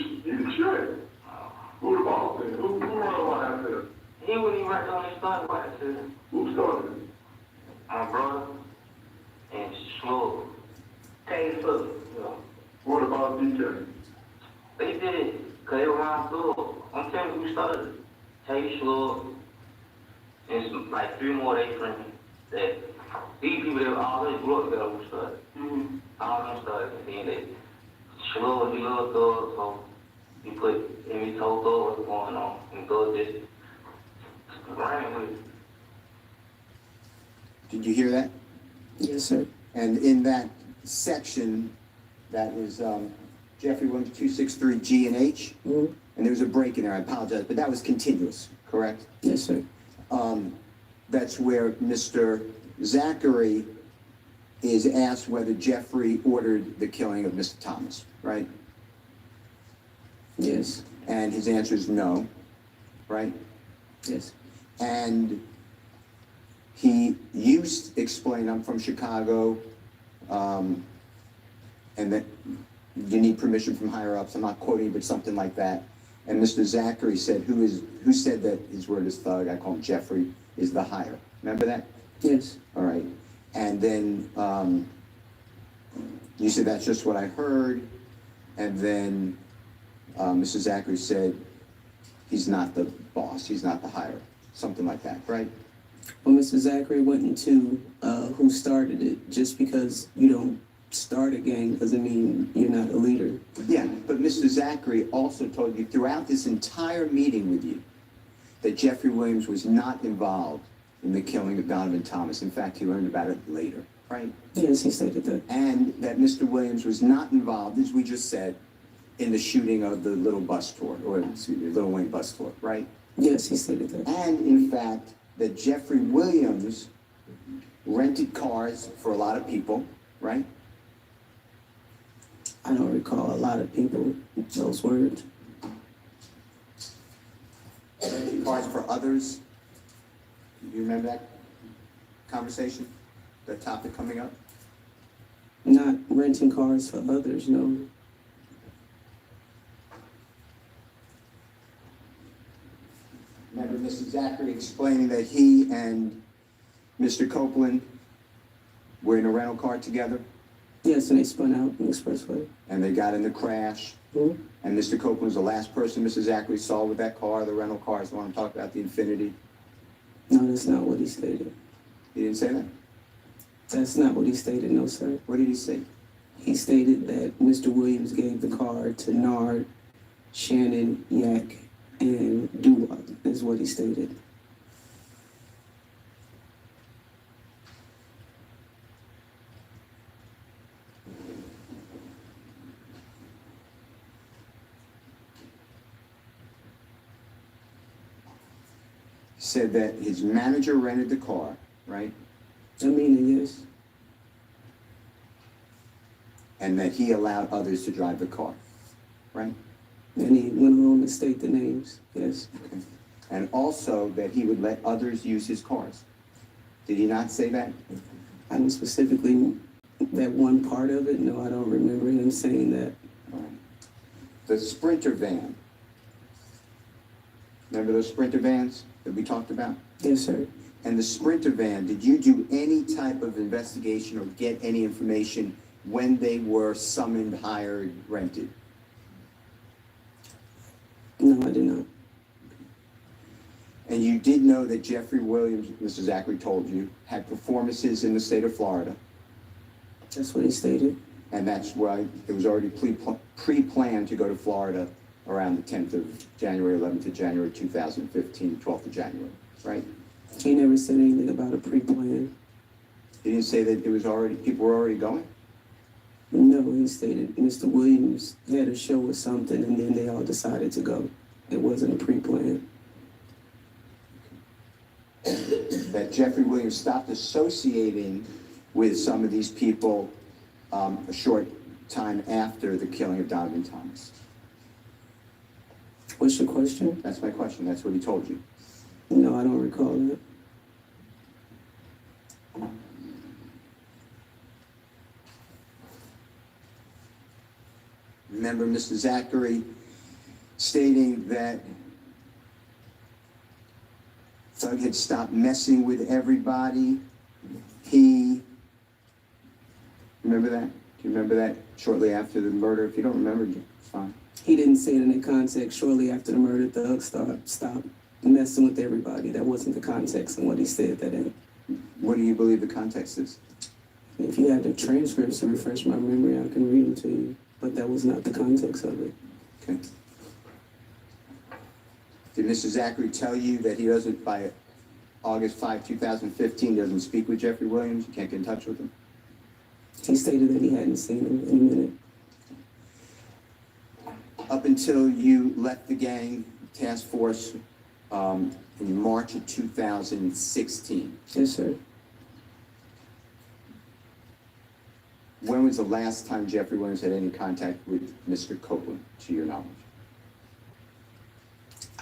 Speaker 12: should. Who the boss is? Who wrote that said?
Speaker 10: He wouldn't even write on his started what I said.
Speaker 12: Who started it?
Speaker 10: My brother and Slug. Tay Slug, you know.
Speaker 12: What about DJ?
Speaker 10: They did, because they were my school. I'm telling you who started it. Tay Slug, and some, like 3 more they friends. That these people that already grew up together who started. Mm-hmm. All of them started, and then they, Slug, he loved Thug, so he put, and he told Thug what's going on, and Thug just ran with it.
Speaker 11: Did you hear that?
Speaker 2: Yes, sir.
Speaker 11: And in that section, that is Jeffrey 1263G and H,
Speaker 2: Mm-hmm.
Speaker 11: and there was a break in there, I apologize, but that was continuous, correct?
Speaker 2: Yes, sir.
Speaker 11: That's where Mr. Zachary is asked whether Jeffrey ordered the killing of Mr. Thomas, right?
Speaker 2: Yes.
Speaker 11: And his answer is no, right?
Speaker 2: Yes.
Speaker 11: And you explained, I'm from Chicago, and that you need permission from higher ups. I'm not quoting, but something like that. And Mr. Zachary said, who said that his word is Thug? I call him Jeffrey, is the higher. Remember that?
Speaker 2: Yes.
Speaker 11: All right. And then you said that's just what I heard. And then Mr. Zachary said he's not the boss, he's not the higher. Something like that, right?
Speaker 2: Well, Mr. Zachary went into who started it. Just because you don't start a gang doesn't mean you're not a leader.
Speaker 11: Yeah, but Mr. Zachary also told you throughout this entire meeting with you that Jeffrey Williams was not involved in the killing of Donovan Thomas. In fact, he learned about it later, right?
Speaker 2: Yes, he stated that.
Speaker 11: And that Mr. Williams was not involved, as we just said, in the shooting of the Little Bus Tour, or excuse me, Little Wayne Bus Tour, right?
Speaker 2: Yes, he stated that.
Speaker 11: And in fact, that Jeffrey Williams rented cars for a lot of people, right?
Speaker 2: I don't recall a lot of people those words.
Speaker 11: Rented cars for others. Do you remember that conversation? That topic coming up?
Speaker 2: Not renting cars for others, no.
Speaker 11: Remember Mr. Zachary explaining that he and Mr. Copeland were in a rental car together?
Speaker 2: Yes, and they spun out in the expressway.
Speaker 11: And they got in the crash.
Speaker 2: Mm-hmm.
Speaker 11: And Mr. Copeland was the last person Mrs. Zachary saw with that car, the rental car, is the one I'm talking about, the Infinity.
Speaker 2: No, that's not what he stated.
Speaker 11: He didn't say that?
Speaker 2: That's not what he stated, no, sir.
Speaker 11: What did he say?
Speaker 2: He stated that Mr. Williams gave the car to Nard, Shannon, Yak, and Dulop, is what he stated.
Speaker 11: Said that his manager rented the car, right?
Speaker 2: I mean, yes.
Speaker 11: And that he allowed others to drive the car, right?
Speaker 2: And he went on to state the names, yes.
Speaker 11: Okay. And also that he would let others use his cars. Did he not say that?
Speaker 2: I don't specifically, that one part of it, no, I don't remember him saying that.
Speaker 11: All right. The Sprinter van. Remember those Sprinter vans that we talked about?
Speaker 2: Yes, sir.
Speaker 11: And the Sprinter van, did you do any type of investigation or get any information when they were summoned, hired, rented?
Speaker 2: No, I did not.
Speaker 11: And you did know that Jeffrey Williams, Mr. Zachary told you, had performances in the state of Florida.
Speaker 2: That's what he stated.
Speaker 11: And that's why it was already pre-planned to go to Florida around the 10th of January, 11th of January, 2015, 12th of January, right?
Speaker 2: He never said anything about a pre-plan.
Speaker 11: He didn't say that it was already, people were already going?
Speaker 2: No, he stated Mr. Williams had a show or something and then they all decided to go. It wasn't a pre-plan.
Speaker 11: That Jeffrey Williams stopped associating with some of these people a short time after the killing of Donovan Thomas.
Speaker 2: What's your question?
Speaker 11: That's my question. That's what he told you.
Speaker 2: No, I don't recall that.
Speaker 11: Remember Mr. Zachary stating that Thug had stopped messing with everybody. Remember that? Do you remember that shortly after the murder? If you don't remember, it's fine.
Speaker 2: He didn't say it in that context. Shortly after the murder, Thug stopped messing with everybody. That wasn't the context in what he said that in.
Speaker 11: What do you believe the context is?
Speaker 2: If you have the transcripts to refresh my memory, I can read them to you. But that was not the context of it.
Speaker 11: Okay. Did Mr. Zachary tell you that he doesn't, by August 5, 2015, doesn't speak with Jeffrey Williams? You can't get in touch with him?
Speaker 2: He stated that he hadn't seen him in a minute.
Speaker 11: Up until you left the gang task force in March of 2016.
Speaker 2: Yes, sir.
Speaker 11: When was the last time Jeffrey Williams had any contact with Mr. Copeland, to your knowledge?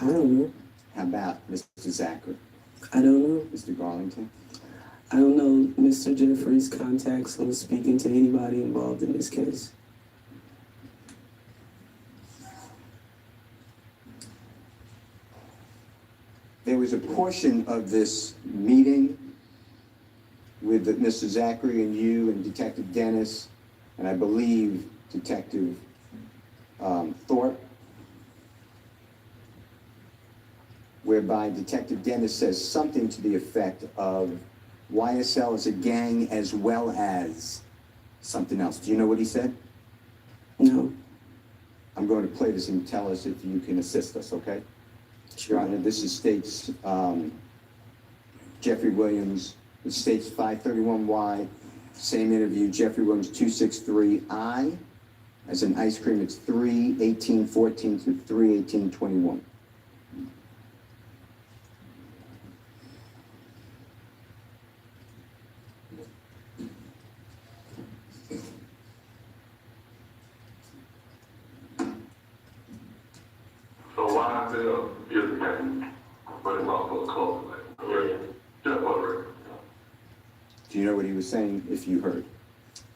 Speaker 2: I don't know.
Speaker 11: How about Mr. Zachary?
Speaker 2: I don't know.
Speaker 11: Mr. Garlington?
Speaker 2: I don't know Mr. Jeffrey's contacts on speaking to anybody involved in this case.
Speaker 11: There was a portion of this meeting with Mr. Zachary and you and Detective Dennis, and I believe Detective Thorpe, whereby Detective Dennis says something to the effect of YSL is a gang as well as something else. Do you know what he said?
Speaker 2: No.
Speaker 11: I'm going to play this and tell us if you can assist us, okay? Your Honor, this is states Jeffrey Williams. It states 531Y, same interview, Jeffrey Williams 263I. As in ice cream, it's 3/18/14 to 3/18/21.
Speaker 12: So YSL is a gang, but it's also a cult. Like, just for the record.
Speaker 11: Do you know what he was saying, if you heard?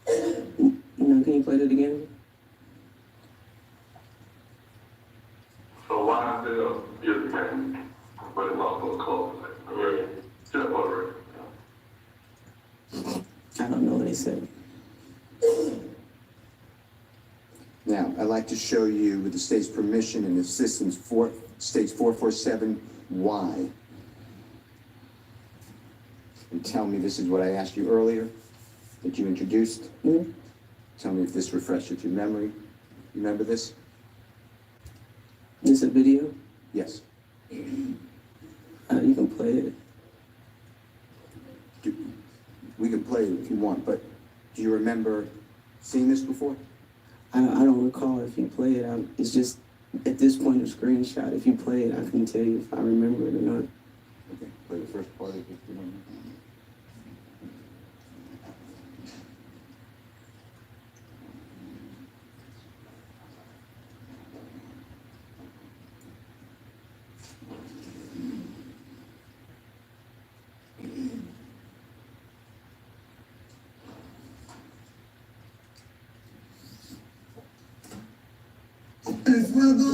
Speaker 2: No, can you play that again?
Speaker 12: So YSL is a gang, but it's also a cult. Like, just for the record.
Speaker 2: I don't know what he said.
Speaker 11: Now, I'd I'd like to show you, with the state's permission and assistance, states 447Y. And tell me, this is what I asked you earlier, that you introduced.
Speaker 2: Mm-hmm.
Speaker 11: Tell me if this refreshes your memory. Remember this?
Speaker 2: This a video?
Speaker 11: Yes.
Speaker 2: You can play it.
Speaker 11: We can play it if you want, but do you remember seeing this before?
Speaker 2: I don't recall if you play it. It's just, at this point, a screenshot. If you play it, I can tell you if I remember it or not.
Speaker 11: Okay, play the first part of it.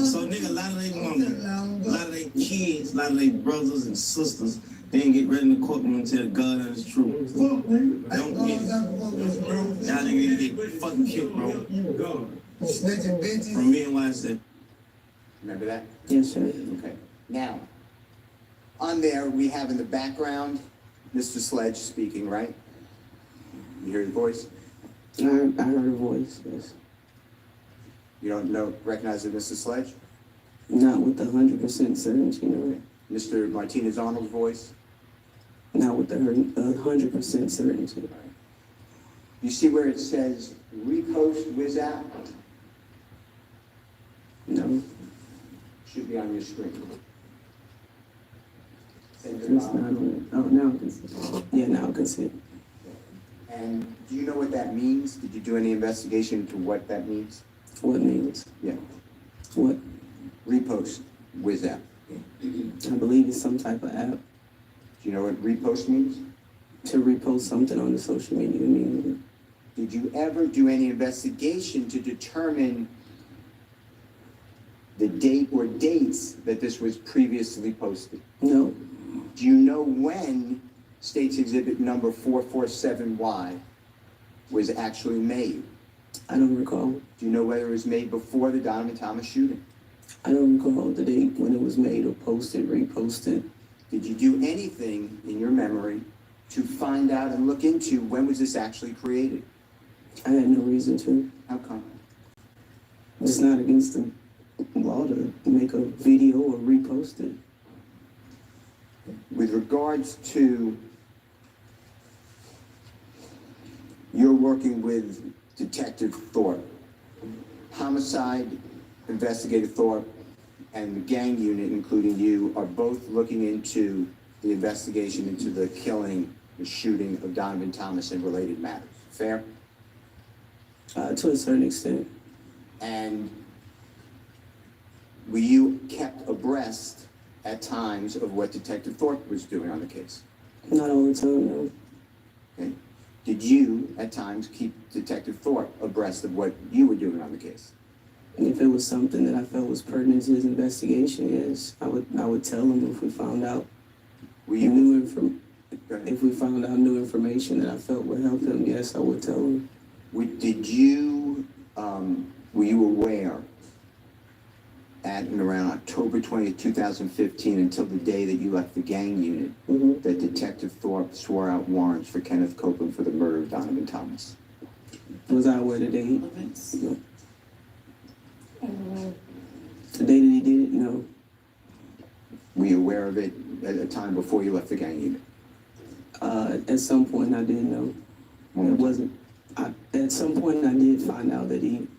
Speaker 14: So nigga, a lot of they women, a lot of they kids, a lot of they brothers and sisters, they didn't get ready in the courtroom until God is true. Don't get it. Y'all niggas get fucking killed, bro. From me and YZ.
Speaker 11: Remember that?
Speaker 2: Yes, sir.
Speaker 11: Okay. Now, on there, we have in the background, Mr. Sledge speaking, right? You hear the voice?
Speaker 2: I heard a voice, yes.
Speaker 11: You don't recognize it, Mr. Sledge?
Speaker 2: Not with 100% certainty, no.
Speaker 11: Mr. Martinez-Arnold's voice?
Speaker 2: Not with 100% certainty.
Speaker 11: You see where it says repost WizApp?
Speaker 2: No.
Speaker 11: Should be on your screen.
Speaker 2: It's not on it. Oh, now I can see it. Yeah, now I can see it.
Speaker 11: And do you know what that means? Did you do any investigation into what that means?
Speaker 2: What means?
Speaker 11: Yeah.
Speaker 2: What?
Speaker 11: Repost WizApp.
Speaker 2: I believe it's some type of app.
Speaker 11: Do you know what repost means?
Speaker 2: To repost something on the social media media.
Speaker 11: Did you ever do any investigation to determine the date or dates that this was previously posted?
Speaker 2: No.
Speaker 11: Do you know when State's Exhibit number 447Y was actually made?
Speaker 2: I don't recall.
Speaker 11: Do you know whether it was made before the Donovan Thomas shooting?
Speaker 2: I don't recall the date when it was made or posted, reposted.
Speaker 11: Did you do anything in your memory to find out and look into when was this actually created?
Speaker 2: I had no reason to.
Speaker 11: How come?
Speaker 2: It's not against the law to make a video or repost it.
Speaker 11: With regards to your working with Detective Thorpe, Homicide Investigator Thorpe and the gang unit, including you, are both looking into the investigation into the killing, the shooting of Donovan Thomas and related matters. Fair?
Speaker 2: To a certain extent.
Speaker 11: And were you kept abreast at times of what Detective Thorpe was doing on the case?
Speaker 2: Not all the time, no.
Speaker 11: Okay. Did you, at times, keep Detective Thorpe abreast of what you were doing on the case?
Speaker 2: And if it was something that I felt was pertinent to his investigation, yes, I would tell him if we found out if we found out new information that I felt would help him, yes, I would tell him.
Speaker 11: Did you, were you aware at and around October 20th, 2015, until the day that you left the gang unit, that Detective Thorpe swore out warrants for Kenneth Copeland for the murder of Donovan Thomas?
Speaker 2: Was I aware the day? No. The day that he did it? No.
Speaker 11: Were you aware of it at a time before you left the gang unit?
Speaker 2: At some point I did know. It wasn't. At some point I did find out that he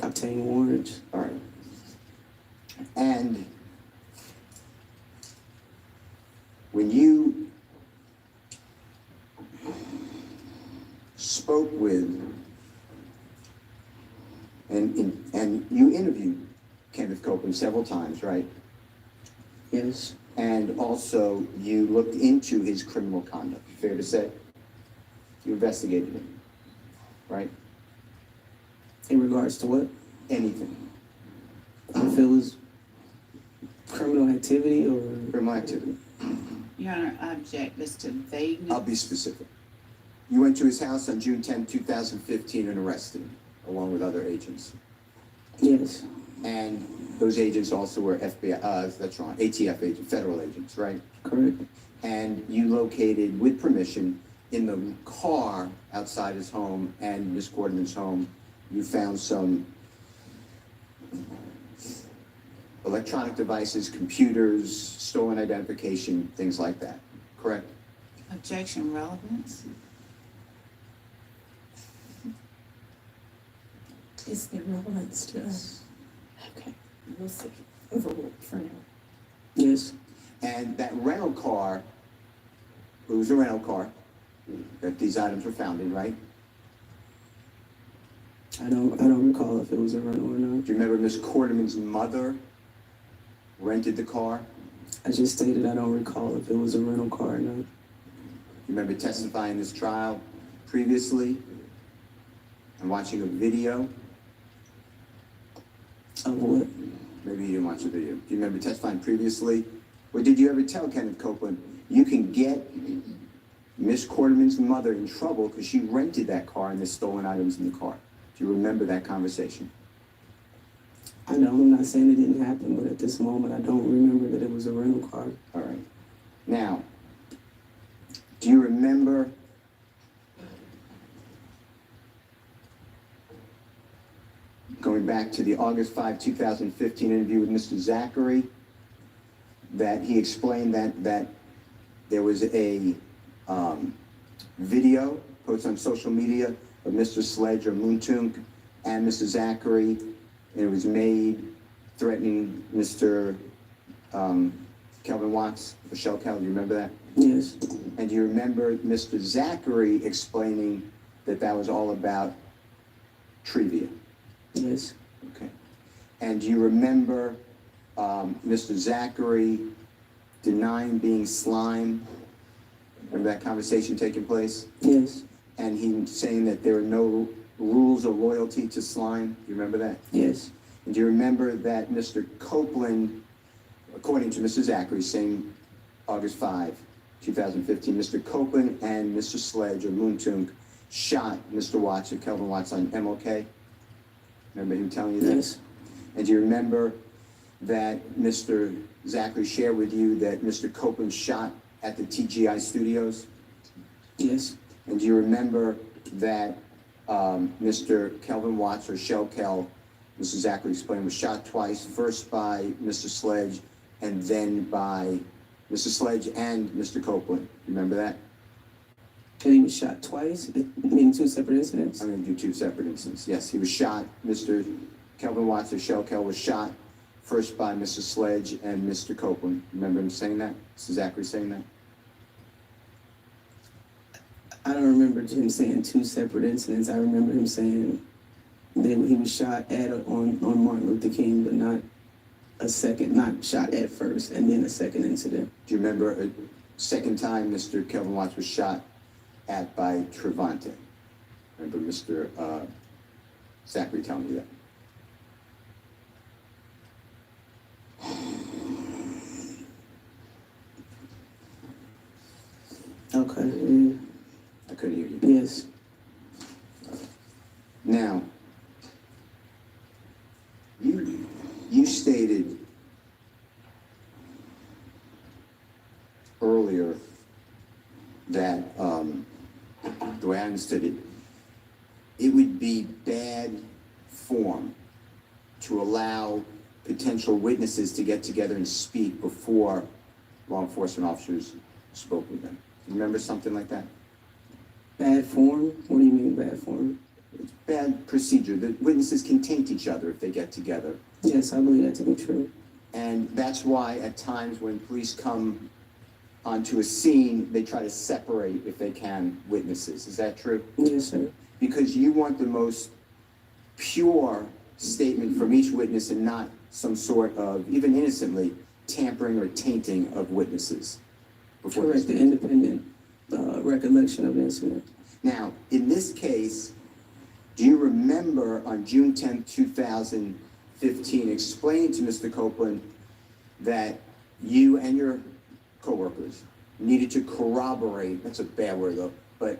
Speaker 2: obtained warrants.
Speaker 11: All right. And when you spoke with and you interviewed Kenneth Copeland several times, right?
Speaker 2: Yes.
Speaker 11: And also you looked into his criminal conduct, fair to say? You investigated him, right?
Speaker 2: In regards to what?
Speaker 11: Anything.
Speaker 2: If it was criminal activity or...
Speaker 11: Criminal activity.
Speaker 1: Your Honor, I object this to vagueness.
Speaker 11: I'll be specific. You went to his house on June 10, 2015 and arrested him, along with other agents.
Speaker 2: Yes,
Speaker 11: And those agents also were FBI, that's wrong, ATF agents, federal agents, right?
Speaker 2: correct.
Speaker 11: And you located, with permission, in the car outside his home and Ms. Quarterman's home, you found some electronic devices, computers, stolen identification, things like that, correct?
Speaker 1: Objection, relevance?
Speaker 8: Is there relevance to us? Okay, we'll see. Overruled for now.
Speaker 2: Yes,
Speaker 11: And that rental car, it was a rental car that these items were found in, right?
Speaker 2: I don't recall if it was a rental or not.
Speaker 11: Do you remember Ms. Quarterman's mother rented the car?
Speaker 2: I just stated I don't recall if it was a rental car or not.
Speaker 11: You remember testifying in this trial previously and watching a video?
Speaker 2: Of what?
Speaker 11: Maybe you didn't watch the video. Do you remember testifying previously? Or did you ever tell Kenneth Copeland, you can get Miss Quarterman's mother in trouble because she rented that car and there's stolen items in the car? Do you remember that conversation?
Speaker 2: I know, I'm not saying it didn't happen, but at this moment, I don't remember that it was a rental car.
Speaker 11: All right. Now, do you remember going back to the August 5, 2015 interview with Mr. Zachary, that he explained that there was a video posted on social media of Mr. Sledge or Moontunk and Mr. Zachary, and it was made threatening Mr. Kelvin Watts, Michelle Kell, do you remember that?
Speaker 2: Yes,
Speaker 11: And do you remember Mr. Zachary explaining that that was all about trivia?
Speaker 2: yes,
Speaker 11: Okay. And do you remember Mr. Zachary denying being slime? Remember that conversation taking place?
Speaker 2: yes,
Speaker 11: And he saying that there are no rules of loyalty to slime? Do you remember that?
Speaker 2: yes,
Speaker 11: And do you remember that Mr. Copeland, according to Mr. Zachary, same August 5, 2015, Mr. Copeland and Mr. Sledge or Moontunk shot Mr. Watts or Kelvin Watts on MLK? Remember him telling you that?
Speaker 2: yes,
Speaker 11: And do you remember that Mr. Zachary shared with you that Mr. Copeland shot at the TGI studios?
Speaker 2: yes,
Speaker 11: And do you remember that Mr. Kelvin Watts or Shell Kell, Mr. Zachary explained, was shot twice, first by Mr. Sledge and then by Mr. Sledge and Mr. Copeland? Remember that?
Speaker 2: and he was shot twice, meaning two separate incidents?
Speaker 11: I'm going to do two separate incidents. Yes, he was shot. Mr. Kelvin Watts or Shell Kell was shot first by Mr. Sledge and Mr. Copeland. Remember him saying that? Mr. Zachary saying that?
Speaker 2: I don't remember him saying two separate incidents. I remember him saying that he was shot at on Martin Luther King, but not shot at first and then a second incident.
Speaker 11: Do you remember a second time Mr. Kelvin Watts was shot at by Trevante? Remember Mr. Zachary telling you that?
Speaker 2: Okay, yeah.
Speaker 11: I couldn't hear you.
Speaker 2: Yes,
Speaker 11: Now, you stated earlier that, the way I understood it, it would be bad form to allow potential witnesses to get together and speak before law enforcement officers spoke with them. You remember something like that?
Speaker 2: bad form? What do you mean bad form?
Speaker 11: It's bad procedure. The witnesses can taint each other if they get together.
Speaker 2: Yes, I believe that to be true.
Speaker 11: And that's why at times when police come onto a scene, they try to separate, if they can, witnesses. Is that true?
Speaker 2: Yes, sir.
Speaker 11: Because you want the most pure statement from each witness and not some sort of, even innocently, tampering or tainting of witnesses.
Speaker 2: Correct, the independent recollection of the incident.
Speaker 11: Now, in this case, do you remember on June 10th, 2015, explaining to Mr. Copeland that you and your coworkers needed to corroborate, that's a bad word though, but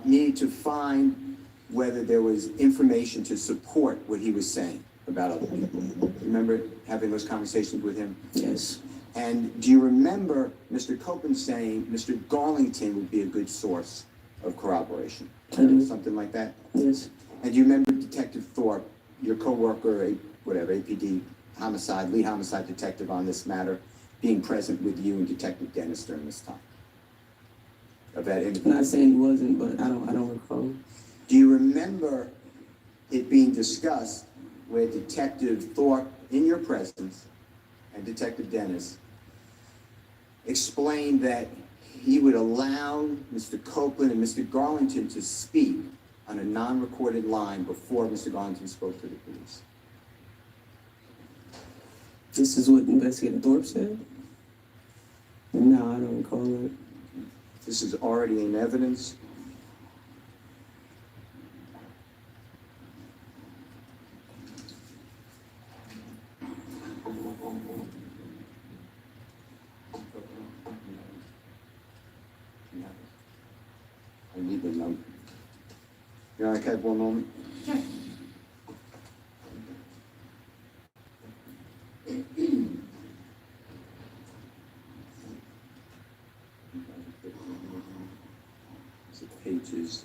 Speaker 11: needed to find whether there was information to support what he was saying about other people. Remember having those conversations with him?
Speaker 2: Yes.
Speaker 11: And do you remember Mr. Copeland saying Mr. Garlington would be a good source of corroboration?
Speaker 2: I do.
Speaker 11: Something like that?
Speaker 2: Yes.
Speaker 11: And do you remember Detective Thorpe, your co-worker, whatever, APD, homicide, lead homicide detective on this matter, being present with you and Detective Dennis during this time? Of that interview?
Speaker 2: I'm not saying he wasn't, but I don't recall.
Speaker 11: Do you remember it being discussed where Detective Thorpe, in your presence, and Detective Dennis, explained that he would allow Mr. Copeland and Mr. Garlington to speak on a non-recorded line before Mr. Garlington spoke to the police?
Speaker 2: This is what Investigator Thorpe said? No, I don't recall that.
Speaker 11: This is already in evidence. I need the number. You know, I have one moment.
Speaker 3: Sure.
Speaker 11: So pages,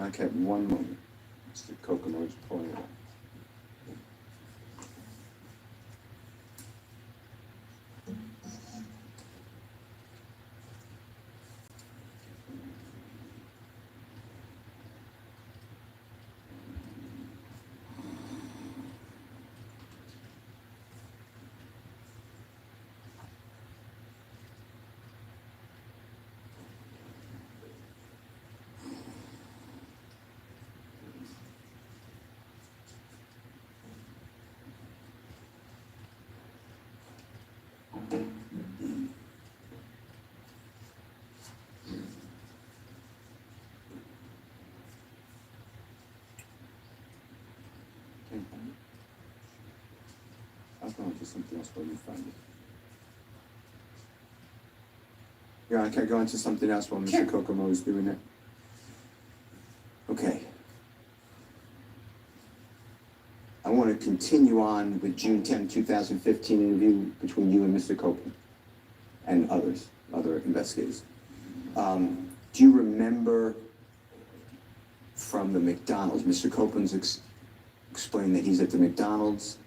Speaker 11: I kept one moment. Mr. Kokomo's pulling it up. I'll go on to something else while you find it. Yeah, I can go on to something else while Mr. Kokomo is doing it. Okay. I want to continue on with June 10, 2015 interview between you and Mr. Copeland and others, other investigators. Do you remember from the McDonald's, Mr. Copeland's explained that he's at the McDonald's